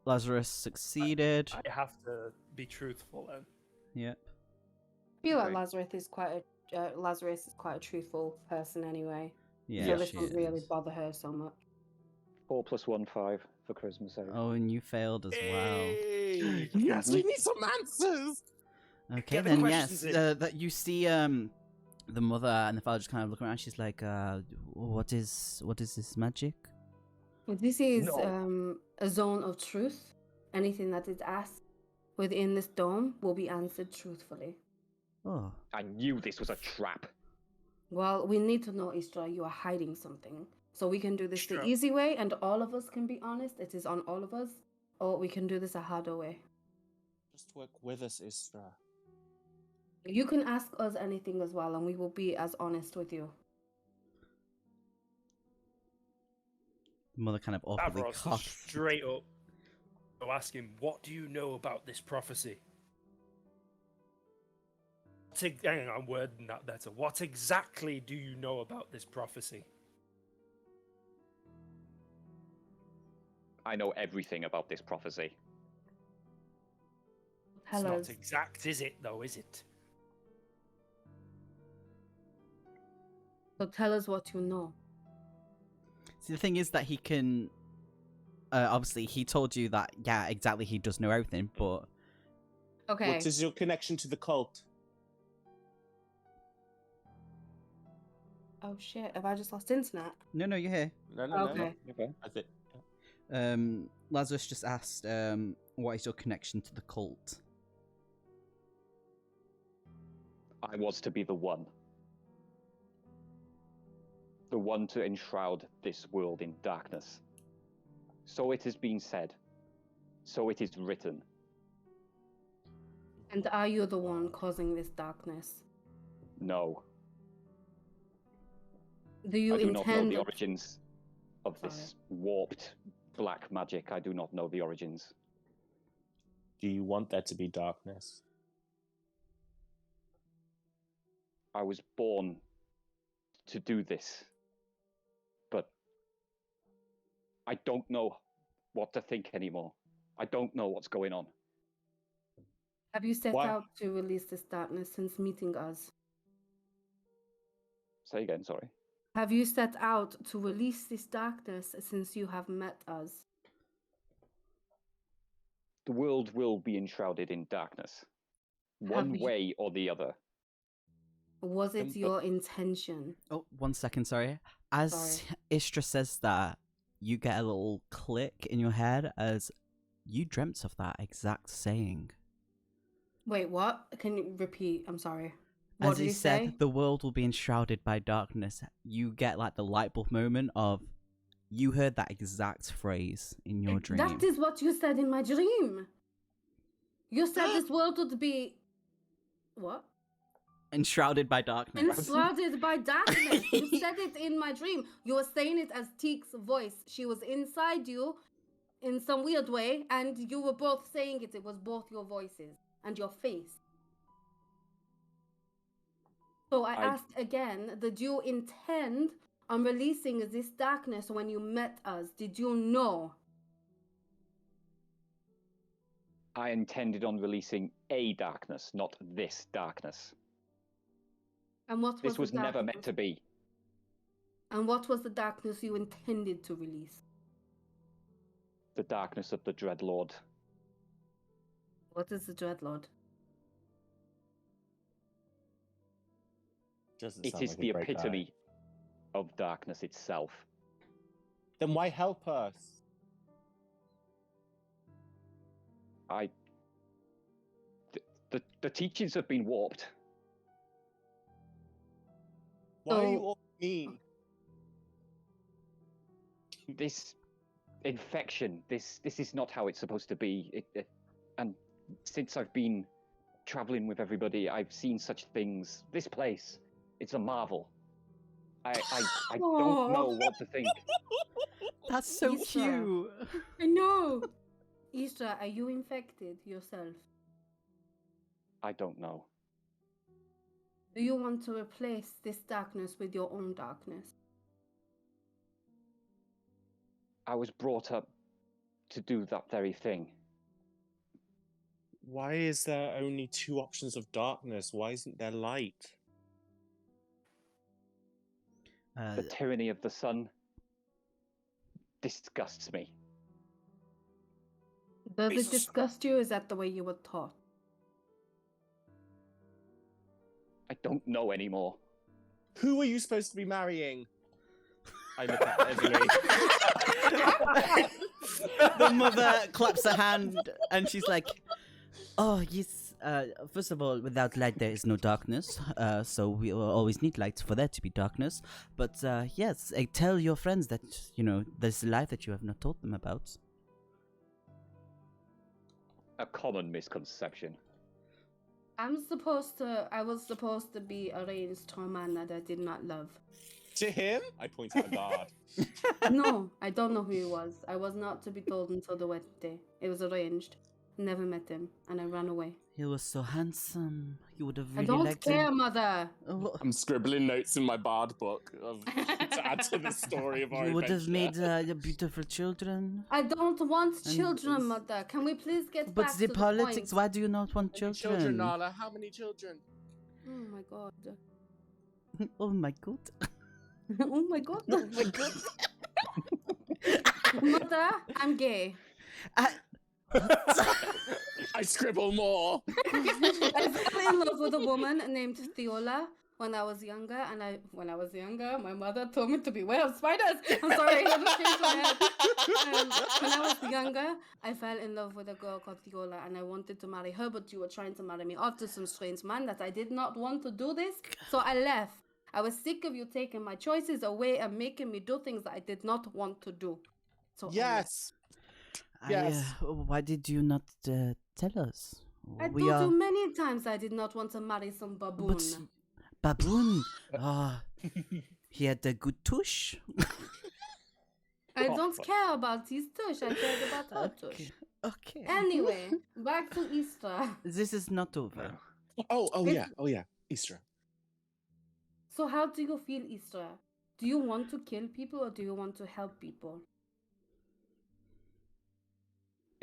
Lazarus succeeded. I have to be truthful then. Yep. I feel like Okay. Lazarus is quite a truthful person anyway. Yeah, So this she won't really is. bother her so much. 4 plus 1, 5 for Charisma save. Oh, and you failed as well. Hey! Yes, we need some answers. Okay, Get the then questions yes, in. that you see the mother and the father just kind of look around. She's like, what is this magic? This is No. a zone of truth. Anything that is asked within this dome will be answered truthfully. Oh, I knew this was a trap. Well, we need to know, Istra, you are hiding something. So we can do this the Sure. easy way and all of us can be honest. It is on all of us. Or we can do this a harder way. Just work with us, Istra. You can ask us anything as well and we will be as honest with you. the mother kind of awkwardly Davros cocks. straight up. So ask him, what do you know about this prophecy? Hang on, I'm wording that better. What exactly do you know about this prophecy? I know everything about this prophecy. It's Tell not us. exact, is it, though, is it? So tell us what you know. See, the thing is that he can. Obviously, he told you that. Yeah, exactly. He does know everything, but Okay. What is your connection to the cult? Oh shit, have I just lost internet? no, you're here. No, Okay. Okay. I think. Lazarus just asked, what is your connection to the cult? I was to be the one. The one to enshroud this world in darkness. So it has been said. So it is written. And are you the one causing this darkness? No. Do you I do not know intend the origins of this Sorry. warped black magic. I do not know the origins. Do you want there to be darkness? I was born to do this. But I don't know what to think anymore. I don't know what's going on. Have you set Why- out to release this darkness since meeting us? Say again, sorry. Have you set out to release this darkness since you have met us? The world will be enshrouded in darkness, one you- way or the other. Was it But- your intention? Oh, 1 second, sorry. As Sorry. Istra says that, you get a little click in your head as you dreamt of that exact saying. Wait, what? Can you repeat? I'm sorry. What As did he he said, say? the world will be enshrouded by darkness. You get like the light bulb moment of you heard that exact phrase in your dream. That is what you said in my dream. You said this world would be what? Enshrouded by darkness. Enshrouded by darkness. You said it in my dream. You were saying it as Teek's voice. She was inside you in some weird way, and you were both saying it. It was both your voices and your face. So I asked again, did you intend on releasing this darkness when you met us? Did you know? I intended on releasing a darkness, not this darkness. And what was This was the never darkness? meant to be. And what was the darkness you intended to release? The darkness of the Dreadlord. What is the Dreadlord? Doesn't It sound is like a the great guy. epitome of darkness itself. Then why help us? The teachings have been warped. Why are So- you all mean? This infection, this is not how it's supposed to be. And since I've been traveling with everybody, I've seen such things. This place, it's a marvel. I don't know what to think. That's so Isra. cute. I know. Isra, are you infected yourself? I don't know. Do you want to replace this darkness with your own darkness? I was brought up to do that very thing. Why is there only two options of darkness? Why isn't there light? The tyranny of the sun disgusts me. Does it Jesus. disgust you? Is that the way you were taught? I don't know anymore. Who are you supposed to be marrying? I look at Eveli. The mother claps her hand and she's like, "Oh yes. First of all, without light there is no darkness. So we will always need light for there to be darkness. But yes, tell your friends that there's a life that you have not told them about." A common misconception. I was supposed to be arranged to a man that I did not love. To him? I point at a guard. No, I don't know who he was. I was not to be told until the wedding day. It was arranged. Never met him, and I ran away. He was so handsome. You would have I really don't liked care, him. mother. Oh, I'm scribbling notes in my bard book to add to the story of our you would have adventure. made beautiful children. I don't want And children, it's- mother. Can we please get But back the to politics. the Why do you not want How many children? Nala? How many children? point? Oh my god. Oh my god. Oh my god. Oh my god. Mother, I'm gay. I scribble more. I fell in love with a woman named Theola when I was younger, and when I was younger, my mother told me to beware of spiders. I'm sorry, I just changed my head. When I was younger, I fell in love with a girl called Theola, and I wanted to marry her, but you were trying to marry me off to some strange man that I did not want to do this, so I left. I was sick of you taking my choices away and making me do things that I did not want to do. So I left. Yes. Yes. Why did you not tell us? I told you many times I did not want to marry some baboon. But baboon. He had a good tush. I don't care about his tush. I cared about her tush. Okay. Anyway, back to Easter. This is not over. Oh It's- yeah. Easter. So how do you feel, Easter? Do you want to kill people or do you want to help people?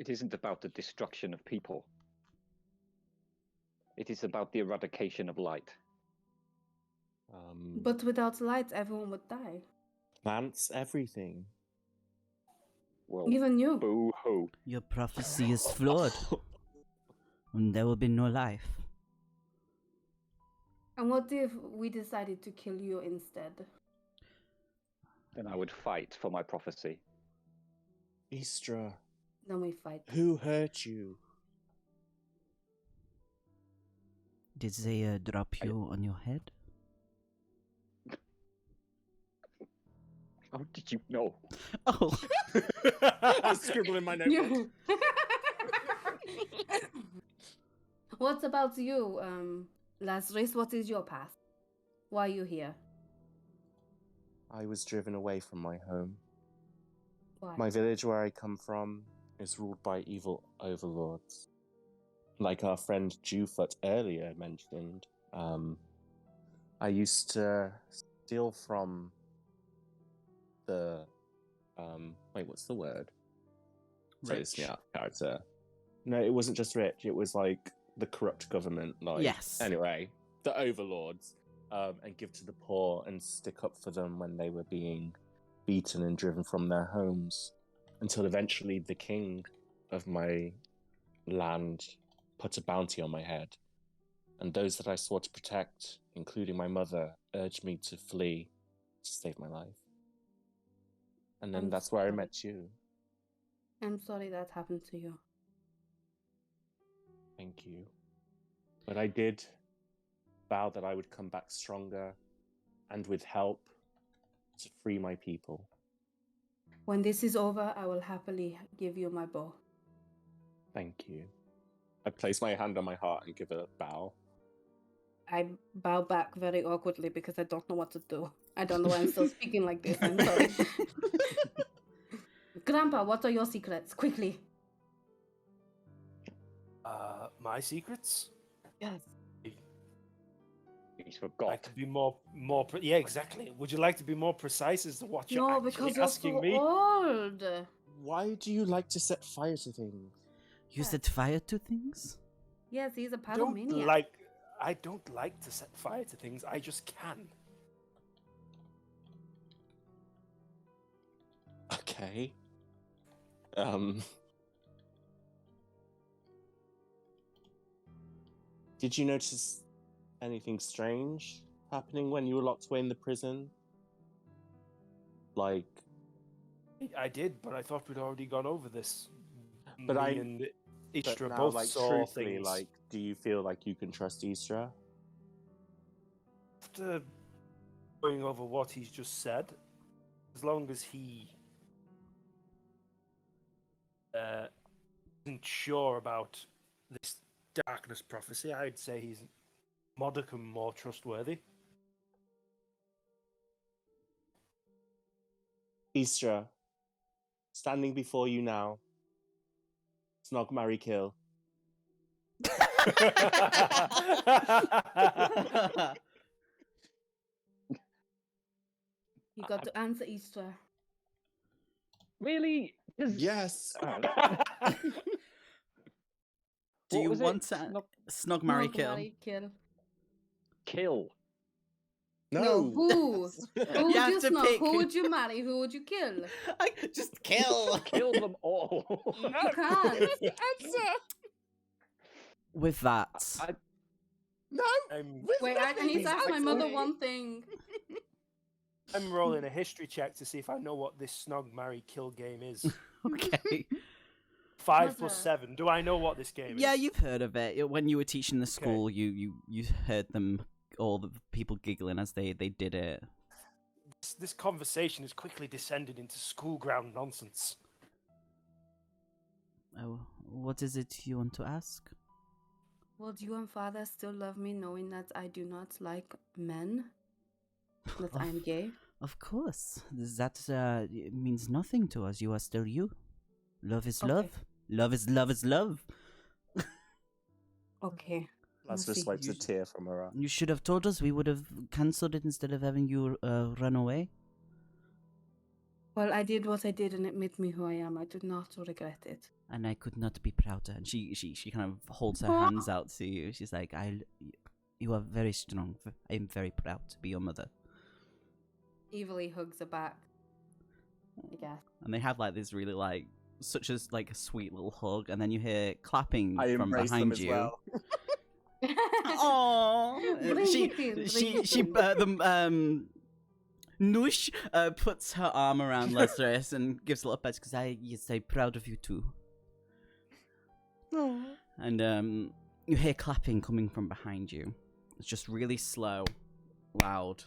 It isn't about the destruction of people. It is about the eradication of light. But without light, everyone would die. Plants, everything. Well, Even you. boo-hoo. Your prophecy is flawed. And there will be no life. And what if we decided to kill you instead? Then I would fight for my prophecy. Istra, Then we fight. who hurt you? Did they drop you on your head? How did you know? Oh. I scribble in my notebook. You. What about you, Lazarus? What is your past? Why are you here? I was driven away from my home. Why? My village where I come from is ruled by evil overlords. Like our friend Jewfoot earlier mentioned, I used to steal from the wait, what's the word? Rich. Yeah, character. No, it wasn't just rich. It was like the corrupt government. Like, Yes. Anyway, the overlords, and give to the poor and stick up for them when they were being beaten and driven from their homes, until eventually the king of my land put a bounty on my head, and those that I swore to protect, including my mother, urged me to flee to save my life. And then I'm that's where I sorry. met you. I'm sorry that happened to you. Thank you. But I did vow that I would come back stronger and with help to free my people. When this is over, I will happily give you my bow. Thank you. I place my hand on my heart and give a bow. I bow back very awkwardly because I don't know what to do. I don't know why I'm still speaking like this. I'm sorry. Grandpa, what are your secrets? Quickly. My secrets? Yes. He's Like forgot. to be yeah, exactly. Would you like to be more precise as to what you're No, actually because you're asking so me? old. Why do you like to set fire to things? You set fire to things? Yes, he's a I don't pyromaniac. I don't like to set fire to things. I just can. Okay. Did you notice anything strange happening when you were locked away in the prison? Like, I did, but I thought we'd already gone over this. But Me I- and but Istra now, both like, saw truthfully, things. like, do you feel like you can trust Istra? After going over what he's just said, as long as he isn't sure about this darkness prophecy, I'd say he's modicum more trustworthy. Istra, standing before you now, snog, marry, kill. You got to answer Istra. Really? Yes. Do What you was it? want to snog, marry, Snog, kill? marry, kill. Kill. No, who? Who would You have you to snog? pick. Who would you marry? Who would you kill? Just kill. Kill them all. You can't. With that, No. Wait, I need to ask my mother Actually- one thing. I'm rolling a history check to see if I know what this snog, marry, kill game is. okay. 5 plus Mother. 7. Do I know what this game Yeah, is? you've heard of it. When you were teaching the school, you heard them, all the people giggling as they did it. This conversation is quickly descended into school ground nonsense. Oh, what is it you want to ask? Would you and father still love me knowing that I do not like men? That I'm gay? Of course. That it means nothing to us. You are still you. Love is Okay. love. Love is love is love. Okay. That's We'll just see. wipes a tear from her eye. You should have told us. We would have cancelled it instead of having you run away. Well, I did what I did and it made me who I am. I do not regret it. And I could not be prouder. And she kind of holds her hands out to you. She's like, you are very strong. I am very proud to be your mother. Eveli hugs her back. I guess. And they have like this really like such as like a sweet little hug, and then you hear clapping I from embrace behind them as you. well. Aww. Noosh puts her arm around Lazarus and gives a little pet because I'm proud of you too. Aww. And you hear clapping coming from behind you. It's just really slow, loud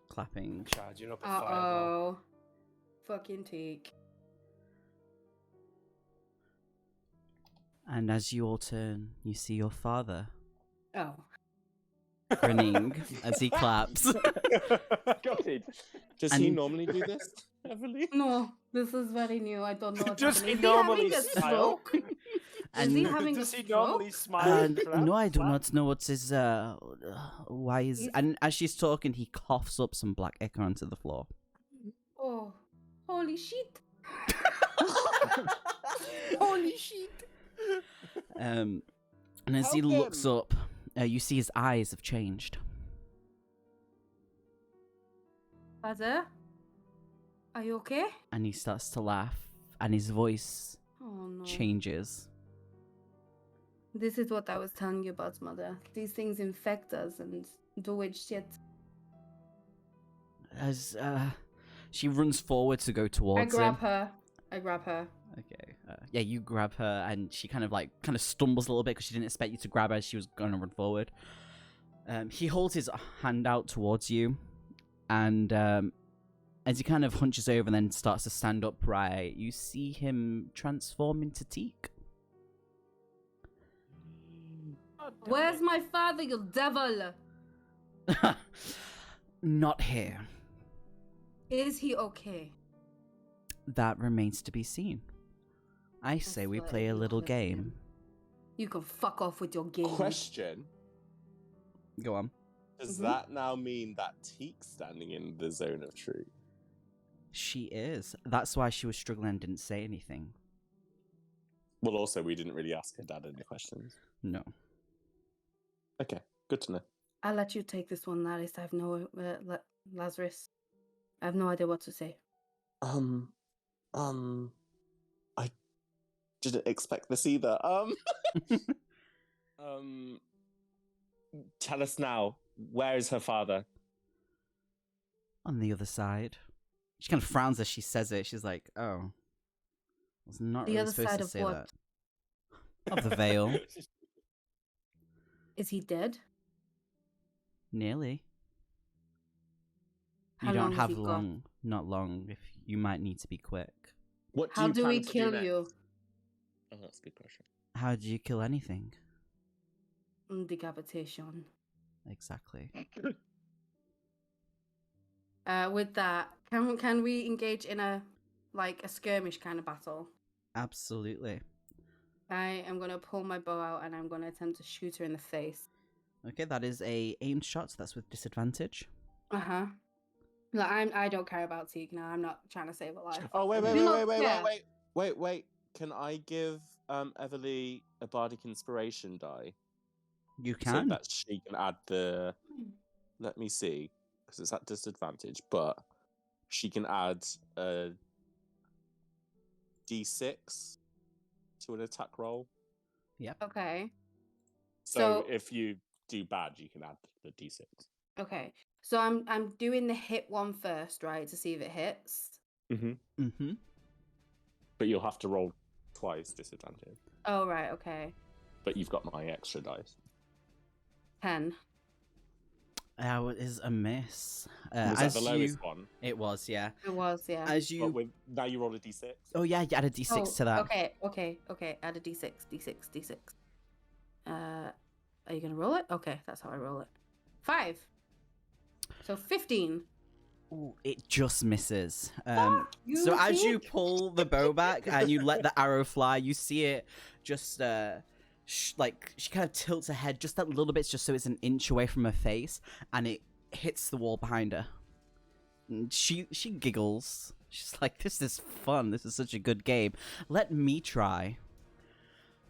clapping. Charging up a fireball. Uh-oh. Fucking teak. And as you all turn, you see your father Oh. grinning as he claps. Got it. Does he And- normally do this, Eveli? No, this is very new. I don't know what's Does happening. he Is he normally having a smile? stroke? And Is he having Does a he stroke? normally smile? and no, I do clap? not know what is why is. He's- And as she's talking, he coughs up some black ichor onto the floor. Oh, holy shit. Holy shit! And as he Help looks him. up, you see his eyes have changed. Father? Are you okay? And he starts to laugh, and his voice Oh no. changes. This is what I was telling you about, Mother. These things infect us and do weird shit. As she runs forward to go towards I grab him. her. I grab her. Okay. Yeah, you grab her, and she kind of stumbles a little bit because she didn't expect you to grab her as she was going to run forward. He holds his hand out towards you, and as he kind of hunches over and then starts to stand upright, you see him transform into Teak. Where's my father, you devil? Not here. Is he okay? That remains to be seen. I say we swear play a you little cursed game. him. You can fuck off with your game. Question: Go on. Does Mhm. that now mean that Teek's standing in the zone of truth? She is. That's why she was struggling and didn't say anything. Well, also we didn't really ask her dad any questions. No. Okay, good to know. I'll let you take this one, Laris. I have no... Lazarus. I have no idea what to say. I didn't expect this either. Tell us now, where is her father? On the other side. She kind of frowns as she says it. She's like, oh. I was not The really other supposed side to of say what? that. Of the veil. Is he dead? Nearly. How You don't long has have he got? long. Not long. If you might need to be quick. What How you do we plan to kill next? you? Oh, that's a good question. How do you kill anything? Decapitation. Exactly. With that, can we engage in a skirmish kind of battle? Absolutely. I am gonna pull my bow out and I'm gonna attempt to shoot her in the face. Okay, that is a aimed shot, so that's with disadvantage. Uh-huh. Like, I don't care about Teague now. I'm not trying to save a life. Oh wait, Do not care. wait! Can I give Eveli a bardic inspiration die You so can. that she can add the? Let me see, because it's at disadvantage, but she can add a d6 to an attack roll. Okay. So, So- if you do bad, you can add the d6. Okay. So I'm doing the hit one first, right, to see if it hits. Mm-hmm. Mm-hmm. But you'll have to roll twice disadvantage. Oh right, okay. But you've got my extra dice. 10. It is a miss. Was that the lowest one? It was, yeah. It was, yeah. As But you. with, now you roll a d6. Oh yeah, you add a d6 Oh, to that. Okay. Add a d6. Are you gonna roll it? Okay, that's how I roll it. 5. So 15. Ooh, it just misses. you, So as you Teak. pull the bow back and you let the arrow fly, you see it just she kind of tilts her head just that little bit, just so it's an inch away from her face, and it hits the wall behind her. And she giggles She's like, this is fun. This is such a good game. Let me try.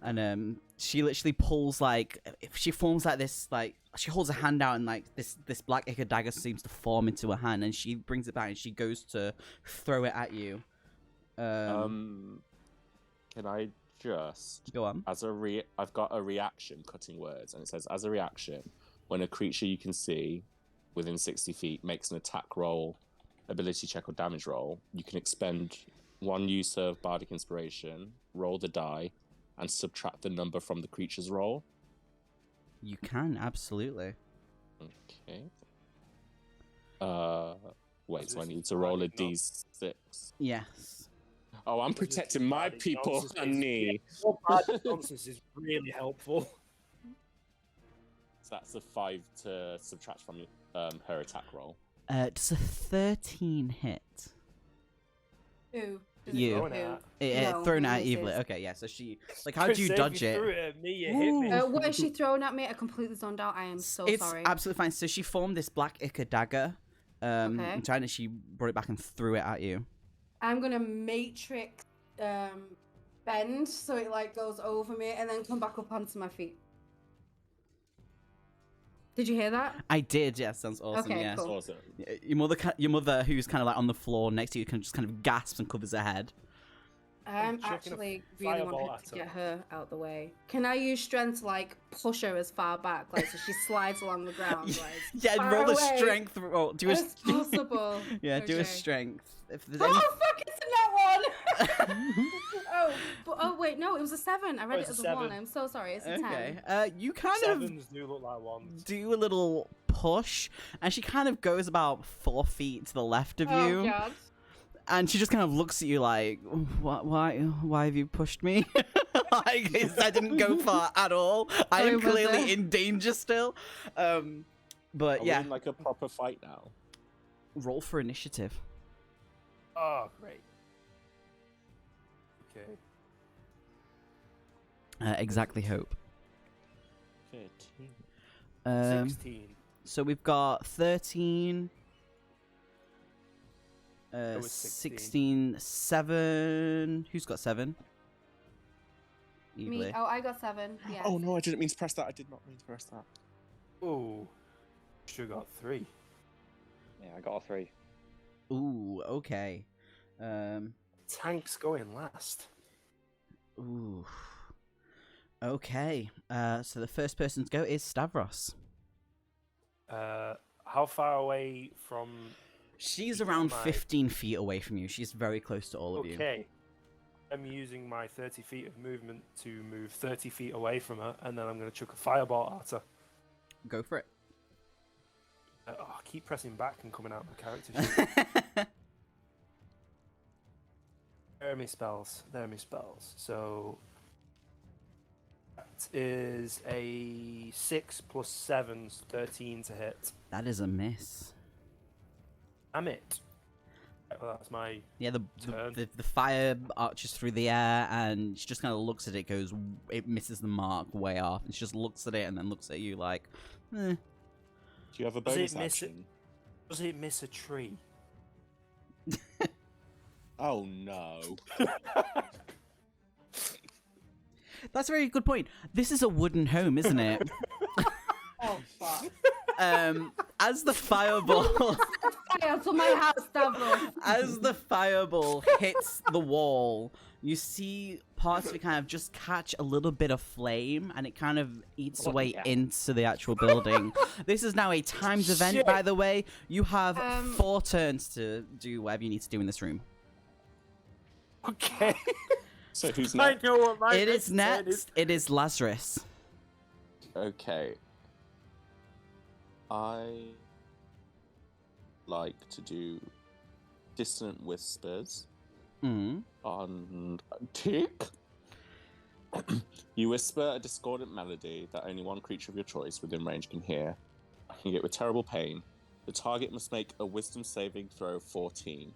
And she literally pulls like, she forms like this, like she holds a hand out and like this black ichor dagger seems to form into her hand, and she brings it back and she goes to throw it at you. Can I just Go on. I've got a reaction, cutting words, and it says, as a reaction, when a creature you can see within 60 feet makes an attack roll, ability check, or damage roll, you can expend 1 use of Bardic Inspiration, roll the die, and subtract the number from the creature's roll. You can, absolutely. Okay. Wait, so I need to roll a d6. Yes. Oh, I'm protecting my people and me. Your Bardic nonsense is really helpful. So that's a 5 to subtract from her attack roll. Does a 13 hit? Who? You. Thrown at. No, Thrown at misses. Eveli. Okay, yeah, so she... Like, how do you dodge You it? threw it at me, you hit me. What is she throwing at me? I completely zoned out. I am so It's sorry. absolutely fine. So she formed this black ichor dagger. Okay. In China, she brought it back and threw it at you. I'm gonna matrix bend so it like goes over me and then come back up onto my feet. Did you hear that? I did, yeah, sounds awesome, Okay, yeah. cool. Awesome. Your mother, who's kind of like on the floor next to you, just kind of gasps and covers her head. I'm chucking a actually really fireball wanted at to her. get her out the way. Can I use strength to like push her as far back, like so she slides along the ground? Like, Yeah, far roll a away strength roll. Do a as possible. Yeah, do a Okay. strength. If there's Oh any... fuck! It's in that one. Oh wait, no, it was a 7. I read it it's as a a 1. 7. I'm so sorry. It's a 10. Okay, you kind of Sevens do look like ones. do a little push, and she kind of goes about 4 feet to the left of Oh you, god. and she just kind of looks at you like, why have you pushed me? Like, I didn't go far at all. I Sorry, am clearly mother. in danger still. But Are yeah, we in like a proper fight now? roll for initiative. Oh, great. Okay. Exactly, Hope. 13. 16. So we've got 13, was 16, 7. Who's got 7? Me. Eveli. Oh, I got 7. Yeah. Oh no, I didn't mean to press that. I did not mean to press that. Ooh. Should have got 3. Yeah, I got a 3. Ooh, okay. Tank's going last. Ooh. Okay. So the first person to go is Stavros. How far away from... She's around My- 15 feet away from you. She's very close to all of you. Okay. I'm using my 30 feet of movement to move 30 feet away from her, and then I'm going to chuck a fireball at her. Go for it. I keep pressing back and coming out of my character sheet. There are my spells. So that is a 6 plus 7, 13 to hit. That is a miss. Damn it. Right, well, that's my... Yeah, Turn. the fire arches through the air, and she just kind of looks at it, it misses the mark way off, and she just looks at it and then looks at you like, eh. Do you have a Does it bonus miss it? action? Does it miss a tree? Oh no. That's a very good point. This is a wooden home, isn't it? Oh fuck. As the fireball... Fire to my house, Stavros. As the fireball hits the wall, you see parts of it kind of just catch a little bit of flame, and it kind of eats Bloody away hell. into the actual building. This is now a timed event, Shit. by the way. You have Um, 4 turns to do whatever you need to do in this room. Okay. So who's I next? know what my It is turn next. It is Lazarus. Okay. I like to do dissonant whispers Mm. on Tick. You whisper a discordant melody that only one creature of your choice within range can hear. Can get with terrible pain. The target must make a wisdom saving throw of 14.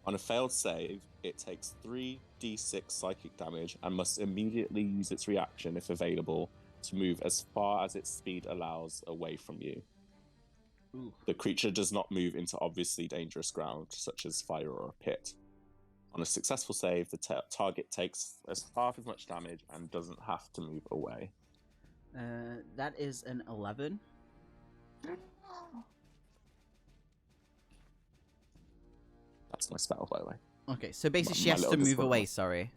On a failed save, it takes 3d6 psychic damage and must immediately use its reaction, if available, to move as far as its speed allows away from you. Ooh. The creature does not move into obviously dangerous ground, such as fire or a pit. On a successful save, the target takes half as much damage and doesn't have to move away. That is an 11. That's my spell, by the way. Okay, so basically she My has to little move away, disappointment. sorry.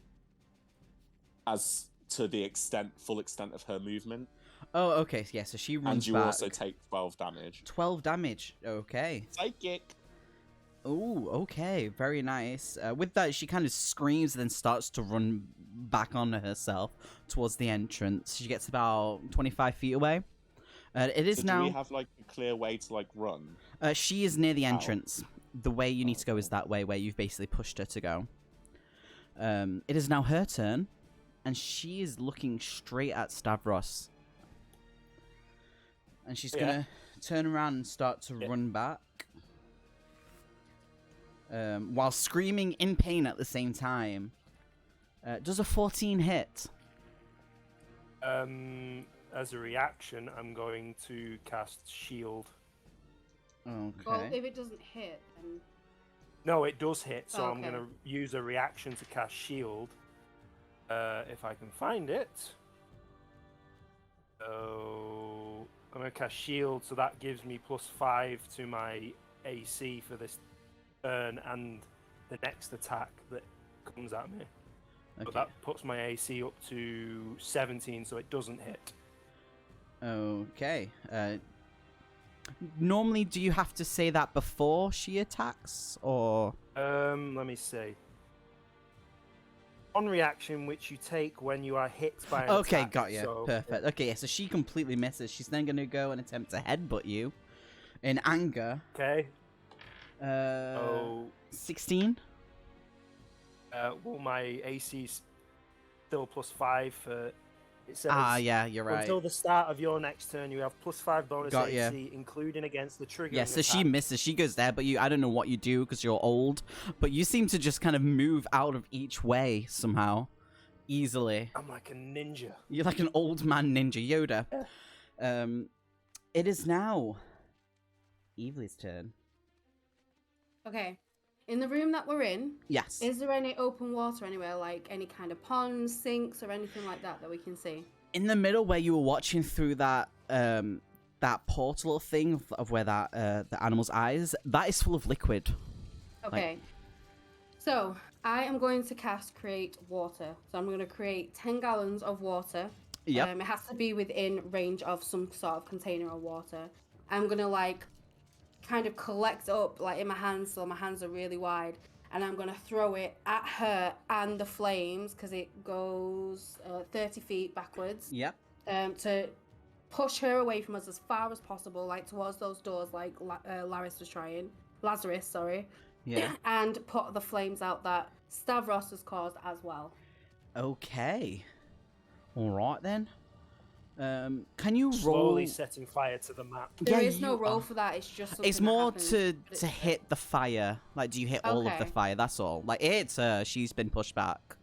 As to the full extent of her movement, Oh, okay, yeah, so she runs and you back. also take 12 damage. 12 damage, okay. Psychic. Ooh, okay, very nice. With that, she kind of screams and then starts to run back on herself towards the entrance. She gets about 25 feet away. It is So now... do we have like a clear way to like run? She is near the Ow. entrance. The way you need to go is that way, where you've basically pushed her to go. It is now her turn, and she is looking straight at Stavros. And she's gonna turn around and start to run back. While screaming in pain at the same time. Does a 14 hit? As a reaction, I'm going to cast Shield. Okay. Well, if it doesn't hit, then... No, it does hit, so I'm Okay. going to use a reaction to cast Shield. If I can find it. So I'm going to cast Shield, so that gives me +5 to my AC for this turn and the next attack that comes at me. Okay. So that puts my AC up to 17, so it doesn't hit. Okay. Normally, do you have to say that before she attacks, or? Let me see. On reaction, which you take when you are hit by an Okay, attack. got you. So, Perfect. Okay, yeah, so she completely misses. She's then going to go and attempt to headbutt you in anger. Okay. 16? Well, my AC is still +5 for. It says, Yeah, you're right. until the start of your next turn, you have +5 bonus Got AC, including against the trigger. Yeah, so she misses. She goes there, but I don't know what you do because you're old, but you seem to just kind of move out of each way somehow, easily. I'm like a ninja. You're like an old man ninja Yoda. It is now Evely's turn. Okay. In the room that we're in, Yes. is there any open water anywhere, like any kind of ponds, sinks, or anything like that we can see? In the middle where you were watching through that that portal thing of where that the animal's eyes, that is full of liquid. Okay. So, I am going to cast Create Water. So I'm going to create 10 gallons of water. Yep. It has to be within range of some sort of container of water. I'm going to, like, kind of collect up, like, in my hands, so my hands are really wide. And I'm going to throw it at her and the flames, because it goes 30 feet backwards. Yep. To push her away from us as far as possible, like, towards those doors, like Lazarus, sorry. Yeah. And put the flames out that Stavros has caused as well. Okay. All right then. Can you roll? Slowly setting fire to the map. There Yeah, is no you roll are. for that. It's just something It's that more happens. to hit the fire. Like, do you hit all of the Okay. fire? That's all. Like, it hits her. She's been pushed back.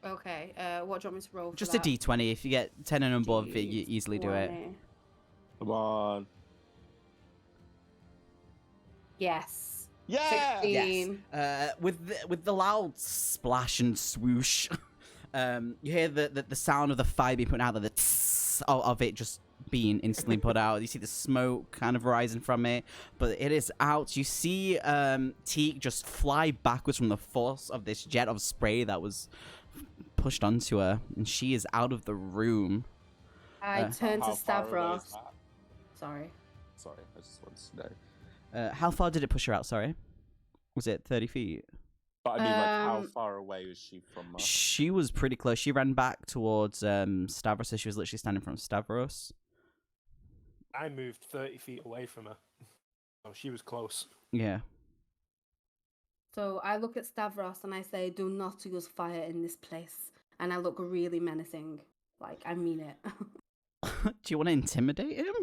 Okay. What do you want me to roll for Just that? a d20. If you get 10 and above, you easily do it. D20. Come on. Yes. Yeah! 16. With the loud splash and swoosh, you hear the sound of the fire being put out, the tss of it just being instantly put out. You see the smoke kind of rising from it, but it is out. You see Teak just fly backwards from the force of this jet of spray that was pushed onto her, and she is out of the room. I turn to How far away is Stavros. that? Sorry. Sorry, I just wanted to know. How far did it push her out? Sorry, was it 30 feet? But I mean, like, how Um, far away was she from us? She was pretty close. She ran back towards Stavros, so she was literally standing in front of Stavros. I moved 30 feet away from her. Oh, she was close. Yeah. So I look at Stavros and I say, "Do not use fire in this place." And I look really menacing. Like, I mean it. Do you want to intimidate him?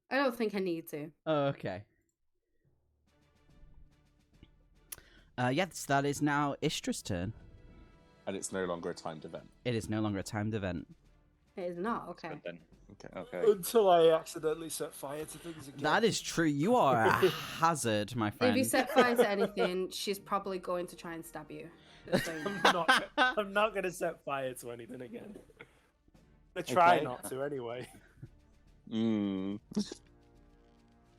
I don't think I need to. Oh, okay. Yes, that is now Ishtra's turn. And it's no longer a timed event. It is no longer a timed event. It is not. That's Okay. good then. Okay. Okay. Until I accidentally set fire to things again. That is true. You are a hazard, my friend. If you set fire to anything, she's probably going to try and stab you. Just so you know. I'm not going to set fire to anything again. I try Okay. not to anyway. Mm.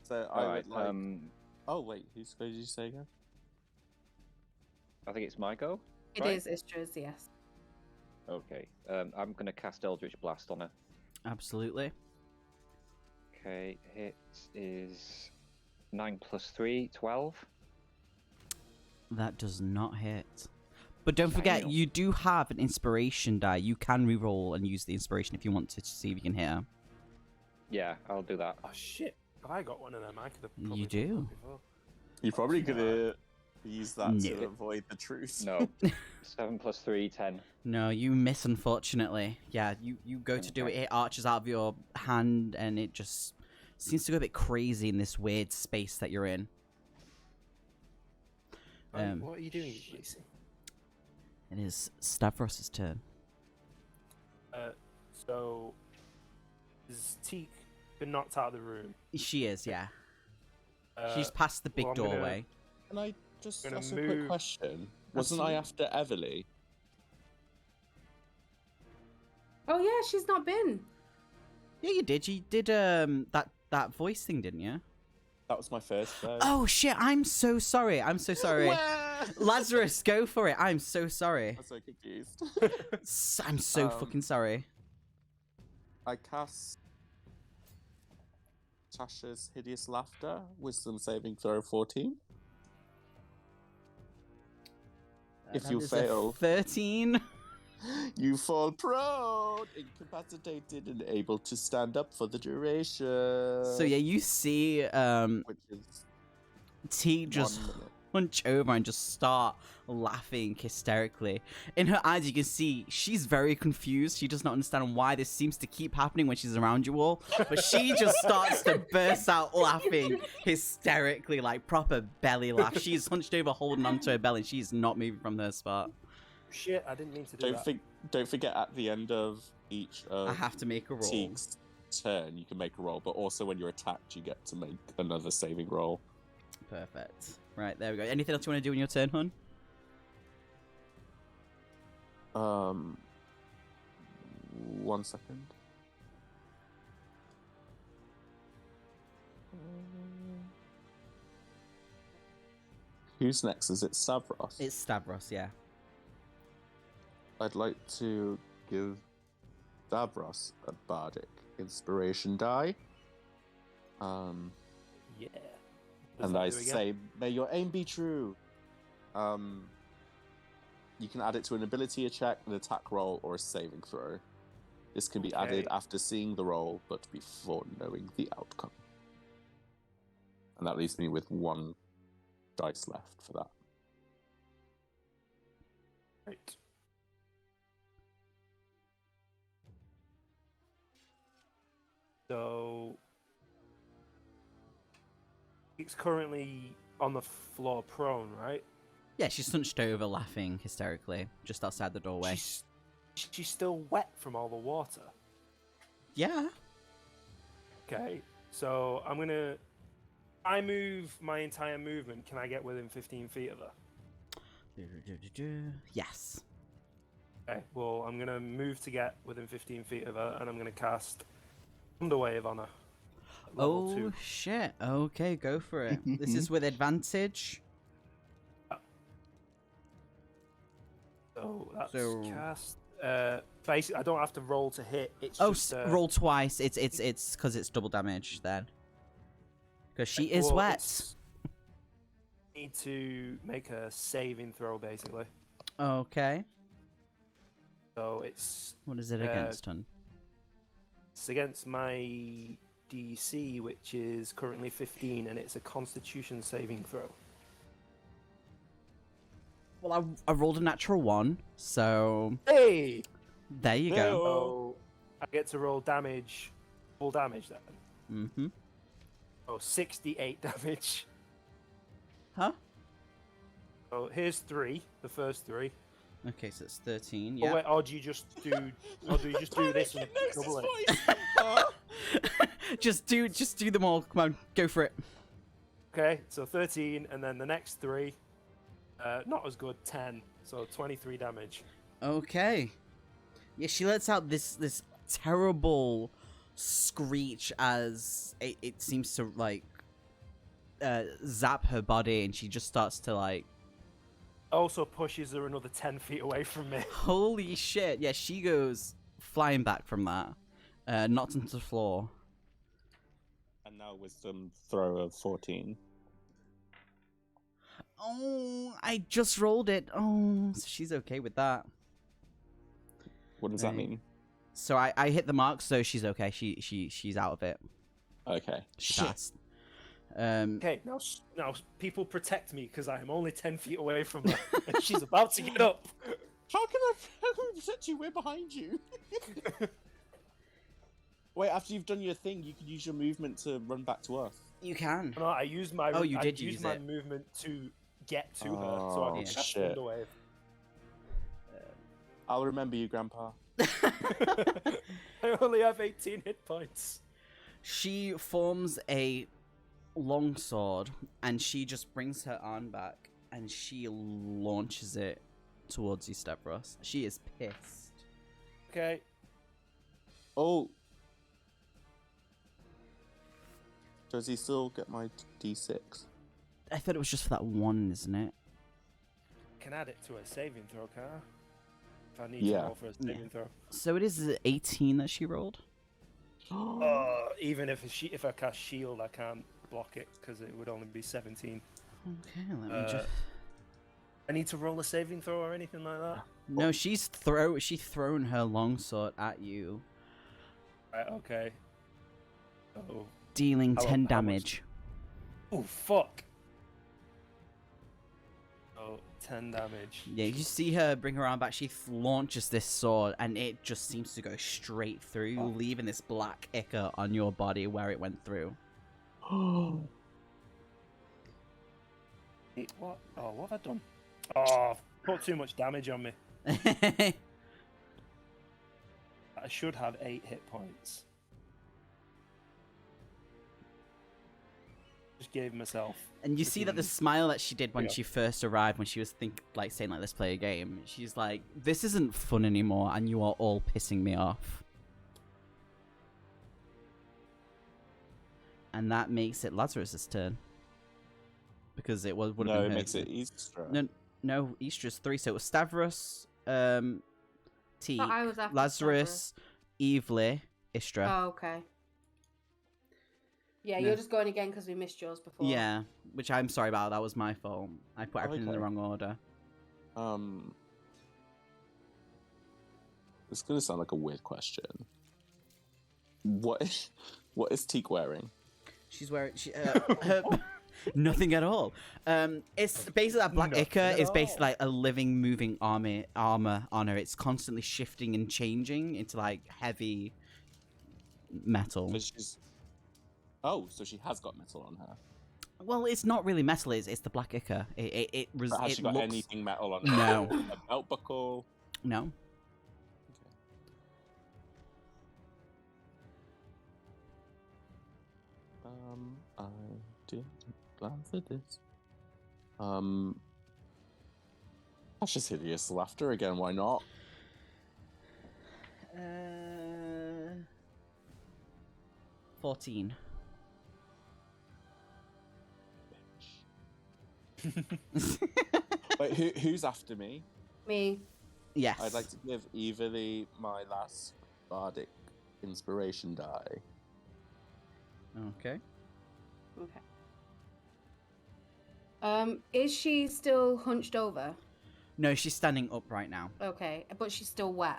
So I Alright, would like. Oh wait, who's did you say again? I think it's my go. It right? is Istra's, yes. Okay. I'm gonna cast Eldritch Blast on her. Absolutely. Okay, hit is 9 plus 3, 12. That does not hit. But don't forget, Damn. you do have an inspiration die. You can reroll and use the inspiration if you want to see if you can hit her. Yeah, I'll do that. Oh shit! Have I got one of them? I could have. Probably You done that do. before. You're probably gonna use that No. to avoid the truth. No. 7 plus 3, 10. No, you miss, unfortunately. Yeah, you go to do it, it arches out of your hand, and it just seems to go a bit crazy in this weird space that you're in. What are you doing, Lacey? It is Stavros' turn. So, is Teak been knocked out of the room? She is, yeah. Uh, She's past the big well, I'm gonna- doorway. Can I just Gonna ask a quick move- question? Wasn't I after Eveli? Oh yeah, she's not been. Yeah, you did. You did that voice thing, didn't you? That was my first go. Oh shit! I'm so sorry. I'm so sorry. Where? Lazarus, go for it. I'm so sorry. I'm so confused. I'm so Um, fucking sorry. I cast Tasha's Hideous Laughter, Wisdom saving throw 14. If That you is a fail, 13. you fall prone, incapacitated, and able to stand up for the duration. So yeah, you see Which is T just 1 minute. hunch over and just start laughing hysterically. In her eyes, you can see she's very confused. She does not understand why this seems to keep happening when she's around you all. But she just starts to burst out laughing hysterically, like proper belly laugh. She's hunched over, holding onto her belly. She's not moving from her spot. Shit! I didn't mean to do that. Don't forget at the end of each I have to make a roll. Teague's turn, you can make a roll, but also when you're attacked, you get to make another saving roll. Perfect. Right, there we go. Anything else you want to do in your turn, hun? 1 second. Who's next? Is it Stavros? It's Stavros, yeah. I'd like to give Stavros a bardic inspiration die. Yeah. And I say, may your aim be true. You can add it to an ability check, an attack roll, or a saving throw. This can be added Okay. after seeing the roll, but before knowing the outcome. And that leaves me with 1 dice left for that. Right. So it's currently on the floor prone, right? Yeah, she's hunched over, laughing hysterically, just outside the doorway. She's still wet from all the water. Yeah. Okay, so I move my entire movement. Can I get within 15 feet of her? Yes. Okay, well, I'm gonna move to get within 15 feet of her, and I'm gonna cast Underwave on her. at level Oh 2. shit. Okay, go for it. This is with advantage. So that's So- cast. Basically, I don't have to roll to hit. It's Oh, just roll twice. It's because it's double damage then. Because she is well, wet. it's- Need to make a saving throw, basically. Okay. So it's What is it against, hun? against my DC, which is currently 15, and it's a Constitution saving throw. Well, I rolled a natural 1, so Hey! there you go. So I get to roll damage, full damage then. Mm-hmm. Oh, 68 damage. Huh? So here's 3, the first 3. Okay, so it's 13. Or Yeah. wait, or do you just do this and double it? Just do them all. Come on, go for it. Okay, so 13, and then the next three, not as good, 10. So 23 damage. Okay. Yeah, she lets out this terrible screech as it seems to like zap her body, and she just starts to like. Also pushes her another 10 feet away from me. Holy shit! Yeah, she goes flying back from that, knocked into the floor. And now wisdom throw of 14. Oh, I just rolled it. Oh, so she's okay with that. What does that mean? So I hit the mark, so she's okay. She's out of it. Okay. She Shit. passed. Okay, now people protect me because I am only 10 feet away from her, and she's about to get up. How can we protect you? We're behind you. Wait, after you've done your thing, you can use your movement to run back to us. You can. No, I used my. Oh, you did use use my it. movement to get to her, so I Oh, can cast shit. Thunderwave. I'll remember you, Grandpa. I only have 18 hit points. She forms a long sword, and she just brings her arm back, and she launches it towards you, Stavros. She is pissed. Okay. Oh. Does he still get my D6? I thought it was just for that one, isn't it? Can add it to a saving throw, can I? If I need Yeah. to roll for a saving throw. So it is 18 that she rolled? Even if I cast shield, I can't block it because it would only be 17. Okay, let me just... I need to roll a saving throw or anything like that? No, she's thrown her longsword at you, Right, okay. Oh, dealing How- 10 how much? damage. oh fuck. Oh, 10 damage. Yeah, you see her bring her arm back. She launches this sword, and it just seems to go straight through, leaving this black ichor on your body where it went through. What? Oh, what have I done? Oh, I've put too much damage on me. I should have 8 hit points. Just gave myself. And you see that the freaking- smile that she did when Yeah. she first arrived, when she was saying like, let's play a game. She's like, this isn't fun anymore, and you are all pissing me off. And that makes it Lazarus's turn. Because it would have No, been it her, makes isn't it Easter. No, Eastra's 3, so it was Stavros, Teak, I was after Lazarus, Eveli, Istra. Oh, okay. Yeah, No. you're just going again because we missed yours before. Yeah, which I'm sorry about. That was my fault. I put everything in the Okay. wrong order. This is gonna sound like a weird question. What is Teak wearing? She's wearing her nothing at all. It's basically that black Nothing ichor at is basically all. like a living, moving armor on her. It's constantly shifting and changing into like heavy metal. 'Cause she's... Oh, so she has got metal on her. Well, it's not really metal. It's the black ichor. It But has she got looks... anything metal on her? No. A belt buckle? No. I didn't plan for this. That's just hideous laughter again, why not? 14. Wait, who's after me? Me. Yes. I'd like to give Eveli my last bardic inspiration die. Okay. Okay. Is she still hunched over? No, she's standing up right now. Okay, but she's still wet.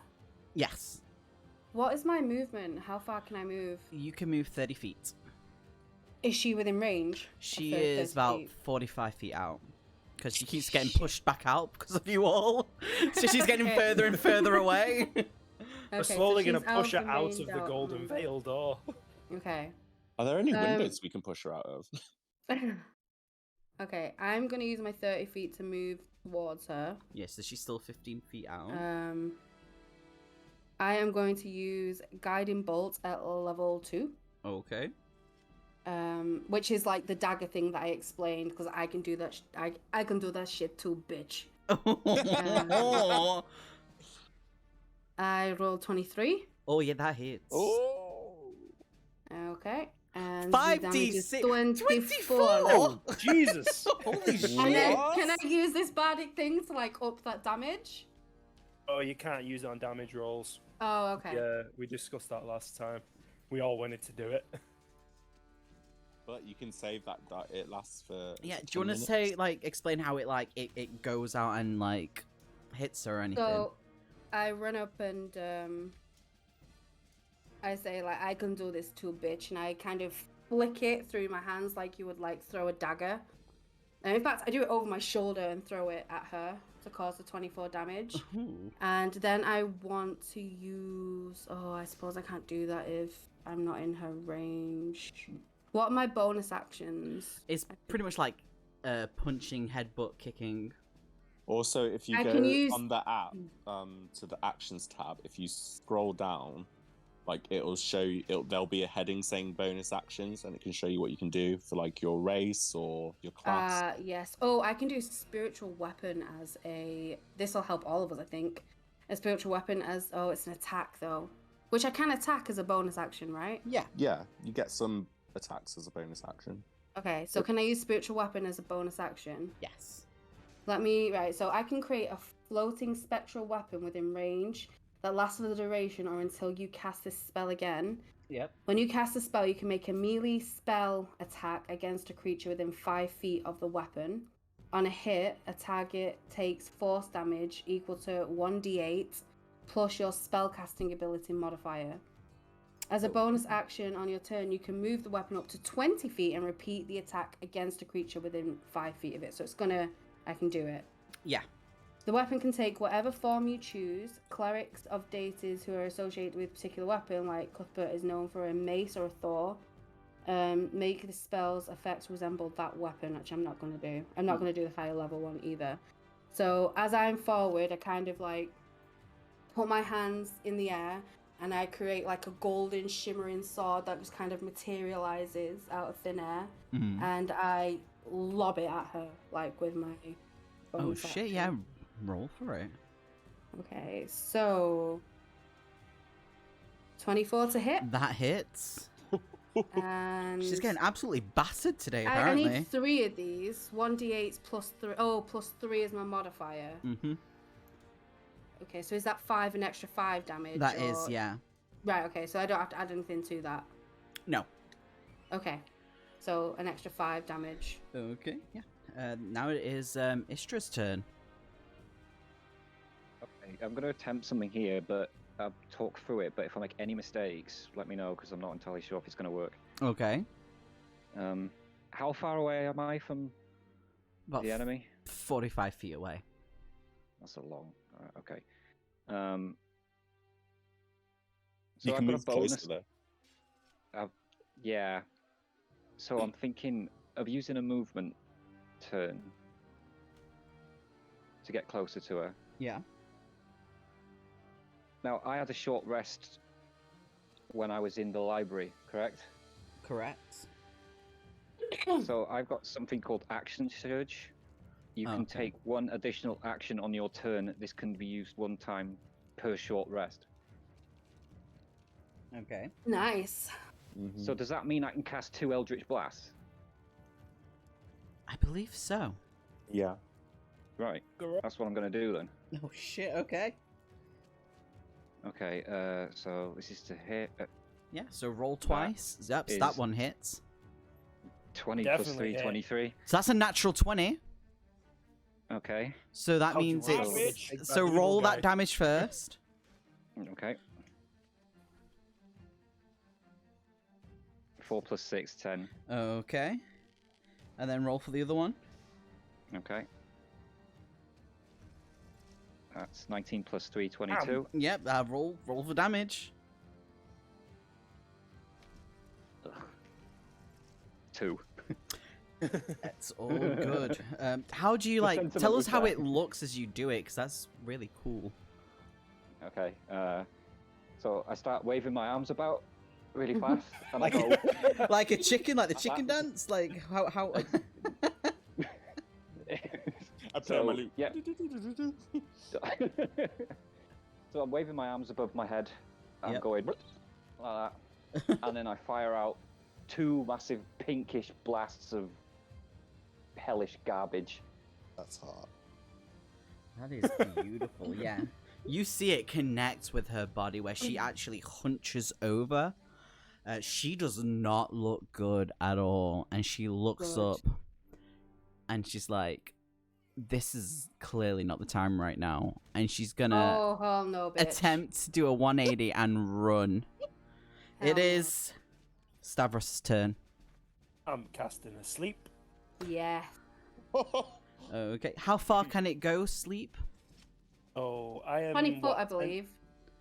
Yes. What is my movement? How far can I move? You can move 30 feet. Is she within range? She 30 is about feet? 45 feet out. Because she keeps getting pushed back out because of you all. So she's getting Okay. further and further away. We're Okay, so slowly going to she's out push her out range, of the out Golden range. Veil door. Okay. Are there any windows we can push her out of? Okay, I'm gonna use my 30 feet to move towards her. Yes, so she's still 15 feet out. I am going to use Guiding Bolt at level 2. Okay. Which is like the dagger thing that I explained, because I can do that. I can do that shit too, bitch. I rolled 23. Oh yeah, that hits. Oh, Okay. And the damage is 5d6. 24. Oh, Jesus! Holy shit! And then, can I use this bardic thing to like up that damage? Oh, you can't use it on damage rolls. Oh, okay. Yeah, we discussed that last time. We all wanted to do it. but you can save that. It lasts for. Yeah, is it do you 10 want to minutes? say explain how it goes out and like hits her or anything? So I run up and I say like, I can do this too, bitch, and I kind of flick it through my hands like you would like throw a dagger. And in fact, I do it over my shoulder and throw it at her to cause the 24 damage. Ooh. And then I want to use... Oh, I suppose I can't do that if I'm not in her range. What are my bonus actions? It's pretty much like punching, headbutt, kicking. Also, if you I go can use- on the app, to the actions tab, if you scroll down, like it'll show you. There'll be a heading saying bonus actions, and it can show you what you can do for like your race or your class. Yes. Oh, I can do spiritual weapon as a... This will help all of us, I think. A spiritual weapon as... Oh, it's an attack, though. Which I can attack as a bonus action, right? Yeah. Yeah, you get some attacks as a bonus action. Okay, so can I use spiritual weapon as a bonus action? Yes. Right, so I can create a floating spectral weapon within range that lasts for the duration or until you cast this spell again. Yep. When you cast a spell, you can make a melee spell attack against a creature within 5 feet of the weapon. On a hit, a target takes force damage equal to 1d8 plus your spellcasting ability modifier. As a bonus action on your turn, you can move the weapon up to 20 feet and repeat the attack against a creature within 5 feet of it. So I can do it. Yeah. The weapon can take whatever form you choose. Clerics of deities who are associated with a particular weapon, like Cuthbert is known for a mace or a Thor, make the spell's effects resemble that weapon, which I'm not going to do. I'm not going to do the higher level one either. So as I'm forward, I kind of like put my hands in the air and I create like a golden shimmering sword that just kind of materializes out of thin air, and I lob it at her like with my bonus Oh shit! action. Yeah. Roll for it. Okay, so 24 to hit, That hits. and She's getting absolutely battered today, I apparently. need 3 of these. 1d8 plus 3. Oh, plus 3 is my modifier. Mm-hmm. Okay, so is that 5 an extra 5 damage? That is, or- yeah. Right. Okay, so I don't have to add anything to that. No. Okay, so an extra 5 damage. Okay, yeah. Now it is Istra's turn. Okay, I'm going to attempt something here, but I'll talk through it. But if I make any mistakes, let me know, because I'm not entirely sure if it's going to work. Okay. How far away am I from About the enemy? 45 feet away. That's a long. Okay. So You I've can got move a bonus. closer though. Yeah. So I'm thinking of using a movement turn to get closer to her. Yeah. Now, I had a short rest when I was in the library, correct? Correct. So I've got something called Action Surge. You can Okay. take one additional action on your turn. This can be used one time per short rest. Okay. Nice. So does that mean I can cast 2 Eldritch Blasts? I believe so. Yeah. Right. That's what I'm going to do then. Oh shit, okay. Okay, so this is to hit Yeah, so roll twice. Yep, so is- that one hits. 20 plus Definitely 3, hit. 23. So that's a natural 20. Okay, So that How'd you means roll, it's... bitch? Big So bad roll little that guy. damage first. okay. 4 plus 6, 10. Okay. And then roll for the other one. Okay. That's 19 plus 3, 22. Yep, roll for damage. Ugh. 2. It's all good. How do you The like? sentiment Tell us was how there. it looks as you do it, because that's really cool. Okay. So I start waving my arms about really fast, and I Like, go. like a chicken, like the chicken dance. Like how? I play on my So, loop. yeah. So I'm waving my arms above my head. I'm Yep. going like that, and then I fire out 2 massive pinkish blasts of hellish garbage. That's hot. That is beautiful. Yeah, you see it connect with her body where she actually hunches over. She does not look good at all, and she looks Good. up, and she's like, "This is clearly not the time right now," and she's gonna Oh, hell no, bitch. attempt to do a 180 and run. Hell It no. is Stavros' turn. I'm casting asleep. Yeah. Okay, how far can it go? Sleep? Oh, I am 20 foot, what, I believe.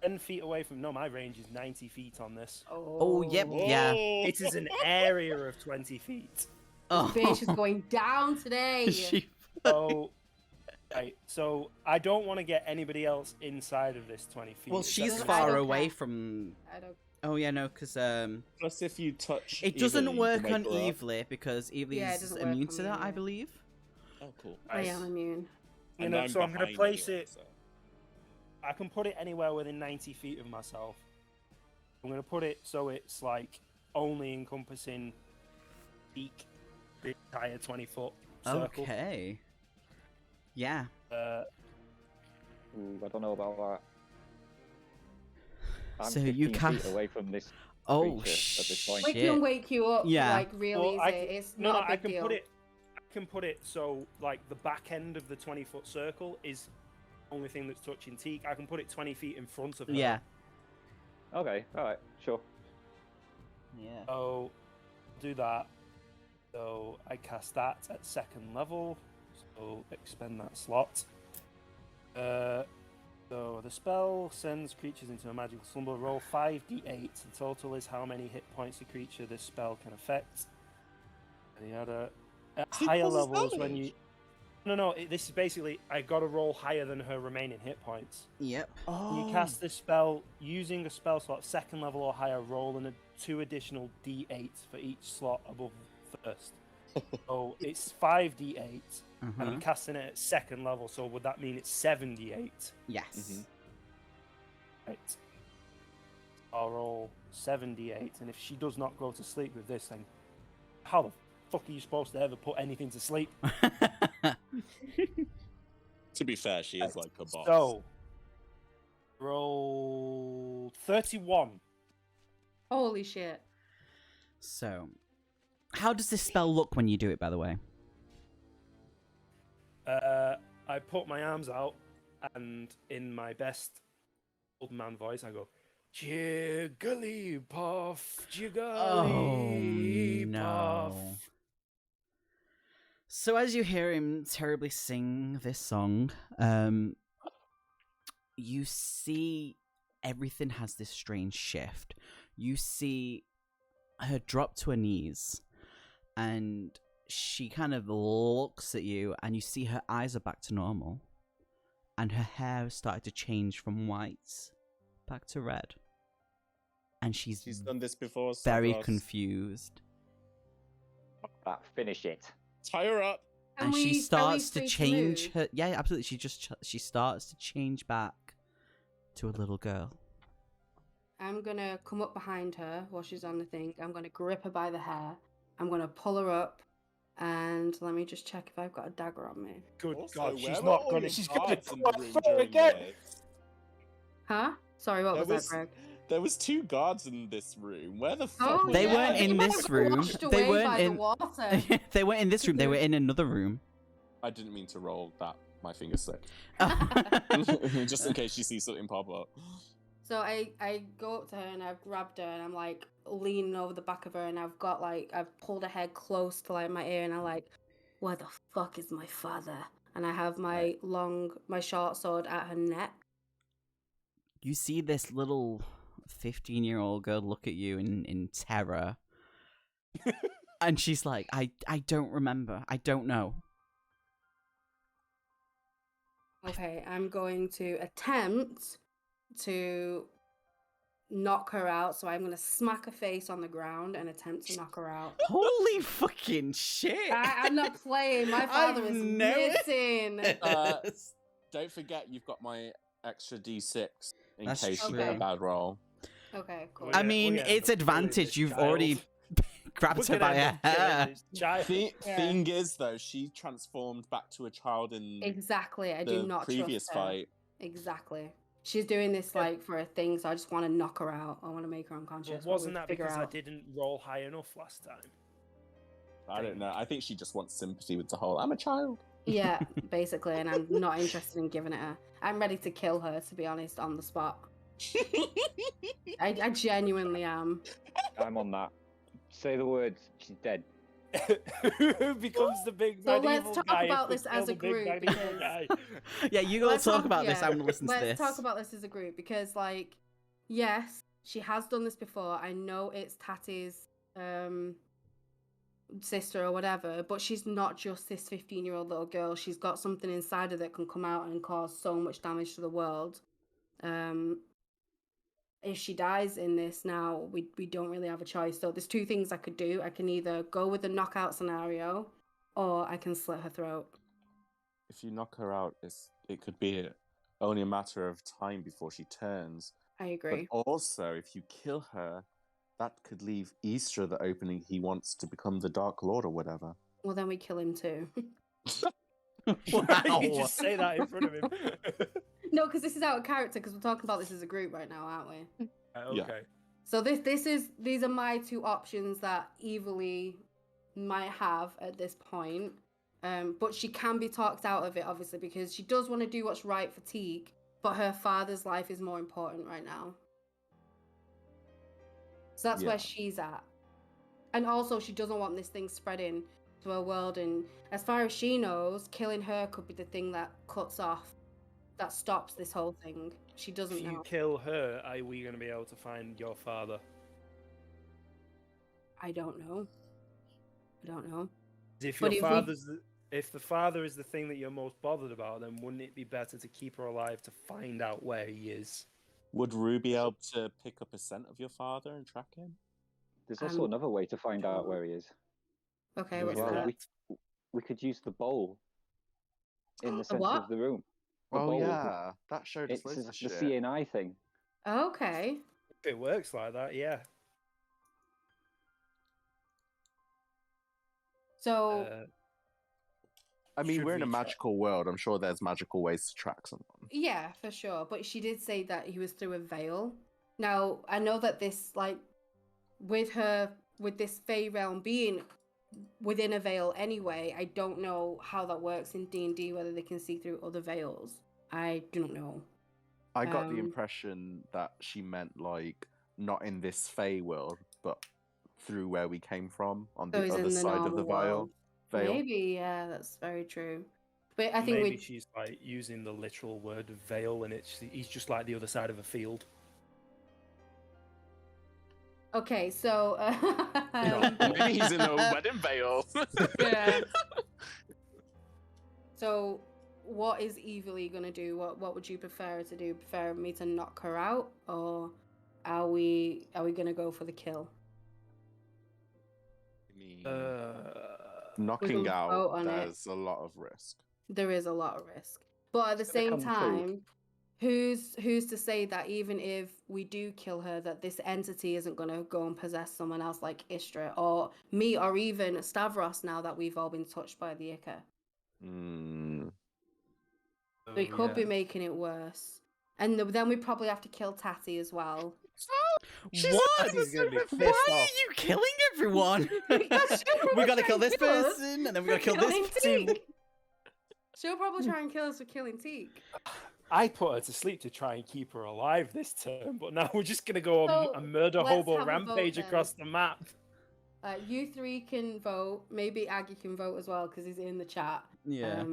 10 feet away from. No, my range is 90 feet on this. Oh, yep, yeah. It is an area of 20 feet. Oh, Bitch is going down today. she. So, right. So I don't want to get anybody else inside of this 20 feet. Well, Is that she's gonna- I far don't away care. from. I don't. Oh yeah, no, because Plus, if you touch, it doesn't Eveli, you work can on wake her up. Evely because Evely Yeah, it is doesn't work immune on to me that, I anyway. believe. Oh, cool. I am immune. And I'm going to behind place anyway, it. so- I can put it anywhere within 90 feet of myself. I'm going to put it so it's like only encompassing peak the entire 20-foot circle. Okay. Yeah. Ooh, I don't know about that. I'm So 15 you feet cast. away from this Oh creature at this point. We shit. can wake you up Yeah. like real Well, easy. I can- It's No, not a I big can deal. put it. I can put it so like the back end of the 20-foot circle is the only thing that's touching Teak. I can put it 20 feet in front of her. Yeah. Okay, alright, sure. Yeah. So do that. So I cast that at 2nd level. So expend that slot. So the spell sends creatures into a magical slumber. Roll 5d8. The total is how many hit points a creature this spell can affect. Any other at It higher causes levels when you. damage. No, this is basically I got to roll higher than her remaining hit points. Yep. Oh. You cast this spell using a spell slot 2nd level or higher. Roll and 2 additional d8 for each slot above first. So it's 5d8, and I'm casting it at 2nd level. So would that mean it's 7d8? Yes. Mhm. Right. I'll roll 7d8, and if she does not go to sleep with this, then how the fuck are you supposed to ever put anything to sleep? To be fair, she is like a boss. So roll 31. Holy shit. So, how does this spell look when you do it, by the way? I put my arms out, and in my best old man voice, I go, Jigglypuff, Jigglypuff. no. So as you hear him terribly sing this song, you see everything has this strange shift. You see her drop to her knees, and she kind of looks at you, and you see her eyes are back to normal, and her hair has started to change from white back to red, and she's She's done this before. very Stavros. confused. That, finish it. Tie her up. And Are she we starts to free change move? her. Yeah, absolutely. She starts to change back to a little girl. I'm gonna come up behind her while she's on the thing. I'm gonna grip her by the hair. I'm gonna pull her up, and let me just check if I've got a dagger on me. Good Also, God, where she's were not all gonna. your She's gonna guards in come the room through during again. this? Huh? Sorry, what There was that, was- Greg? There was 2 guards in this room. Where the fuck? Oh, were They yeah, weren't they? in might this have room. washed They away weren't by in. the water. They weren't in this room. They were in another room. I didn't mean to roll that. My finger's sick. Oh. Just in case you see something pop up. So I go up to her and I've grabbed her and I'm like leaning over the back of her and I've pulled her head close to like my ear and I'm like, where the fuck is my father? And I have my short sword at her neck. You see this little 15-year-old girl look at you in terror. And she's like, I don't remember. I don't know. Okay, I'm going to attempt to knock her out. So I'm going to smack her face on the ground and attempt to knock her out. Holy fucking shit! I'm not playing. My father I've is noticed. missing. Don't forget, you've got my extra D6 in That's case you get true. a bad roll. Okay, cool. We're I gonna- mean, we're gonna it's end up killing advantage. this You've child. already grabbed We're her gonna by end her up killing hair. this child. Yeah. Thing is, though, she transformed back to a child in Exactly. I do the not previous trust her. fight. Exactly. She's doing this Yeah. like for a thing, so I just want to knock her out. I want to make her unconscious. But while we wasn't that figure because I out- didn't roll high enough last time? I don't know. I think she just wants sympathy with the whole. I'm a child. Yeah, basically, and I'm not interested in giving it her. I'm ready to kill her, to be honest, on the spot. I genuinely am. I'm on that. Say the words. She's dead. Who becomes the big So bad let's evil talk guy if about we this kill as the a big group, bad evil because- guy? Yeah, you go Let's talk about this. yeah, I'm gonna listen to this. Let's talk about this as a group because, like, yes, she has done this before. I know it's Tati's sister or whatever, but she's not just this 15-year-old little girl. She's got something inside her that can come out and cause so much damage to the world. If she dies in this now, we don't really have a choice. So there's two things I could do. I can either go with the knockout scenario, or I can slit her throat. If you knock her out, it could be only a matter of time before she turns. I agree. But also, if you kill her, that could leave Easter the opening he wants to become the Dark Lord or whatever. Well, then we kill him too. Wow. You just say that in front of him. No, because this is out of character. Because we're talking about this as a group right now, aren't we? Yeah. Okay. So these are my two options that Eveli might have at this point. But she can be talked out of it, obviously, because she does want to do what's right for Teague, but her father's life is more important right now. So that's where Yeah. she's at. And also, she doesn't want this thing spreading to her world. And as far as she knows, killing her could be the thing that cuts off, that stops this whole thing. She doesn't If you know. kill her, are we going to be able to find your father? I don't know. I don't know. If But your if we- father's if the father is the thing that you're most bothered about, then wouldn't it be better to keep her alive to find out where he is? Would Rue be able to pick up a scent of your father and track him? There's also another way to find out where he is. Okay, as what's well. that? We could use the bowl in the center what? of the room. The Oh bowl. yeah, that showed us It's loads of the shit. CNI thing. Okay. If it works like that, yeah. So I mean, Should we're in a we try- magical world. I'm sure there's magical ways to track someone. yeah, for sure. But she did say that he was through a veil. Now I know that this, like, with this Fey realm being within a veil anyway, I don't know how that works in D&D, whether they can see through other veils. I don't know. I got the Um, impression that she meant like not in this Fey world, but through where we came from on So the he's other in the side of normal the world. veil. Maybe, yeah, that's very true. But I think Maybe we she's like using the literal word veil, and he's just like the other side of a field. okay. So Maybe he's in a wedding veil. yeah. So, what is Eveli gonna do? What would you prefer to do? Prefer me to knock her out, or are we gonna go for the kill? I mean, Knocking vote out, on it. there's a lot of risk. There is a lot of risk, but at the gonna same come true. time, who's to say that even if we do kill her, that this entity isn't gonna go and possess someone else like Istra or me or even Stavros? Now that we've all been touched by the Ica. We could be making it worse. And then we probably have to kill Tati as well. What? He's gonna be Why pissed are off. you killing everyone? Because she'll We probably gotta try kill and this kill us person, and then we gotta for kill this killing person. Teak. She'll probably try and kill us for killing Teak. I put her to sleep to try and keep her alive this term, but now we're just gonna go on So, a murder let's hobo have a vote rampage then. across the map. You three can vote. Maybe Aggie can vote as well because he's in the chat. Yeah.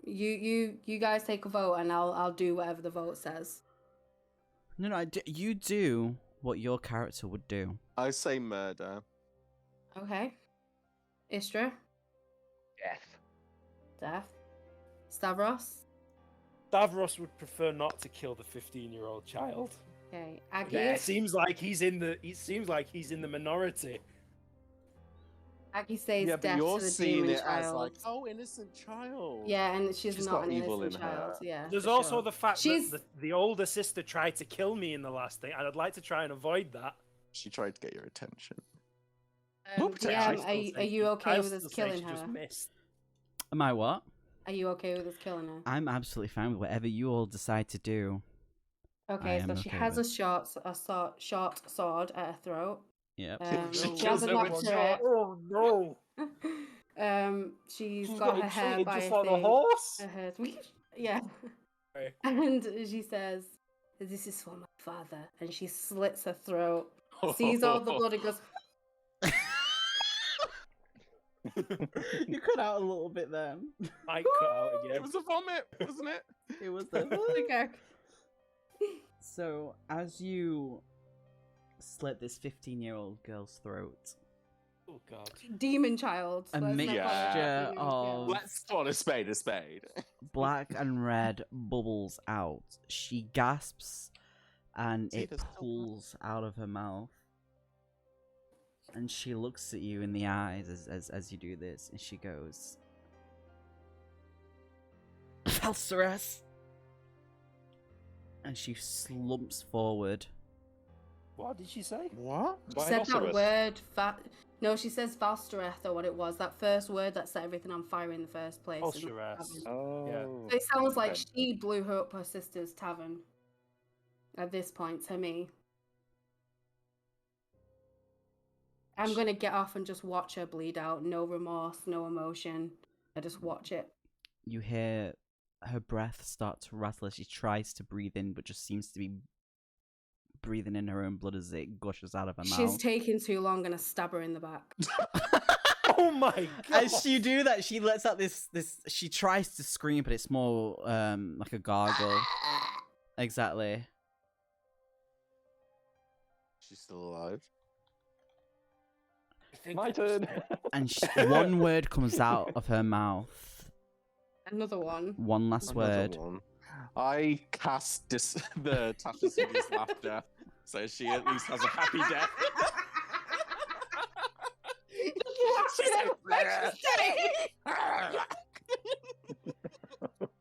You guys take a vote and I'll do whatever the vote says. No, you do what your character would do. I say murder. Okay. Istra, Death. Death, Stavros. Davros would prefer not to kill the 15-year-old child. Okay, Aggie. It seems like he's in the minority. Aggie says Yeah, but death you're to the seeing demon it child. as like, oh, innocent child. Yeah, and she's not got an evil innocent in her. child. Yeah. There's for also sure. the fact She's- that the older sister tried to kill me in the last thing, and I'd like to try and avoid that. She tried to get your attention. DM, I are you okay with us still say killing she just her? missed. Am I what? Are you okay with us killing her? I'm absolutely fine with whatever you all decide to do. Okay, I so am she okay has with- short sword at her throat. Yep. She kills hasn't her knocked with her out. Oh no! She's She's got her getting hair treated by just a like a thing. horse. Her hair. Yeah. Right. And she says, "This is for my father," and she slits her throat, sees all the blood, and goes, You cut out a little bit then. I cut out again. It was a vomit, wasn't it? It was the. "Okay." So as you slit this 15-year-old girl's throat, Oh god. Demon child. A Let's not call mixture her demon, of- Let's call a spade a spade. black and red bubbles out. She gasps, and See, it there's still pulls out of her mouth. And she looks at you in the eyes as you do this, and she goes, "Falsaras!" And she slumps forward. What did she say? What? She Why said not that Cyrus? word. No, she says Valstereth or what it was. That first word that set everything on fire in the first place. in the Valstereth. tavern. Oh. So it sounds like Okay. she blew her up her sister's tavern. At this point, to me. I'm gonna get off and just watch her bleed out. No remorse, no emotion. I just watch it. You hear her breath start to rattle as she tries to breathe in, but just seems to be breathing in her own blood as it gushes out of her She's mouth. taking too long, gonna stab her in the back. Oh my god! As you do that, she lets out this. She tries to scream, but it's more like a gargle. Exactly. She's still alive. I think My turn. And one word comes out of her mouth. Another one. One last Another word. one. I cast the Tasha's Hideous Laughter, so she at least has a happy death.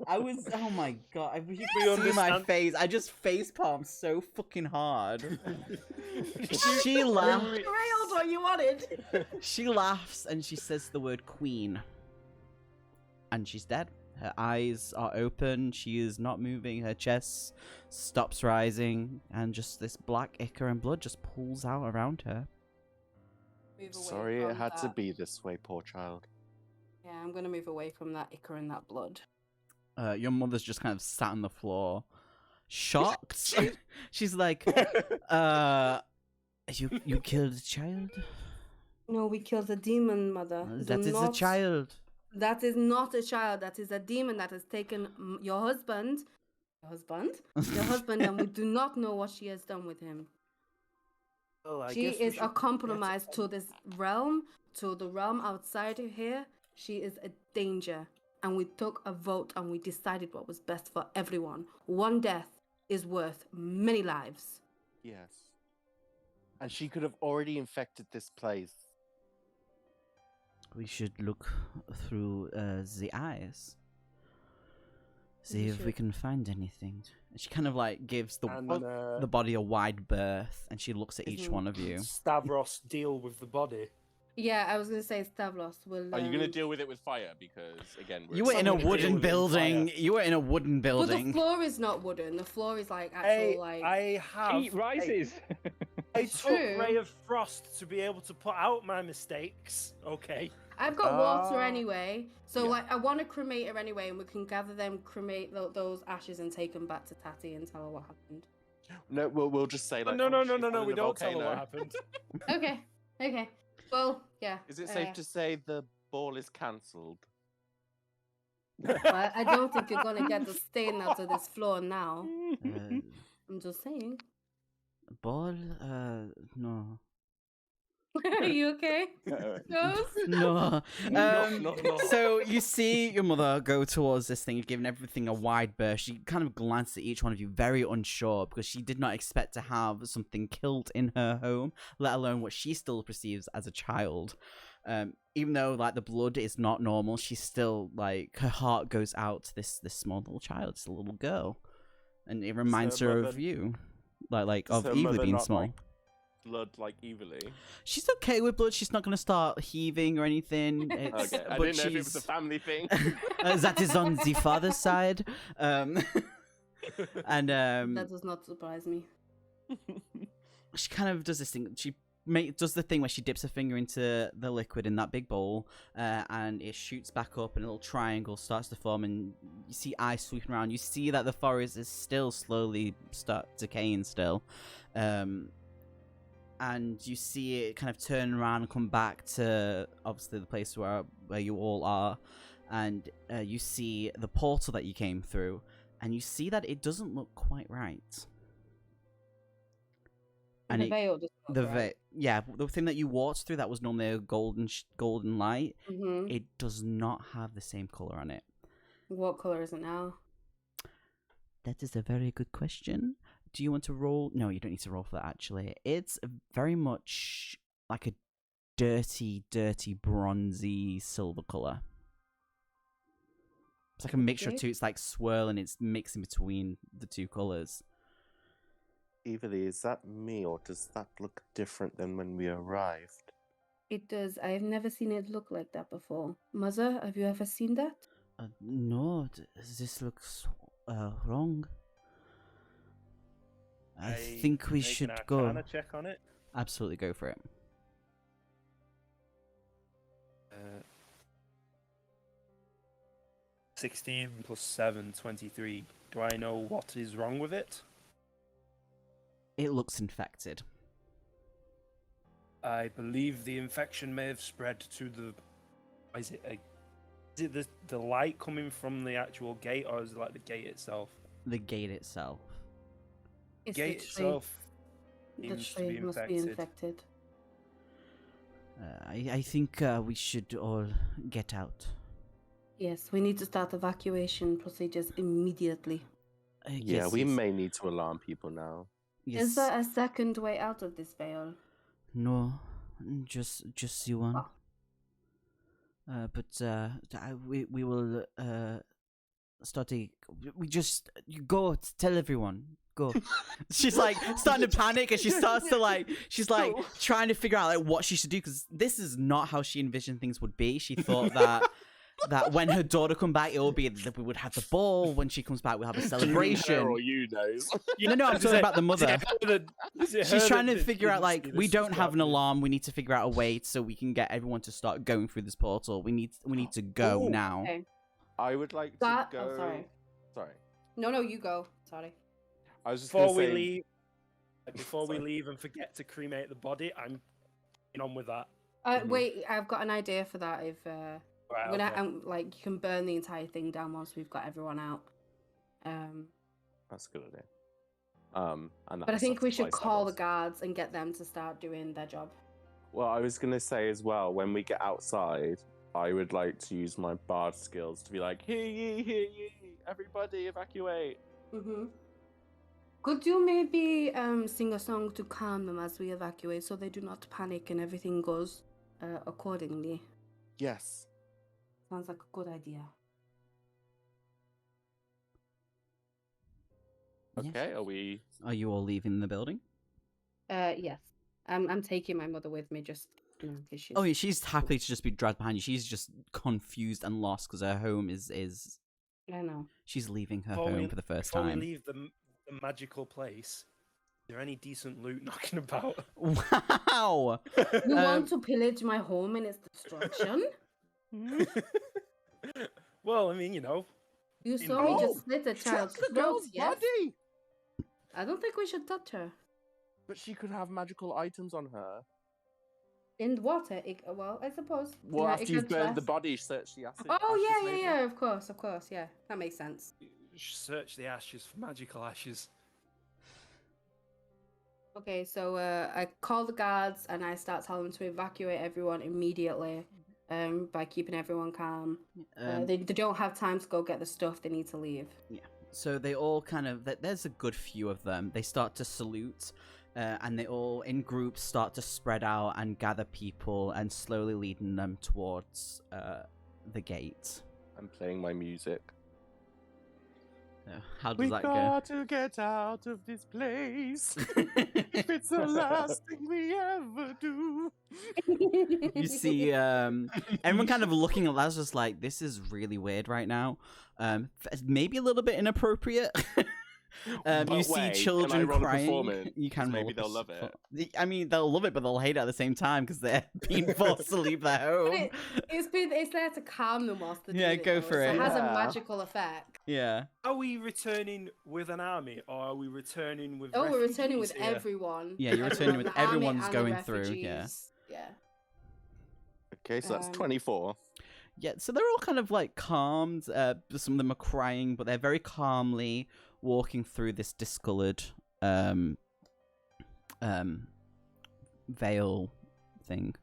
I was. Oh my god! I wish you We could see my understand- face. I just face palmed so fucking hard. She laughs. Railed what you wanted. She laughs and she says the word queen. And she's dead. Her eyes are open. She is not moving. Her chest stops rising. And just this black ichor and blood just pulls out around her. Move away Sorry it from had to that. be this way, poor child. Yeah, I'm gonna move away from that ichor and that blood. Your mother's just kind of sat on the floor, shocked. She's like, you killed a child? No, we killed a demon, mother. That is a child. That is not a child. That is a demon that has taken your husband. Your husband, and we do not know what she has done with him. Well, I She guess we is a should compromise get to this realm, to the realm outside of here. She is a danger. And we took a vote and we decided what was best for everyone. One death is worth many lives. Yes. And she could have already infected this place. We should look through the eyes. See We if we should. can find anything. And she kind of like gives And, the body a wide berth, and she looks at each Isn't- one of you. Stavros deal with the body. Yeah, I was gonna say Stavros will. Are you going to deal with it with fire? Because, again, You were in a Someone deal wooden with it in building. fire. You were in a wooden But the building. floor is not wooden. The floor is like actual Hey, like. I have. Heat rises. I It's took true. Ray of Frost to be able to put out my mistakes. Okay. I've got water Ah. anyway, so Yeah. like I want to cremate her anyway, and we can gather them, cremate those ashes, and take them back to Tati and tell her what happened. No, we'll just say, like, no, oh, no, she no, no, fell no. in We a don't tell her volcano. what happened. Okay, okay. Well, yeah. Is it safe to say the ball is cancelled? Well, I don't think you're gonna get the stain out of this floor now. I'm just saying. Ball? No. Are you okay? Ghost? No. No. So you see your mother go towards this thing, giving everything a wide berth. She kind of glanced at each one of you, very unsure, because she did not expect to have something killed in her home, let alone what she still perceives as a child. Even though like the blood is not normal, she's still like her heart goes out to this small little child, this little girl, and it reminds her her of mother- you, like Does of her Evely mother being not small. like blood like Evely? She's okay with blood. She's not going to start heaving or anything. It's, Okay, I but didn't know if it was a she's- family thing. that is on the father's side. And That does not surprise me. she kind of does this thing. She does the thing where she dips her finger into the liquid in that big bowl, and it shoots back up, and a little triangle starts to form, and you see ice sweeping around. You see that the forest is still slowly decaying still. And you see it kind of turn around and come back to obviously the place where you all are, and you see the portal that you came through, and you see that it doesn't look quite right. And the veil doesn't look right. Yeah, the thing that you walked through that was normally a golden light. Mm-hmm. It does not have the same color on it. What color is it now? That is a very good question. Do you want to roll? No, you don't need to roll for that, actually. It's very much like a dirty, bronzy silver color. It's like a mixture of Okay. two. It's like swirling. It's mixing between the two colors. Evely, is that me, or does that look different than when we arrived? It does. I've never seen it look like that before. Mother, have you ever seen that? No, this looks wrong. I think we make should an go. Arcana check on it. Absolutely, go for it. 16 plus 7, 23. Do I know what is wrong with it? It looks infected. I believe the infection may have spread to the. Is it the light coming from the actual gate, or is it like the gate itself? The gate itself. It's Gate the tree. itself The seems to be tree must be infected. I think we should all get out. Yes, we need to start evacuation procedures immediately. Yeah, we may need to alarm people now. Yes. Is there a second way out of this veil? No, just you one. Oh. We will start a. You go tell everyone. Go. She's like starting to panic, and she starts to she's like trying to figure out like what she should do, because this is not how she envisioned things would be. She thought that when her daughter come back, it will be that we would have the ball. When she comes back, we'll have a celebration. Her or you knows. No, I'm talking about the mother. She's trying to figure out we don't have an happening? alarm. We need to figure out a way so we can get everyone to start going through this portal. We need to go Ooh. now. Okay. I would like to That. go. Oh, sorry. Sorry. No, you go. Sorry. I was just Before gonna we say. leave, before we Sorry. leave and forget to cremate the body, I'm on with that. Wait, I've got an idea for that. If Right, when okay. you can burn the entire thing down once we've got everyone out. That's a good idea. And But I think we should sacrifice call the levels. guards and get them to start doing their job. Well, I was gonna say as well, when we get outside, I would like to use my bard skills to be like, hear ye, everybody evacuate. Mm-hmm. Could you maybe sing a song to calm them as we evacuate, so they do not panic and everything goes accordingly? Yes. Sounds like a good idea. Yes. Okay, are we? Are you all leaving the building? Yes. I'm taking my mother with me, just in case she's. Oh, yeah, she's happy to just be dragged behind you. She's just confused and lost because her home is. I know. She's leaving her Before home we- for the first Before time. we leave the magical place, is there any decent loot knocking about? Wow! You Um, want to pillage my home and its destruction? Well, I mean, you know. You In- saw me Oh, just slit a child's That's the throat, girl's yes? body. I don't think we should touch her. But she could have magical items on her. In the water, well, I suppose. Well, Yeah, after it you've gets burned the less. body, search the acid. Oh, ashes, yeah, maybe? yeah, of course, yeah. That makes sense. Search the ashes for magical ashes. Okay, so I call the guards and I start telling them to evacuate everyone immediately. By keeping everyone calm. They don't have time to go get the stuff. They need to leave. Yeah. So they all kind of, there's a good few of them. They start to salute, and they all, in groups, start to spread out and gather people and slowly leading them towards the gate. I'm playing my music. How does We that got to get out of this place. If it's the last thing we ever do. You see everyone kind of looking at that, just like, this is really weird right now. Maybe a little bit inappropriate. But You see wait, children can I roll a crying. performance? You can Maybe roll a they'll love it. I mean, they'll love it, but they'll hate it at the same time because they're being forced to leave their home. It's there to calm them whilst they're Yeah, doing it. go though, for so it. It has a Yeah. magical effect. Yeah. Are we returning with an army, or are we returning with? Oh, we're returning with refugees here? everyone. Yeah, you're returning with The army everyone's and the going through, yeah. refugees. Yeah. Okay, so that's Um, 24. Yeah, so they're all kind of like calmed. Some of them are crying, but they're very calmly walking through this discolored veil thing.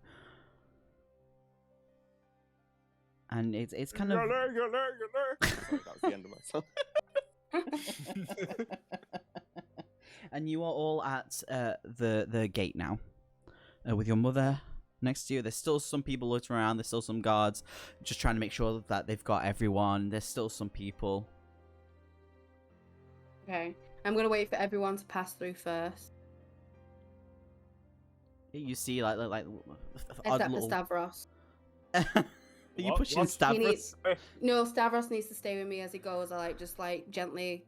And it's kind of Sorry, that was the end of my song. and you are all at the gate now, with your mother next to you. There's still some people looking around. There's still some guards just trying to make sure that they've got everyone. There's still some people. Okay. I'm gonna wait for everyone to pass through first. You see, like Except odd for Stavros. Are you What? pushing What? Stavros? No, Stavros needs to stay with me as he goes. I just gently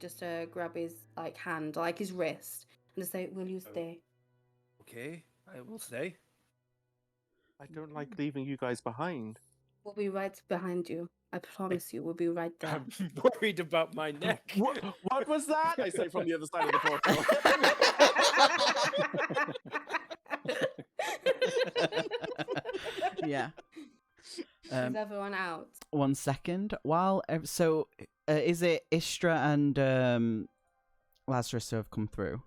grab his hand, his wrist, and just say, "Will you stay?" Okay, I will stay. I don't like leaving you guys behind. We'll be right behind you. I promise you, we'll be right there. I'm worried about my neck. What was that? I say from the other side of the portal. Yeah. Is everyone out? 1 second. While is it Istra and Lazarus who have come through?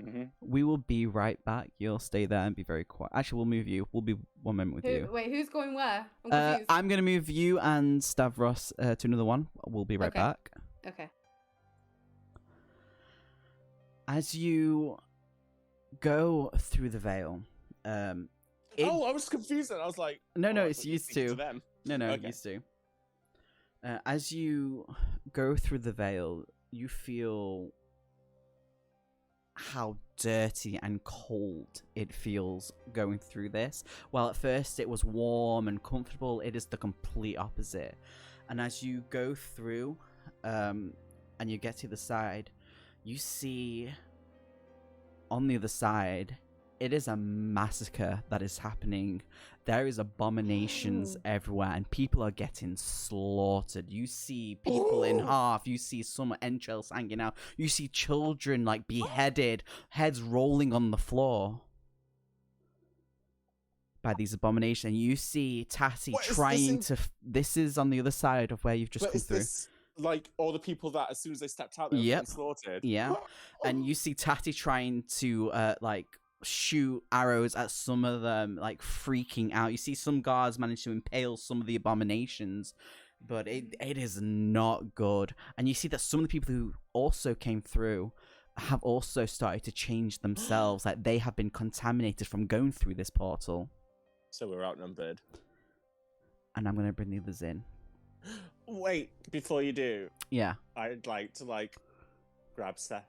Mm-hmm. We will be right back. You'll stay there and be very quiet. Actually, we'll move you. We'll be 1 moment with you. Wait, who's going where? I'm confused. I'm gonna move you and Stavros to another one. We'll be right Okay. back. Okay. As you go through the veil, it- I was confused and I was like, No, I it's thought you were used speaking to. them. No, Okay. used to. As you go through the veil, you feel how dirty and cold it feels going through this. While at first it was warm and comfortable, it is the complete opposite. And as you go through, and you get to the side, you see on the other side, it is a massacre that is happening. There is abominations everywhere, and people are getting slaughtered. You see people in half. You see some entrails hanging out. You see children like beheaded, heads rolling on the floor by these abominations. And you see Tatty What, is this trying in- to. This is on the other side of where you've just But come is through. this like all the people that as soon as they stepped out, they were Yep. getting slaughtered? Yeah. And you see Tatty trying to shoot arrows at some of them, like freaking out. You see some guards manage to impale some of the abominations, but it is not good. And you see that some of the people who also came through have also started to change themselves. Like they have been contaminated from going through this portal. So we're outnumbered. And I'm gonna bring the others in. Wait, before you do, Yeah. I'd like to grab Seth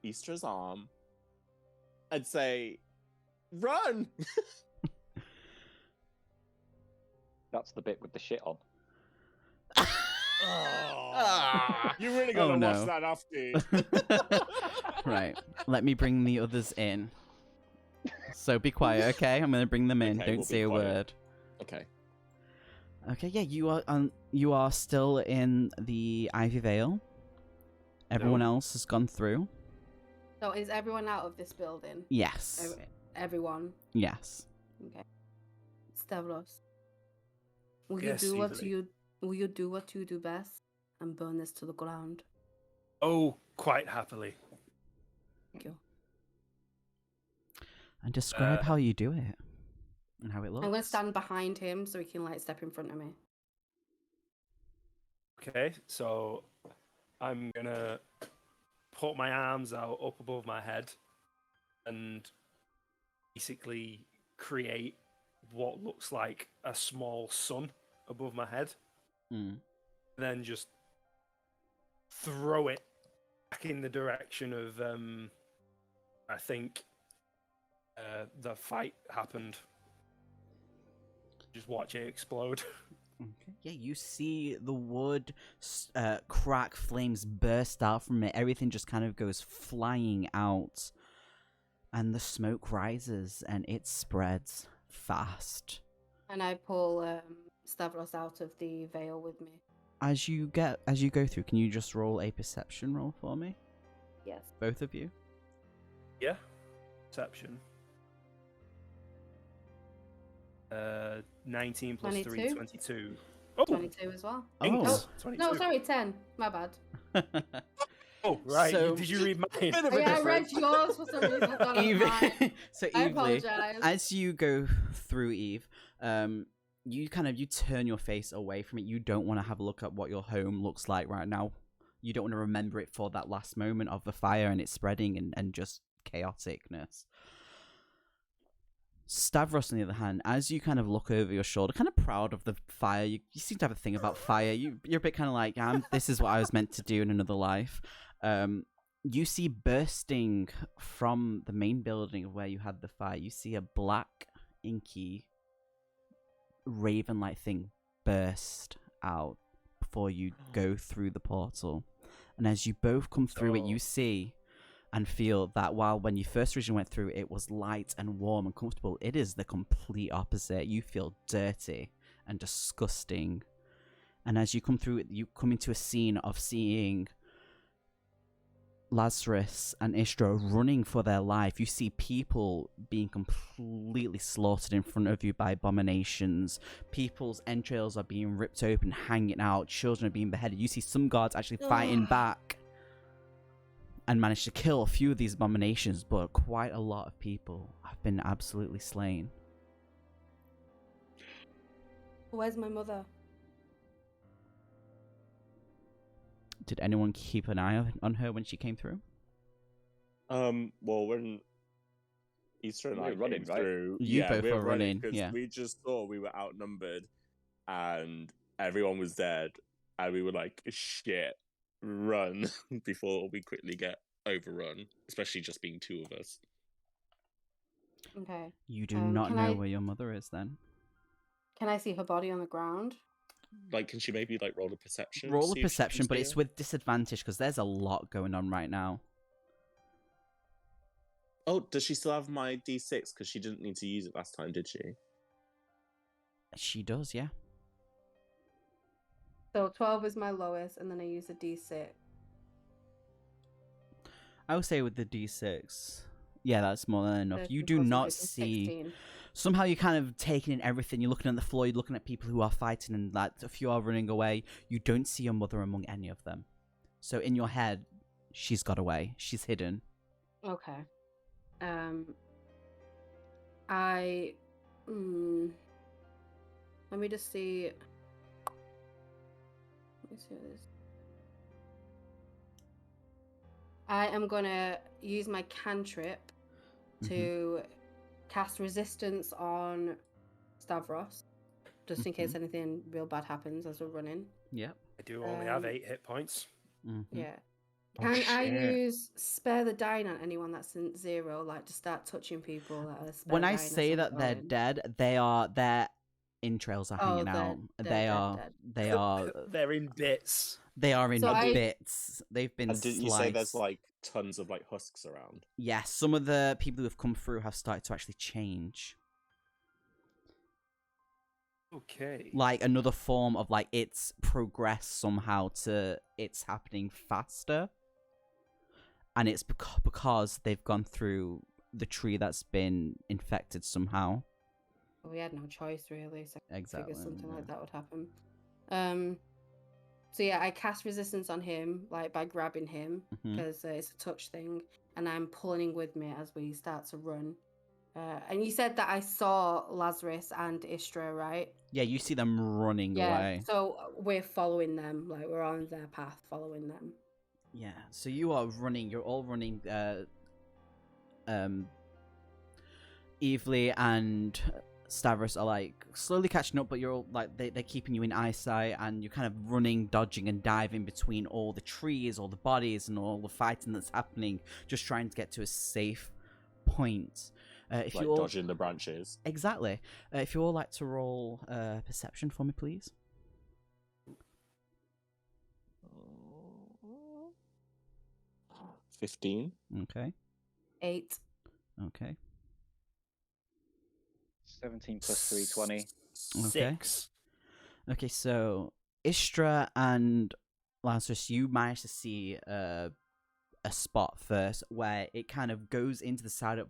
Easter's arm and say, "Run!" That's the bit with the shit on. You really gotta Oh, no. watch that after. Right. Let me bring the others in. So be quiet, okay? I'm gonna bring them in. Okay, Don't we'll say be a quiet. word. Okay. Okay, yeah, you are still in the Ivy Vale. Everyone else has gone through. So is everyone out of this building? Yes. Everyone. Yes. Okay. Stavros. Will Yes, you do what Eveli. you do best and burn this to the ground? Oh, quite happily. Thank you. And describe how you do it and how it looks. I'm going to stand behind him so he can like step in front of me. Okay, so I'm gonna put my arms out up above my head and basically create what looks like a small sun above my head. Mm. Then just throw it back in the direction of I think the fight happened. Just watch it explode. Okay. Yeah, you see the wood crack, flames burst out from it. Everything just kind of goes flying out. And the smoke rises and it spreads fast. And I pull Stavros out of the veil with me. As you go through, can you just roll a perception roll for me? Yes. Both of you? Yeah. Perception. 19 plus 3, 22. 22. Oh! 22 as well. Oh. Thanks. 22. No, sorry, 10. My bad. Oh, right. So- Did you read mine? Oh, yeah, I read yours for some reason. I've gone on mine. So I Evely, apologise. as you go through Eve, you turn your face away from it. You don't want to have a look at what your home looks like right now. You don't want to remember it for that last moment of the fire and it spreading and just chaoticness. Stavros, on the other hand, as you kind of look over your shoulder, kind of proud of the fire, you seem to have a thing about fire. You're a bit kind of like, this is what I was meant to do in another life. You see bursting from the main building of where you had the fire, you see a black, inky, raven-like thing burst out before you go through the portal. And as you both come through it, you see and feel that while when you first originally went through it was light and warm and comfortable, it is the complete opposite. You feel dirty and disgusting. And as you come through it, you come into a scene of seeing Lazarus and Istra running for their life. You see people being completely slaughtered in front of you by abominations. People's entrails are being ripped open, hanging out. Children are being beheaded. You see some guards actually fighting back and managed to kill a few of these abominations, but quite a lot of people have been absolutely slain. Where's my mother? Did anyone keep an eye on her when she came through? Well, when Easter and You I were running, came right? through, You yeah, both we were running, because yeah. we just thought we were outnumbered, and everyone was dead, and we were like, "Shit, run!" before we quickly get overrun, especially just being two of us. Okay. You do not know I- where your mother is then. Can I see her body on the ground? Like, can she maybe like roll a perception? Roll a see if she can perception, but see it's her? with disadvantage because there's a lot going on right now. Oh, does she still have my D6? Because she didn't need to use it last time, did she? She does, yeah. So 12 is my lowest, and then I use a D6. I would say with the D6, yeah, that's more than enough. 13 You do plus not 6 is see... 16. Somehow you're kind of taking in everything. You're looking at the floor, you're looking at people who are fighting, and like a few are running away. You don't see your mother among any of them. So in your head, she's got away. She's hidden. Okay. Let me just see. Let me see what this. I am gonna use my cantrip to cast resistance on Stavros, just in case anything real bad happens as we're running. Yep. I do only have 8 hit points. Yeah. Oh, Can I shit. use spare the dying on anyone that's in 0, like to start touching people that are spare When I dying as say I'm that they're going? dead, their entrails are hanging out. Dead. They're in bits. They are in So I- bits. They've been And didn't you sliced. say there's like tons of like husks around? Yes, some of the people who have come through have started to actually change. Okay. Like another form of like it's progressed somehow to it's happening faster. And it's because they've gone through the tree that's been infected somehow. We had no choice really, so I Exactly. figured something yeah. like that would happen. So yeah, I cast resistance on him, like by grabbing him, Mhm. because it's a touch thing, and I'm pulling him with me as we start to run. And you said that I saw Lazarus and Istra, right? Yeah, you see them running Yeah. away. So we're following them. Like we're on their path, following them. Yeah, so you are running. You're all running. Evely and Stavros are like slowly catching up, but you're all like they're keeping you in eyesight, and you're kind of running, dodging, and diving between all the trees, all the bodies, and all the fighting that's happening, just trying to get to a safe point. If Like you all dodging the branches. exactly, if you all like to roll perception for me, please. 15. Okay. 8. Okay. 17 plus 3, 20. Okay. 6. Okay, so Istra and Lazarus, you managed to see a spot first where it kind of goes into the side of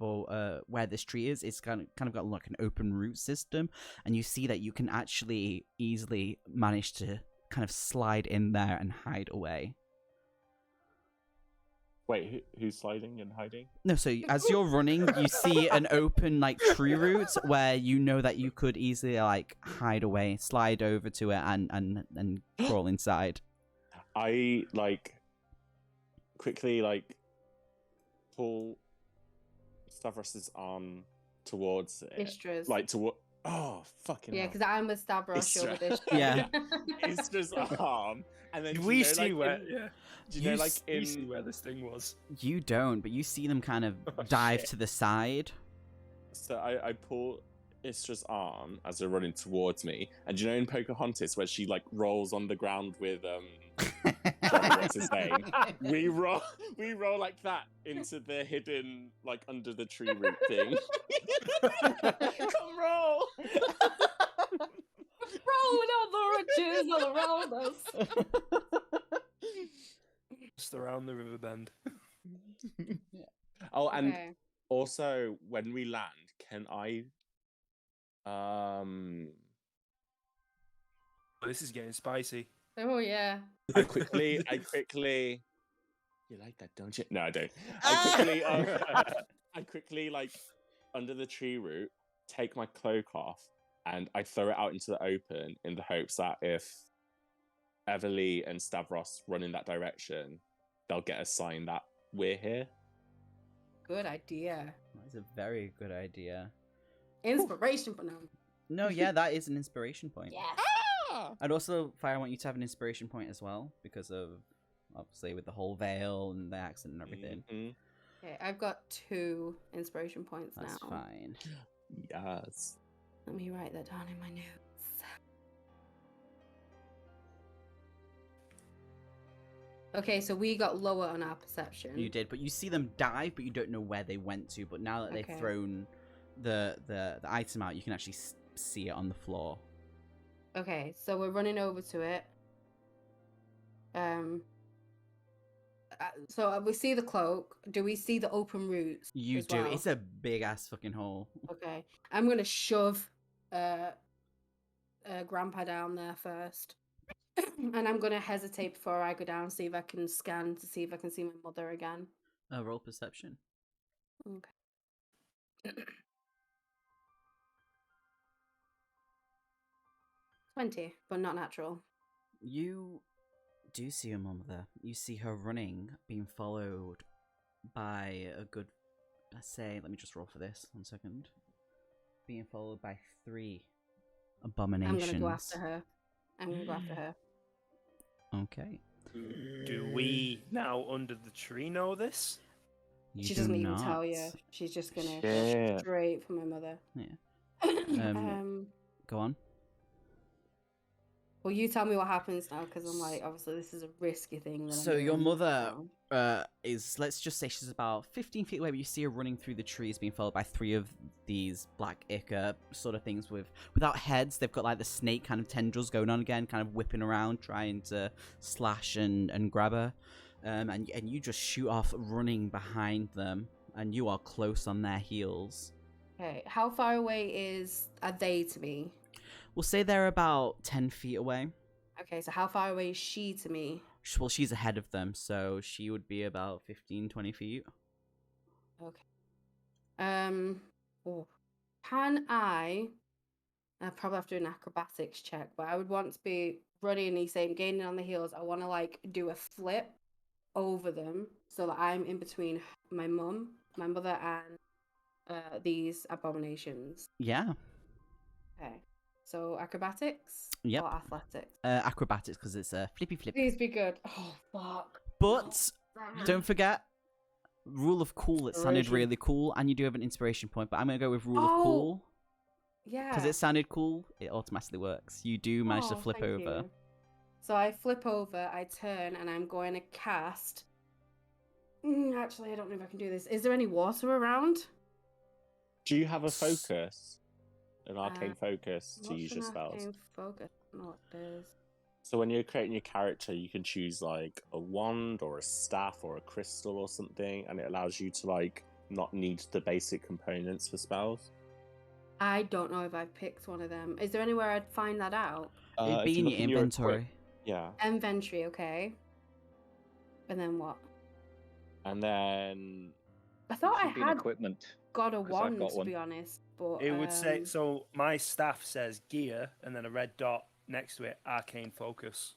where this tree is. It's kind of got like an open root system, and you see that you can actually easily manage to kind of slide in there and hide away. Wait, who's sliding and hiding? No, so as you're running, you see an open like tree root where you know that you could easily like hide away, slide over to it, and crawl inside. I like quickly like pull Stavros's arm towards it. Istra's. Like toward. Oh fucking Yeah, hell. because I'm with Stavros, you're with Istra. Istra. Yeah. It's just arm, and then We you know, see like, where. in- Yeah. Do you know, like We see in where this thing was. You don't, but you see them kind of Oh, dive shit. to the side. so I pull Istra's arm as they're running towards me, and you know in Pocahontas where she like rolls on the ground with what's his name? We roll like that into the hidden like under the tree root thing. Come roll! Rolling on the ridges all around us. Just around the river bend. Oh, and Okay. also when we land, can I This is getting spicy. Oh yeah. I quickly you like that, don't you? No, I don't. I quickly like under the tree root, take my cloak off, and I throw it out into the open in the hopes that if Eveli and Stavros run in that direction, they'll get a sign that we're here. Good idea. That's a very good idea. Inspiration for now. No, yeah, that is an inspiration point. Yes. I'd also, Fire, I want you to have an inspiration point as well, because of, obviously, with the whole veil and the accident and everything. Mhm. Okay, I've got 2 inspiration points That's now. fine. Yes. Let me write that down in my notes. Okay, so we got lower on our perception. You did, but you see them dive, but you don't know where they went to. But now that they've Okay. thrown the item out, you can actually see it on the floor. Okay, so we're running over to it. So we see the cloak. Do we see the open roots? You as do. well? It's a big ass fucking hole. Okay, I'm gonna shove Grandpa down there first, and I'm gonna hesitate before I go down. See if I can scan to see if I can see my mother again. Roll perception. Okay. 20, but not natural. You do see your mum there. You see her running, being followed by a good, let's say, let me just roll for this, 1 second. Being followed by 3 abominations. I'm gonna go after her. I'm gonna go after her. Okay. Do we now under the tree know this? You She do doesn't even not. tell you. She's just gonna Yeah. go straight for my mother. Yeah. Go on. Well, you tell me what happens now, because I'm like, obviously, this is a risky thing. That I'm So your doing, mother so- is, let's just say she's about 15 feet away, but you see her running through the trees being followed by 3 of these black ichor sort of things without heads. They've got like the snake kind of tendrils going on again, kind of whipping around, trying to slash and grab her. And you just shoot off running behind them, and you are close on their heels. Okay, how far away are they to me? We'll say they're about 10 feet away. Okay, so how far away is she to me? Well, she's ahead of them, so she would be about 15, 20 feet. Okay. Oh, can I probably have to do an acrobatics check, but I would want to be running, he's saying gaining on the heels. I want to like do a flip over them so that I'm in between my mother, and these abominations. Yeah. Okay. So acrobatics Yep. or athletics? Acrobatics, because it's a flippy flip. Please be good. Oh, fuck. But No. don't forget, rule of cool. It sounded Inspiration. really cool, and you do have an inspiration point. But I'm gonna go with rule of Oh, cool Yeah. because it sounded cool. It automatically works. You do manage to Oh, flip thank over. you. So I flip over, I turn, and I'm going to cast. Actually, I don't know if I can do this. Is there any water around? Do you have a focus? An arcane focus to What's use an your spells? arcane focus? Not this. So when you're creating your character, you can choose like a wand or a staff or a crystal or something, and it allows you to like not need the basic components for spells. I don't know if I've picked one of them. Is there anywhere I'd find that out? It'd If be you in look your inventory. yeah, Inventory, okay. And then what? and then I thought I Should be in had equipment. got a 'cause I've wand, got to one. be honest. But It would say so. My staff says gear, and then a red dot next to it, arcane focus.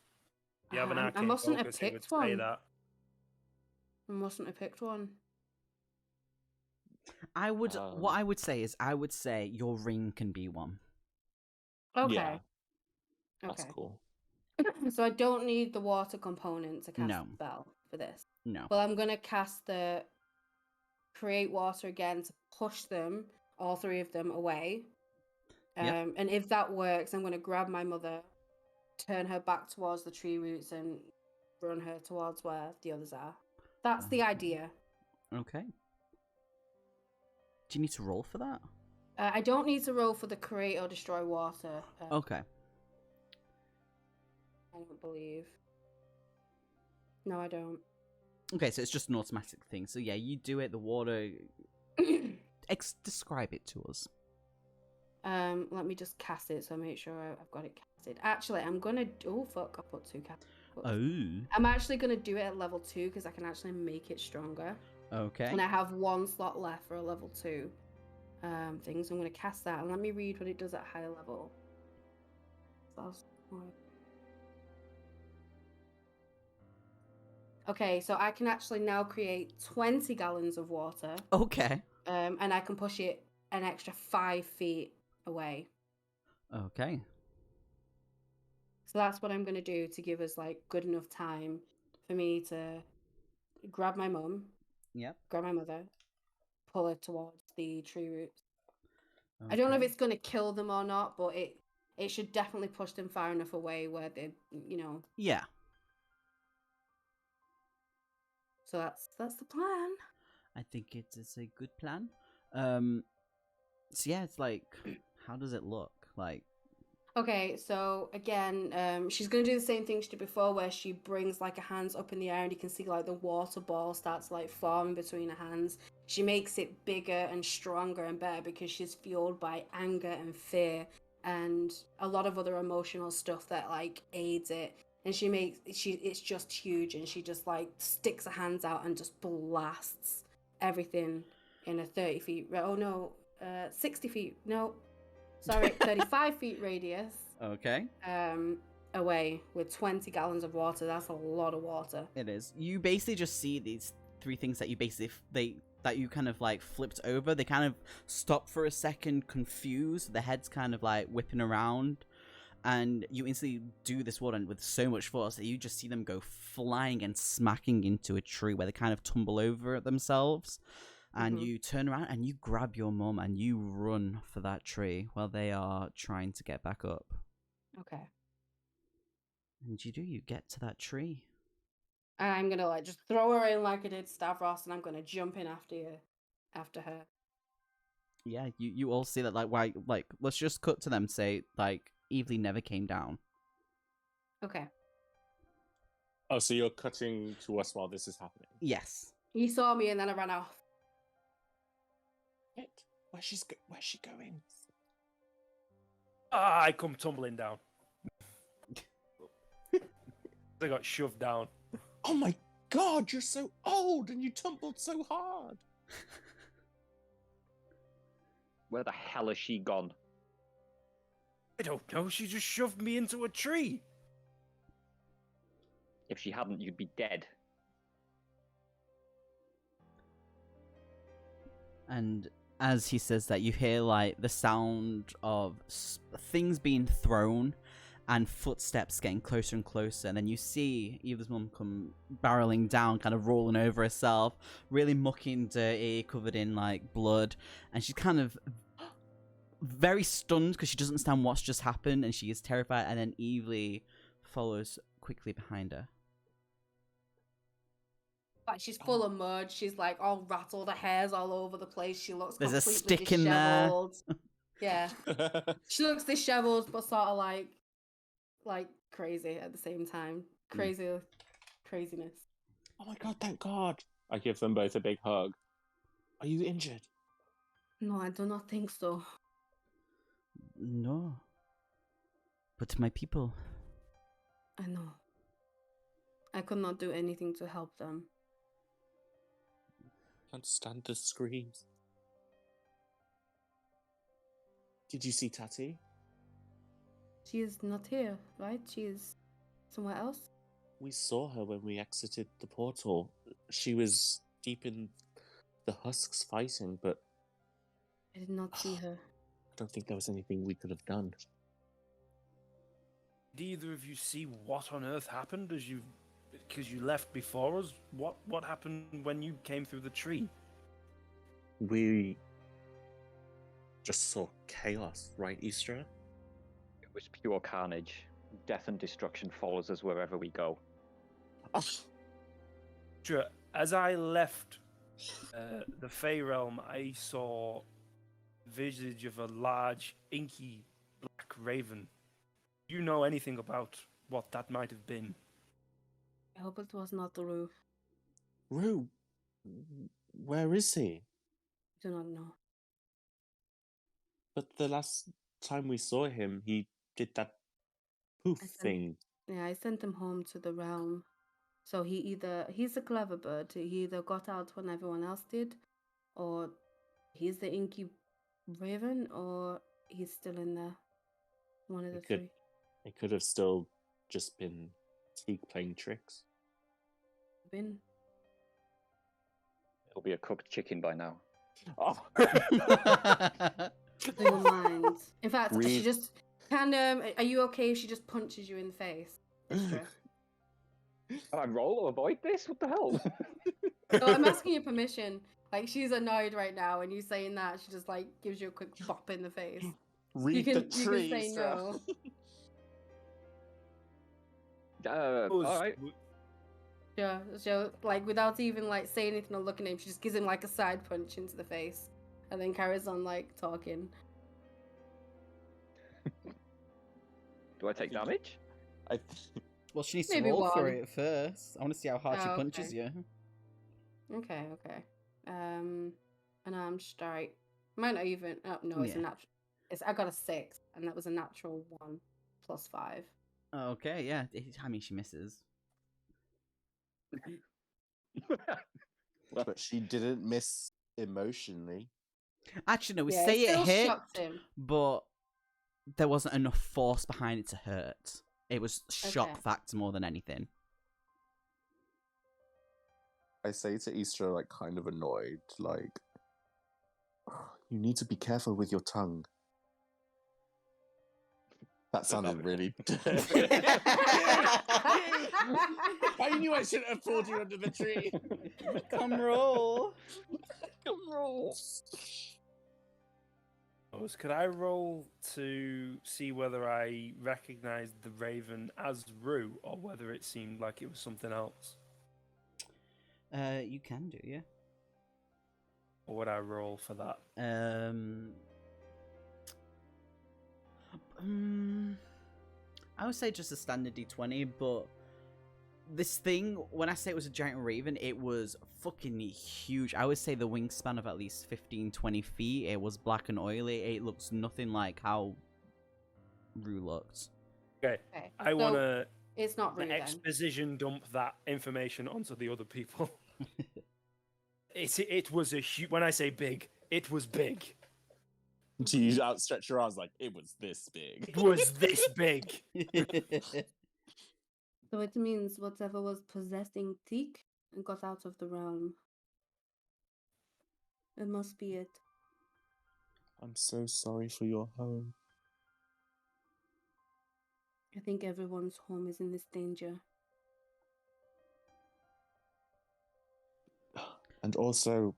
If you have an I arcane mustn't have focus, it would picked say one. that. I mustn't have picked one. I would. What I would say is, I would say your ring can be one. Okay. yeah, that's Okay. cool. So I don't need the water component to cast No. the spell for this. No. Well, I'm gonna cast the create water again to push them, all three of them, away. Yep. And if that works, I'm gonna grab my mother, turn her back towards the tree roots, and run her towards where the others are. That's the idea. Okay. Do you need to roll for that? I don't need to roll for the create or destroy water. Okay. I don't believe. No, I don't. Okay, so it's just an automatic thing. So yeah, you do it. The water. Describe it to us. Let me just cast it so I make sure I've got it casted. Actually, I'm gonna. Oh fuck! I put 2 casts. Oh. I'm actually gonna do it at level 2 because I can actually make it stronger. Okay. And I have 1 slot left for a level 2 thing, so I'm gonna cast that. And let me read what it does at higher level. Okay, so I can actually now create 20 gallons of water. Okay. And I can push it an extra 5 feet away. Okay. So that's what I'm going to do to give us like good enough time for me to grab my mum, Yep. grab my mother, pull her towards the tree roots. I don't know if Okay. it's going to kill them or not, but it should definitely push them far enough away where they, Yeah. So that's the plan. I think it is a good plan. So yeah, it's like, how does it look? Like, Okay, so again, she's gonna do the same thing she did before, where she brings like her hands up in the air, and you can see like the water ball starts like forming between her hands. She makes it bigger and stronger and better because she's fueled by anger and fear and a lot of other emotional stuff that like aids it. And it's just huge, and she just like sticks her hands out and just blasts everything in a 30 feet. Oh no, 60 feet. No. Sorry, 35 feet radius. okay. Away with 20 gallons of water. That's a lot of water. It is. You basically just see these 3 things that you basically that you kind of like flipped over. They kind of stop for a second, confused. The head's kind of like whipping around, and you instantly do this one with so much force that you just see them go flying and smacking into a tree where they kind of tumble over themselves. And you turn around and you grab your mum and you run for that tree while they are trying to get back up. Okay. And you get to that tree. And I'm gonna like just throw her in like I did Stavros, and I'm gonna jump in after her. Yeah, you all see that, like, why, like, let's just cut to them say, like, Evely never came down. Okay. Oh, so you're cutting to us while this is happening? Yes. He saw me and then I ran off. Where's she going? I come tumbling down. I got shoved down. Oh my god, you're so old and you tumbled so hard. Where the hell has she gone? I don't know. She just shoved me into a tree. If she hadn't, you'd be dead. And as he says that, you hear like the sound of things being thrown and footsteps getting closer and closer, and then you see Eva's mum come barreling down, kind of rolling over herself, really mucking dirty, covered in like blood, and she's kind of very stunned because she doesn't understand what's just happened, and she is terrified. And then Evely follows quickly behind her. Like she's full of mud. She's like all rattled. Her hair's all over the place. She looks There's a completely stick in there. disheveled. Yeah, she looks disheveled, but sort of like crazy at the same time. Craziness. Oh my god, thank God. I give them both a big hug. Are you injured? No, I do not think so. No. But my people. I know. I could not do anything to help them. Can't stand the screams. Did you see Tati? She is not here, right? She is somewhere else. We saw her when we exited the portal. She was deep in the husks fighting, but I did not see her. I don't think there was anything we could have done. Did either of you see what on earth happened because you left before us? What happened when you came through the tree? We just saw chaos, right, Istra? It was pure carnage. Death and destruction follows us wherever we go. Sure. As I left the Fey realm, I saw visage of a large, inky black raven. Do you know anything about what that might have been? I hope it was not Rue. Rue, where is he? I do not know. But the last time we saw him, he did that poof thing. Yeah, I sent him home to the realm. So he's a clever bird. He either got out when everyone else did, or he's the inky raven, or he's still in there. One of the three. It could have still just been Teague playing tricks. Been. It'll be a cooked chicken by now. Oh. Do you mind? In fact, Reed. she just are you okay if she just punches you in the face? Istra? Can I roll or avoid this? What the hell? So I'm asking your permission. Like, she's annoyed right now, and you saying that, she just like gives you a quick bop in the face. Read you the can tree, say no. All right. Yeah, so like without even like saying anything or looking at him, she just gives him like a side punch into the face, and then carries on like talking. Do I take damage? Well, she needs Maybe to roll for one. it first. I want to see how hard she Oh, punches okay. you. Okay. An armed strike. Might not even. Oh no, it's a Yeah. natural. I got a 6, and that was a natural 1 plus 5. Okay, yeah. I mean, she misses. But she didn't miss emotionally. Actually, no, we Yeah, say it it still hit, shocked him. but there wasn't enough force behind it to hurt. It was shock Okay. factor more than anything. I say to Istra, like, kind of annoyed, like, you need to be careful with your tongue. That sounded really. I knew I shouldn't have pulled you under the tree. Come roll. Come roll. Could I roll to see whether I recognized the raven as Rue, or whether it seemed like it was something else? You can do, yeah. Or would I roll for that? I would say just a standard D20, but this thing, when I say it was a giant raven, it was fucking huge. I would say the wingspan of at least 15-20 feet. It was black and oily. It looks nothing like how Rue looked. Okay, Okay, I so want to It's not Rue then. exposition dump that information onto the other people. It was a huge. When I say big, it was big. Do you outstretch your arms like it was this big? It was this big. So it means whatever was possessing Teak got out of the realm. It must be it. I'm so sorry for your home. I think everyone's home is in this danger. And also,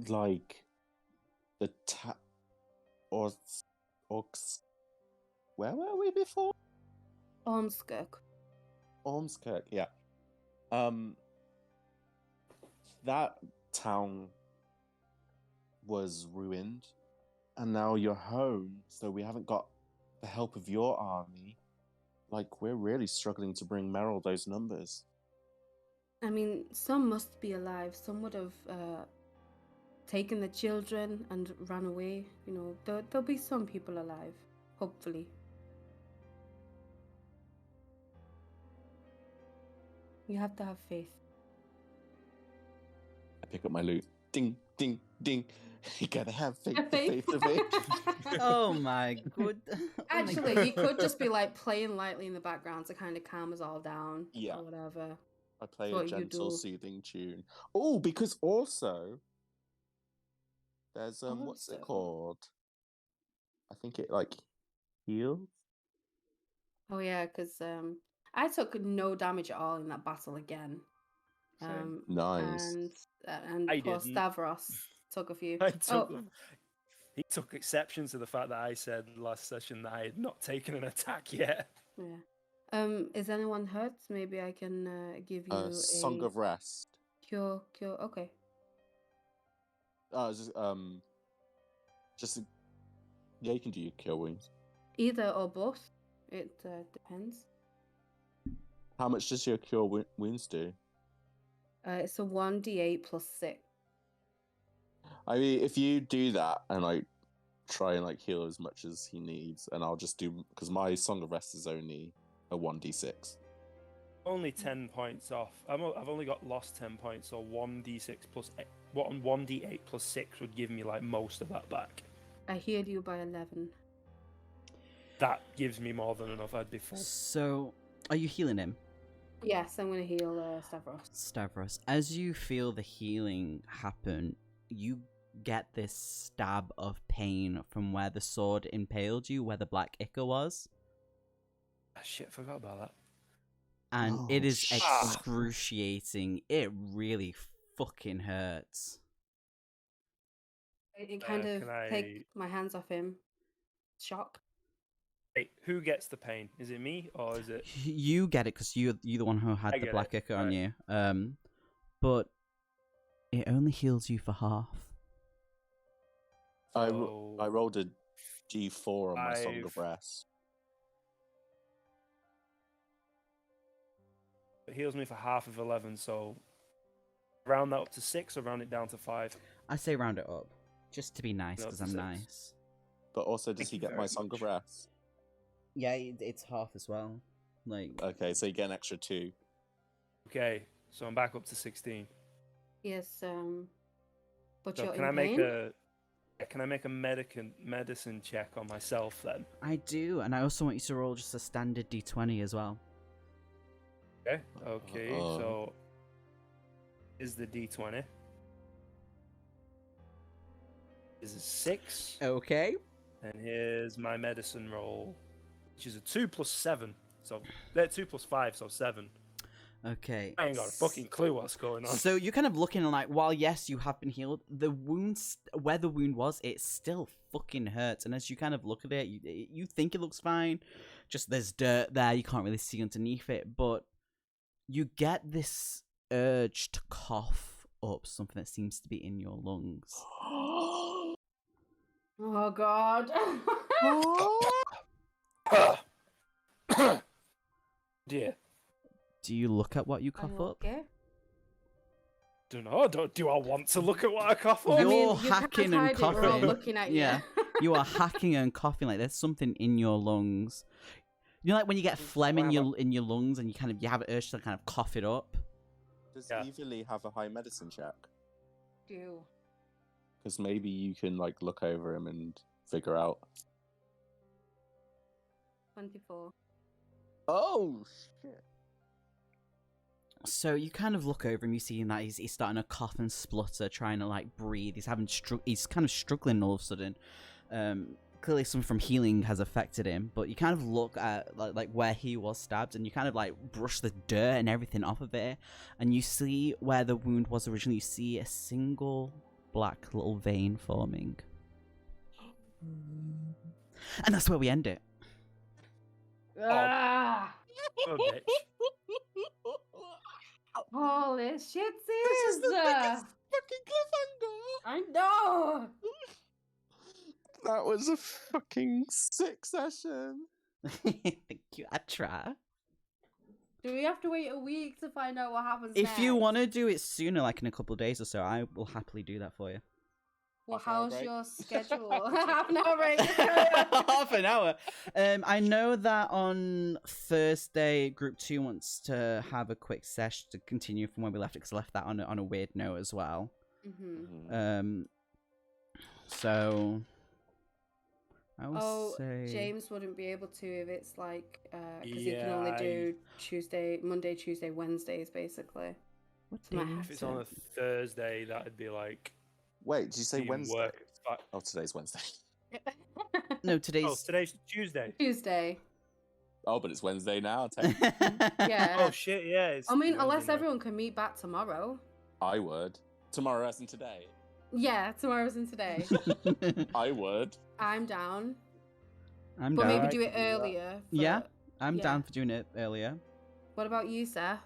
like, the Orcs. Where were we before? Ormskirk. Ormskirk, yeah. That town was ruined, and now you're home, so we haven't got the help of your army. Like, we're really struggling to bring Merrill those numbers. I mean, some must be alive. Some would have taken the children and ran away. You know, there'll be some people alive, hopefully. You have to have faith. I pick up my loot. Ding, ding, ding. You gotta have faith, Have the faith of it. Oh my good. Actually, you could just be like playing lightly in the background to kind of calm us all down. Yeah. Or whatever. I play What a you gentle, do. soothing tune. Oh, because also there's what's it Also. called? I think it like heals. Oh yeah, because I took no damage at all in that battle again. Same. Nice. And I poor didn't. Stavros took a few. I took Oh, He took exception to the fact that I said last session that I had not taken an attack yet. yeah. Is anyone hurt? Maybe I can give you Song a of Rest. cure. Okay. Just yeah, you can do your cure wounds. Either or both. It depends. How much does your cure wounds do? It's a 1d8 plus 6. I mean, if you do that and like try and like heal as much as he needs, and I'll just do because my Song of Rest is only a 1d6. Only 10 points off. I've only got lost 10 points, so 1d6 plus 1d8 plus 6 would give me like most of that back. I healed you by 11. That gives me more than enough. I'd be full. So, are you healing him? Yes, I'm gonna heal Stavros. Stavros, as you feel the healing happen, you get this stab of pain from where the sword impaled you, where the black ichor was. Ah, shit, forgot about that. And Oh, it is shit. excruciating. It really fucking hurts. It kind of can I- take my hands off him. Shock. Hey, who gets the pain? Is it me or is it? You get it because you're the one who had I the get black it, ichor on right. you. But it only heals you for half. I So- rolled a d4 on my Song of 5. Rest. It heals me for half of 11, so round that up to 6 or round it down to 5. I say round it up, just to be nice No, because it's I'm six. nice. But also, does Thank he you get my very Song of much. Rest? Yeah, it's half as well. Like, Okay, so you get an extra 2. Okay, so I'm back up to 16. Yes, but So you're can in I make pain? a medicine check on myself then? I do, and I also want you to roll just a standard d20 as well. Okay. Okay. Uh-oh. So is the d20? Is it 6? Okay. And here's my medicine roll, which is a 2 plus 7. So 2 plus 5, so 7. Okay. I ain't got a fucking clue what's going on. So you're kind of looking like, while yes, you have been healed, the wound, where the wound was, it still fucking hurts. And as you kind of look at it, you think it looks fine. Just there's dirt there, you can't really see underneath it. But you get this urge to cough up something that seems to be in your lungs. Oh God. Dear. Do you look at what you Are cough you up? okay? Don't know. Do I want to look at what I cough up? You're you can't hacking and hide it, we're all coughing. looking at Yeah. you. You are hacking and coughing like there's something in your lungs. You know, like when you get phlegm in your lungs and you have an urge to kind of cough it up. Does Yeah. Eveli have a high medicine check? Do. Because maybe you can like look over him and figure out. 24. Oh shit! So you kind of look over him, you see him that he's starting to cough and splutter, trying to like breathe. He's kind of struggling all of a sudden. Clearly something from healing has affected him, but you kind of look at like where he was stabbed, and you kind of like brush the dirt and everything off of it, and you see where the wound was originally. You see a single black little vein forming, and that's where we end it. Ah! Oh, bitch. Holy shit, This is the biggest fucking cliffhanger. I know! That was a fucking sick session. Thank you. I try. Do we have to wait a week to find out what happens If you next? want to do it sooner, like in a couple of days or so, I will happily do that for you. Well, Half an hour how's break? your schedule? Half an hour break. Half an hour. I know that on Thursday, Group 2 wants to have a quick sesh to continue from where we left it, because I left that on a weird note as well. Mm-hmm. So I would Oh, say James wouldn't be able to if it's like, because he can only Yeah, do Monday, Tuesday, Wednesdays, basically. what So my day If is it's on a Thursday, that'd be like. Wait, did you say being Wednesday? work at Oh, today's Wednesday. No, Oh, today's today's Tuesday. Tuesday. Oh, but it's Wednesday now. Yeah. Oh shit, yeah. It's I mean, Wednesday unless now. everyone can meet back tomorrow. I would. Tomorrow as in today. Yeah, tomorrow's in today. I would. I'm down. I'm But down. maybe Right, do it do that. earlier. Yeah, I'm yeah. down for doing it earlier. What about you, Seth?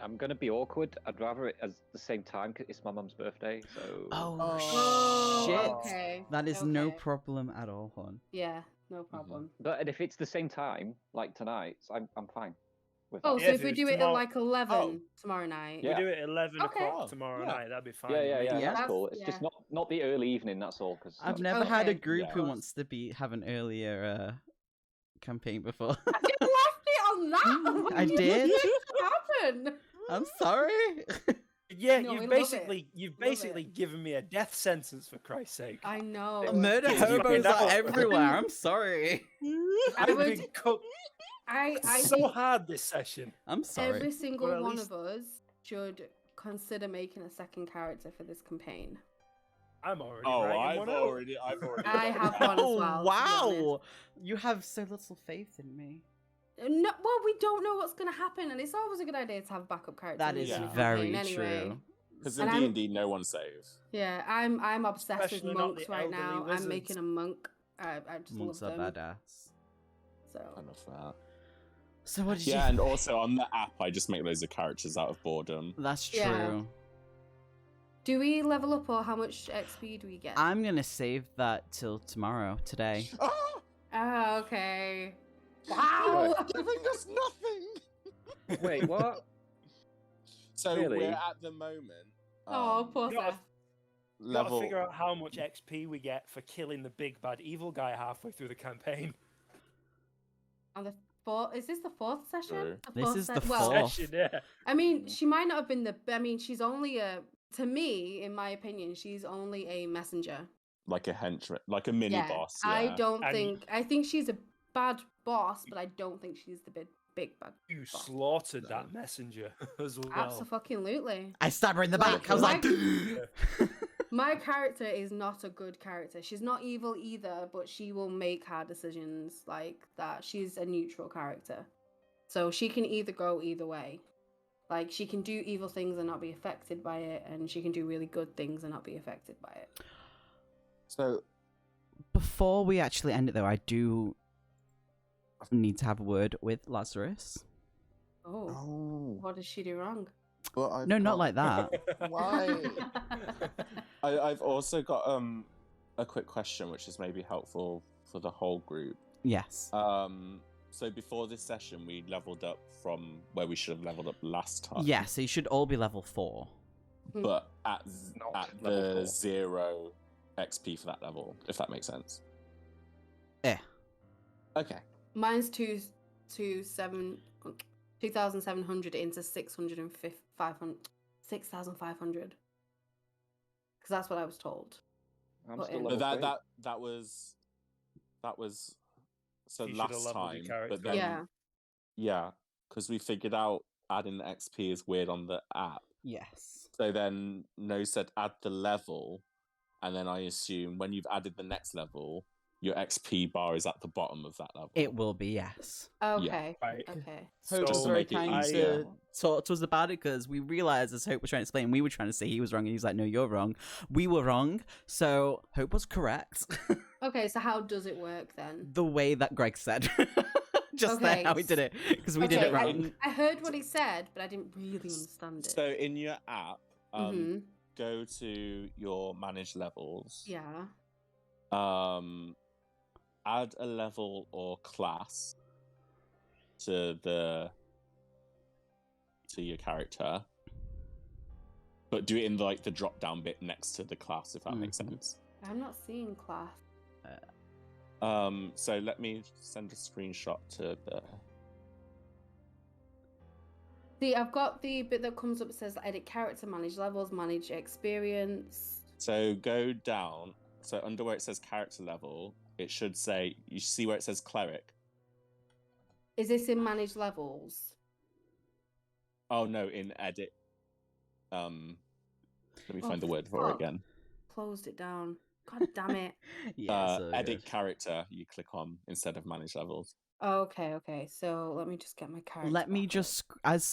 I'm gonna be awkward. I'd rather it as the same time 'cause it's my mum's birthday. So. Oh, shit. Okay. That is no okay. problem at all, hon. Yeah, no problem. But if it's the same time, like tonight, I'm fine with Oh, that. so Yeah, if if we it's do it at tomorrow- like 11 tomorrow night. Yeah. We do it at 11 Okay. o'clock tomorrow Yeah. night. That'd be fine. Yeah, with yeah, me. yeah. Yeah. That's cool. That's- It's just yeah. not the early evening. That's all. Because I've never had a Okay. group Yeah. who wants to have an earlier campaign before. I just left it on that. What I do you did. think happened? I'm sorry. Yeah, No, we you've love basically Love it. given me a death sentence for Christ's sake. I know. Murder It's fucking hobos are out. everywhere. I'm sorry. I've would- been cooked I so think hard this session. I'm sorry. every single Well, at one least- of us should consider making a second character for this campaign. I'm already Oh, writing I've one out. already. I got have one. one as Oh, well, to be wow. You have so little faith in me. No, well, we don't know what's going to happen, and it's always a good idea to have a backup character. That in is a Yeah. very campaign anyway. true. Because in And I'm- D&D, no one's safe. Yeah, I'm obsessed Especially with not monks the right elderly now. wizards. I'm making a monk. I just Monks love are them. badass. So Enough of that. So what did you... Yeah, and also on the app, I just make loads of characters out of boredom. That's true. Yeah. Do we level up, or how much XP do we get? I'm going to save that till tomorrow, today. Ah! Oh, okay. Wow. Giving us nothing. Wait, what? So Really? we're at the moment. Oh, poor You gotta- Seth. We've got to Level. figure out how much XP we get for killing the big bad evil guy halfway through the campaign. On the fourth, is this the fourth session? True. The This fourth is the well, fourth. Session, yeah. I mean, she might not have been the. I mean, she's only a. To me, in my opinion, she's only a messenger. Like a henchman, like a mini boss. Yeah. I don't And- think. I think she's a bad boss, but I don't think she's the big bad. You boss. slaughtered that messenger as well. Absolutely. I stab her in the back. I was like... My character is not a good character. She's not evil either, but she will make hard decisions like that. She's a neutral character. So she can either go either way. Like, she can do evil things and not be affected by it, and she can do really good things and not be affected by it. So Before we actually end it, though, I do need to have a word with Lazarus. Oh, oh, what does she do wrong? but I've No, not got- like that. Why? I've also got a quick question, which is maybe helpful for the whole group. Yes. So before this session, we leveled up from where we should have leveled up last time. Yeah, so you should all be level 4. But at Not the level 4. 0 XP for that level, if that makes sense. Okay. Mine's 2,700 into 6,500. Because that's what I was told. I'm But still in- level But 3. that was so You should have last leveled your time, character but then up. yeah, because we figured out adding the XP is weird on the app. Yes. So then No said add the level, and then I assume when you've added the next level, your XP bar is at the bottom of that level. It will be, yes. Okay. Right. Okay. Hope Just was to very make it kind easier. to talk to us about it because we realized, as Hope was trying to explain, we were trying to say he was wrong, and he's like, "No, you're wrong." We were wrong, so Hope was correct. Okay, so how does it work then? The way that Greg said, just Okay, there, how he did it, because we did Okay, it wrong. I heard what he said, but I didn't really understand it. So in your app, Mhm. go to your manage levels. Yeah. Add a level or class to your character, but do it in like the drop down bit next to the class, if that makes Mhm. sense. I'm not seeing class. So let me send a screenshot to the. See, I've got the bit that comes up that says edit character, manage levels, manage experience. So go down. So under where it says character level, it should say, you see where it says cleric. Is this in manage levels? Oh no, in edit. Let me find the for word for it fuck. again. Closed it down. God damn it. Yeah, so Edit good. character, you click on instead of manage levels. Okay. So let me just get my character. Let me back up. just,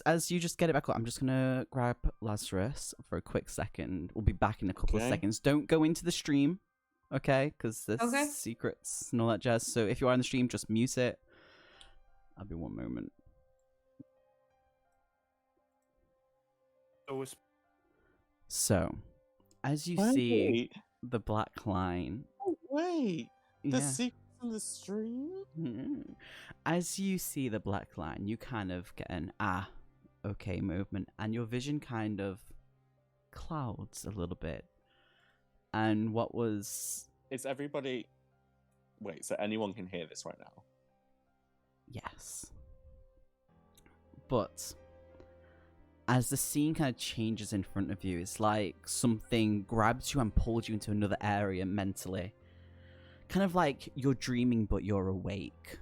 as you just get it back up, I'm just gonna grab Lazarus for a quick second. We'll be back in a couple of Okay. seconds. Don't go into the stream, okay? Because there's Okay. secrets and all that jazz. So if you are in the stream, just mute it. I'll be one moment. So, as you see Wait, the black line, wait. The yeah. secrets in the stream? Mhm. As you see the black line, you kind of get an okay movement, and your vision kind of clouds a little bit. And what was Is everybody. Wait, so anyone can hear this right now? yes. But as the scene kind of changes in front of you, it's like something grabs you and pulls you into another area mentally. Kind of like you're dreaming, but you're awake.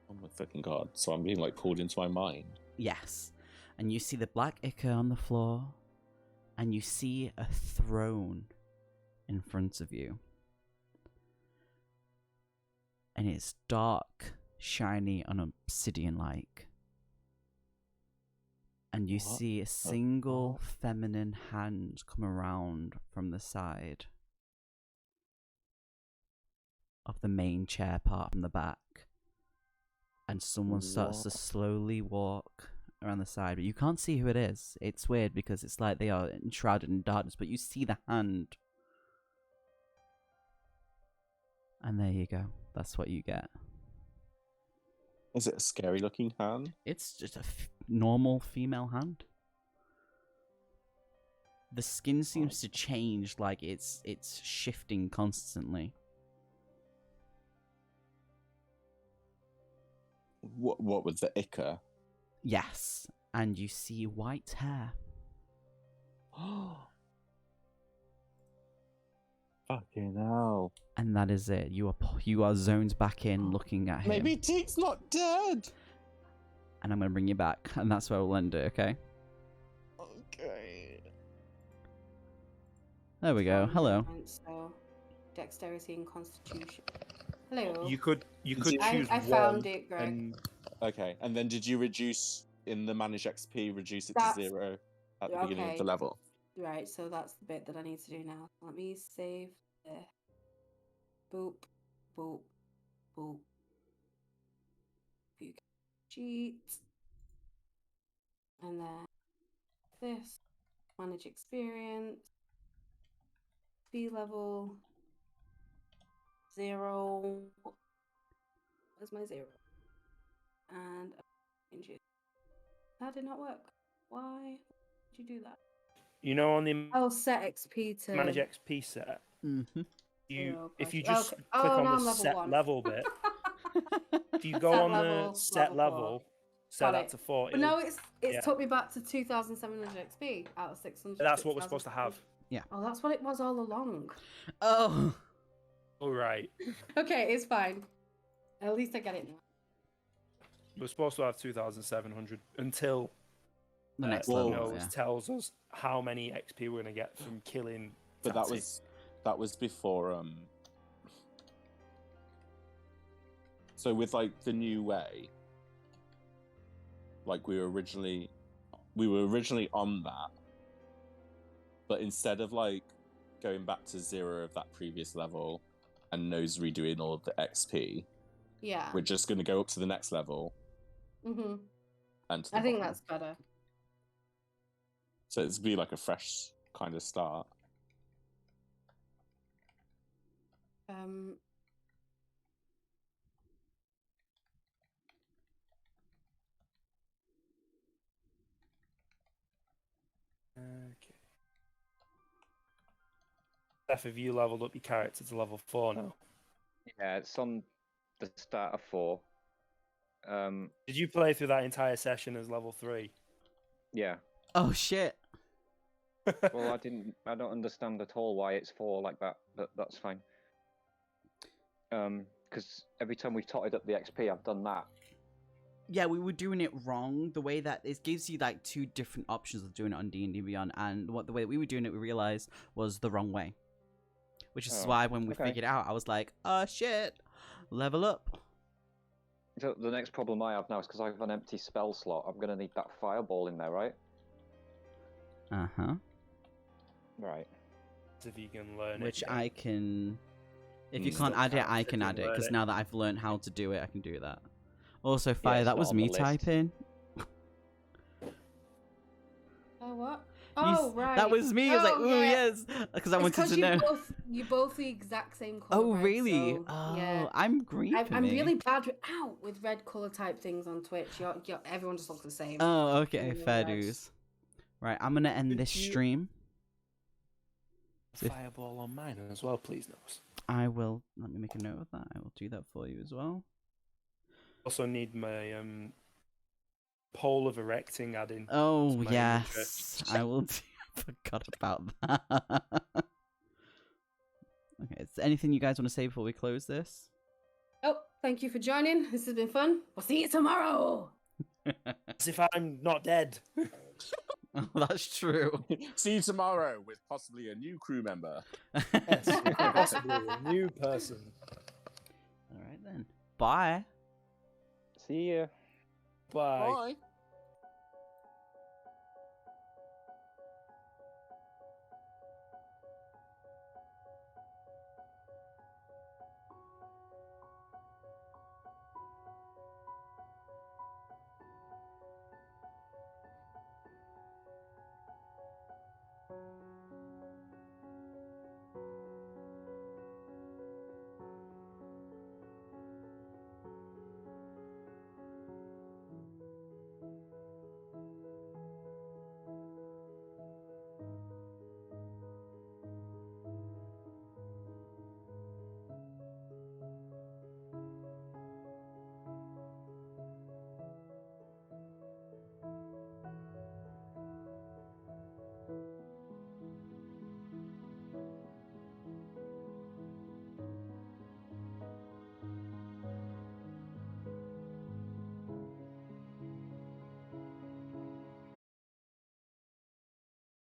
Oh my fucking god. So I'm being like pulled into my mind. Yes. And you see the black ichor on the floor, and you see a throne in front of you. And it's dark, shiny, and obsidian-like. And you What see a single feminine hand come around from the side of the main chair part from the back. And someone starts to What? slowly walk around the side, but you can't see who it is. It's weird because it's like they are enshrouded in darkness, but you see the hand. And there you go. That's what you get. Is it a scary looking hand? It's just a normal female hand. The skin seems to change, like it's shifting constantly. What was the ichor? Yes, and you see white hair. Fucking hell. And that is it. You are zoned back in, looking at him. Maybe Teek's not dead. And I'm gonna bring you back, and that's where we'll end it. Okay. Okay. There we go. Hello. So, dexterity and constitution. Hello. You could Did choose you- I one. found it, Greg. And Okay, and then did you reduce in the manage XP, reduce it That's- to 0 at the beginning of okay. the level? Right, so that's the bit that I need to do now. Let me save this. Boop, boop, boop. View sheet. And then this. Manage experience. B level. 0. Where's my 0? And change it. That did not work. Why did you do that? you know, on the Oh, set XP to manage XP set, Mm-hmm. if you question. just Okay. click Oh, on now the I'm level set 1. level bit, if you go Set on level, the set level level, 4. set Got that it. to 4. But no, it's yeah. took me back to 2,700 XP out of 600. That's what we're supposed to have. Oh, that's what it was all along. Oh. All right. Okay, it's fine. At least I get it now. We're supposed to have 2,700 until The next well, level, Nose yeah. tells us how many XP we're gonna get from killing. But Tatty. that was before. So with like the new way, like we were originally on that, but instead of like going back to 0 of that previous level and Nose redoing all of the XP, Yeah. we're just going to go up to the next level. Mm-hmm. And to the I think bottom. that's better. So it's be like a fresh kind of start. Okay. Steph, have you leveled up your character to level 4 now? Yeah, it's on the start of 4. Did you play through that entire session as level 3? Yeah. Oh shit. Well, I don't understand at all why it's 4 like that, but that's fine. Because every time we've totted up the XP, I've done that. Yeah, we were doing it wrong. The way that it gives you like 2 different options of doing it on D&D Beyond, and the way that we were doing it, we realized was the wrong way. Which is why when we figured it out, I was like, "Oh shit, level up." So the next problem I have now is because I have an empty spell slot. I'm gonna need that fireball in there, right? Right. If you can learn Which it. I can. If you Mm. can't Still add it, counts I if can you add it learn because it. now that I've learned how to do it, I can do that. Also, Fire, it's that not was on the me list. typing. Oh, what? You Oh, right. That was me. I was like, Oh, ooh, yeah. yes, because I It's wanted to 'cause know. you both the exact same color. Oh, red, really? so, Oh, yeah. I'm green for I'm me. really bad with red color type things on Twitch. Everyone just looks the same. Oh, okay, Yeah, fair red. dues. Right, I'm gonna end Could this you- stream. Fireball on mine as well, please, Nose. I will. Let me make a note of that. I will do that for you as well. Also need my pole of erecting adding. Oh to my yes, I will. I forgot about that. Okay, is there anything you guys want to say before we close this? Oh, thank you for joining. This has been fun. We'll see you tomorrow. As if I'm not dead. Oh, that's true. See you tomorrow with possibly a new crew member. Yes, possibly a new person. All right then. Bye. See ya. Bye. Bye.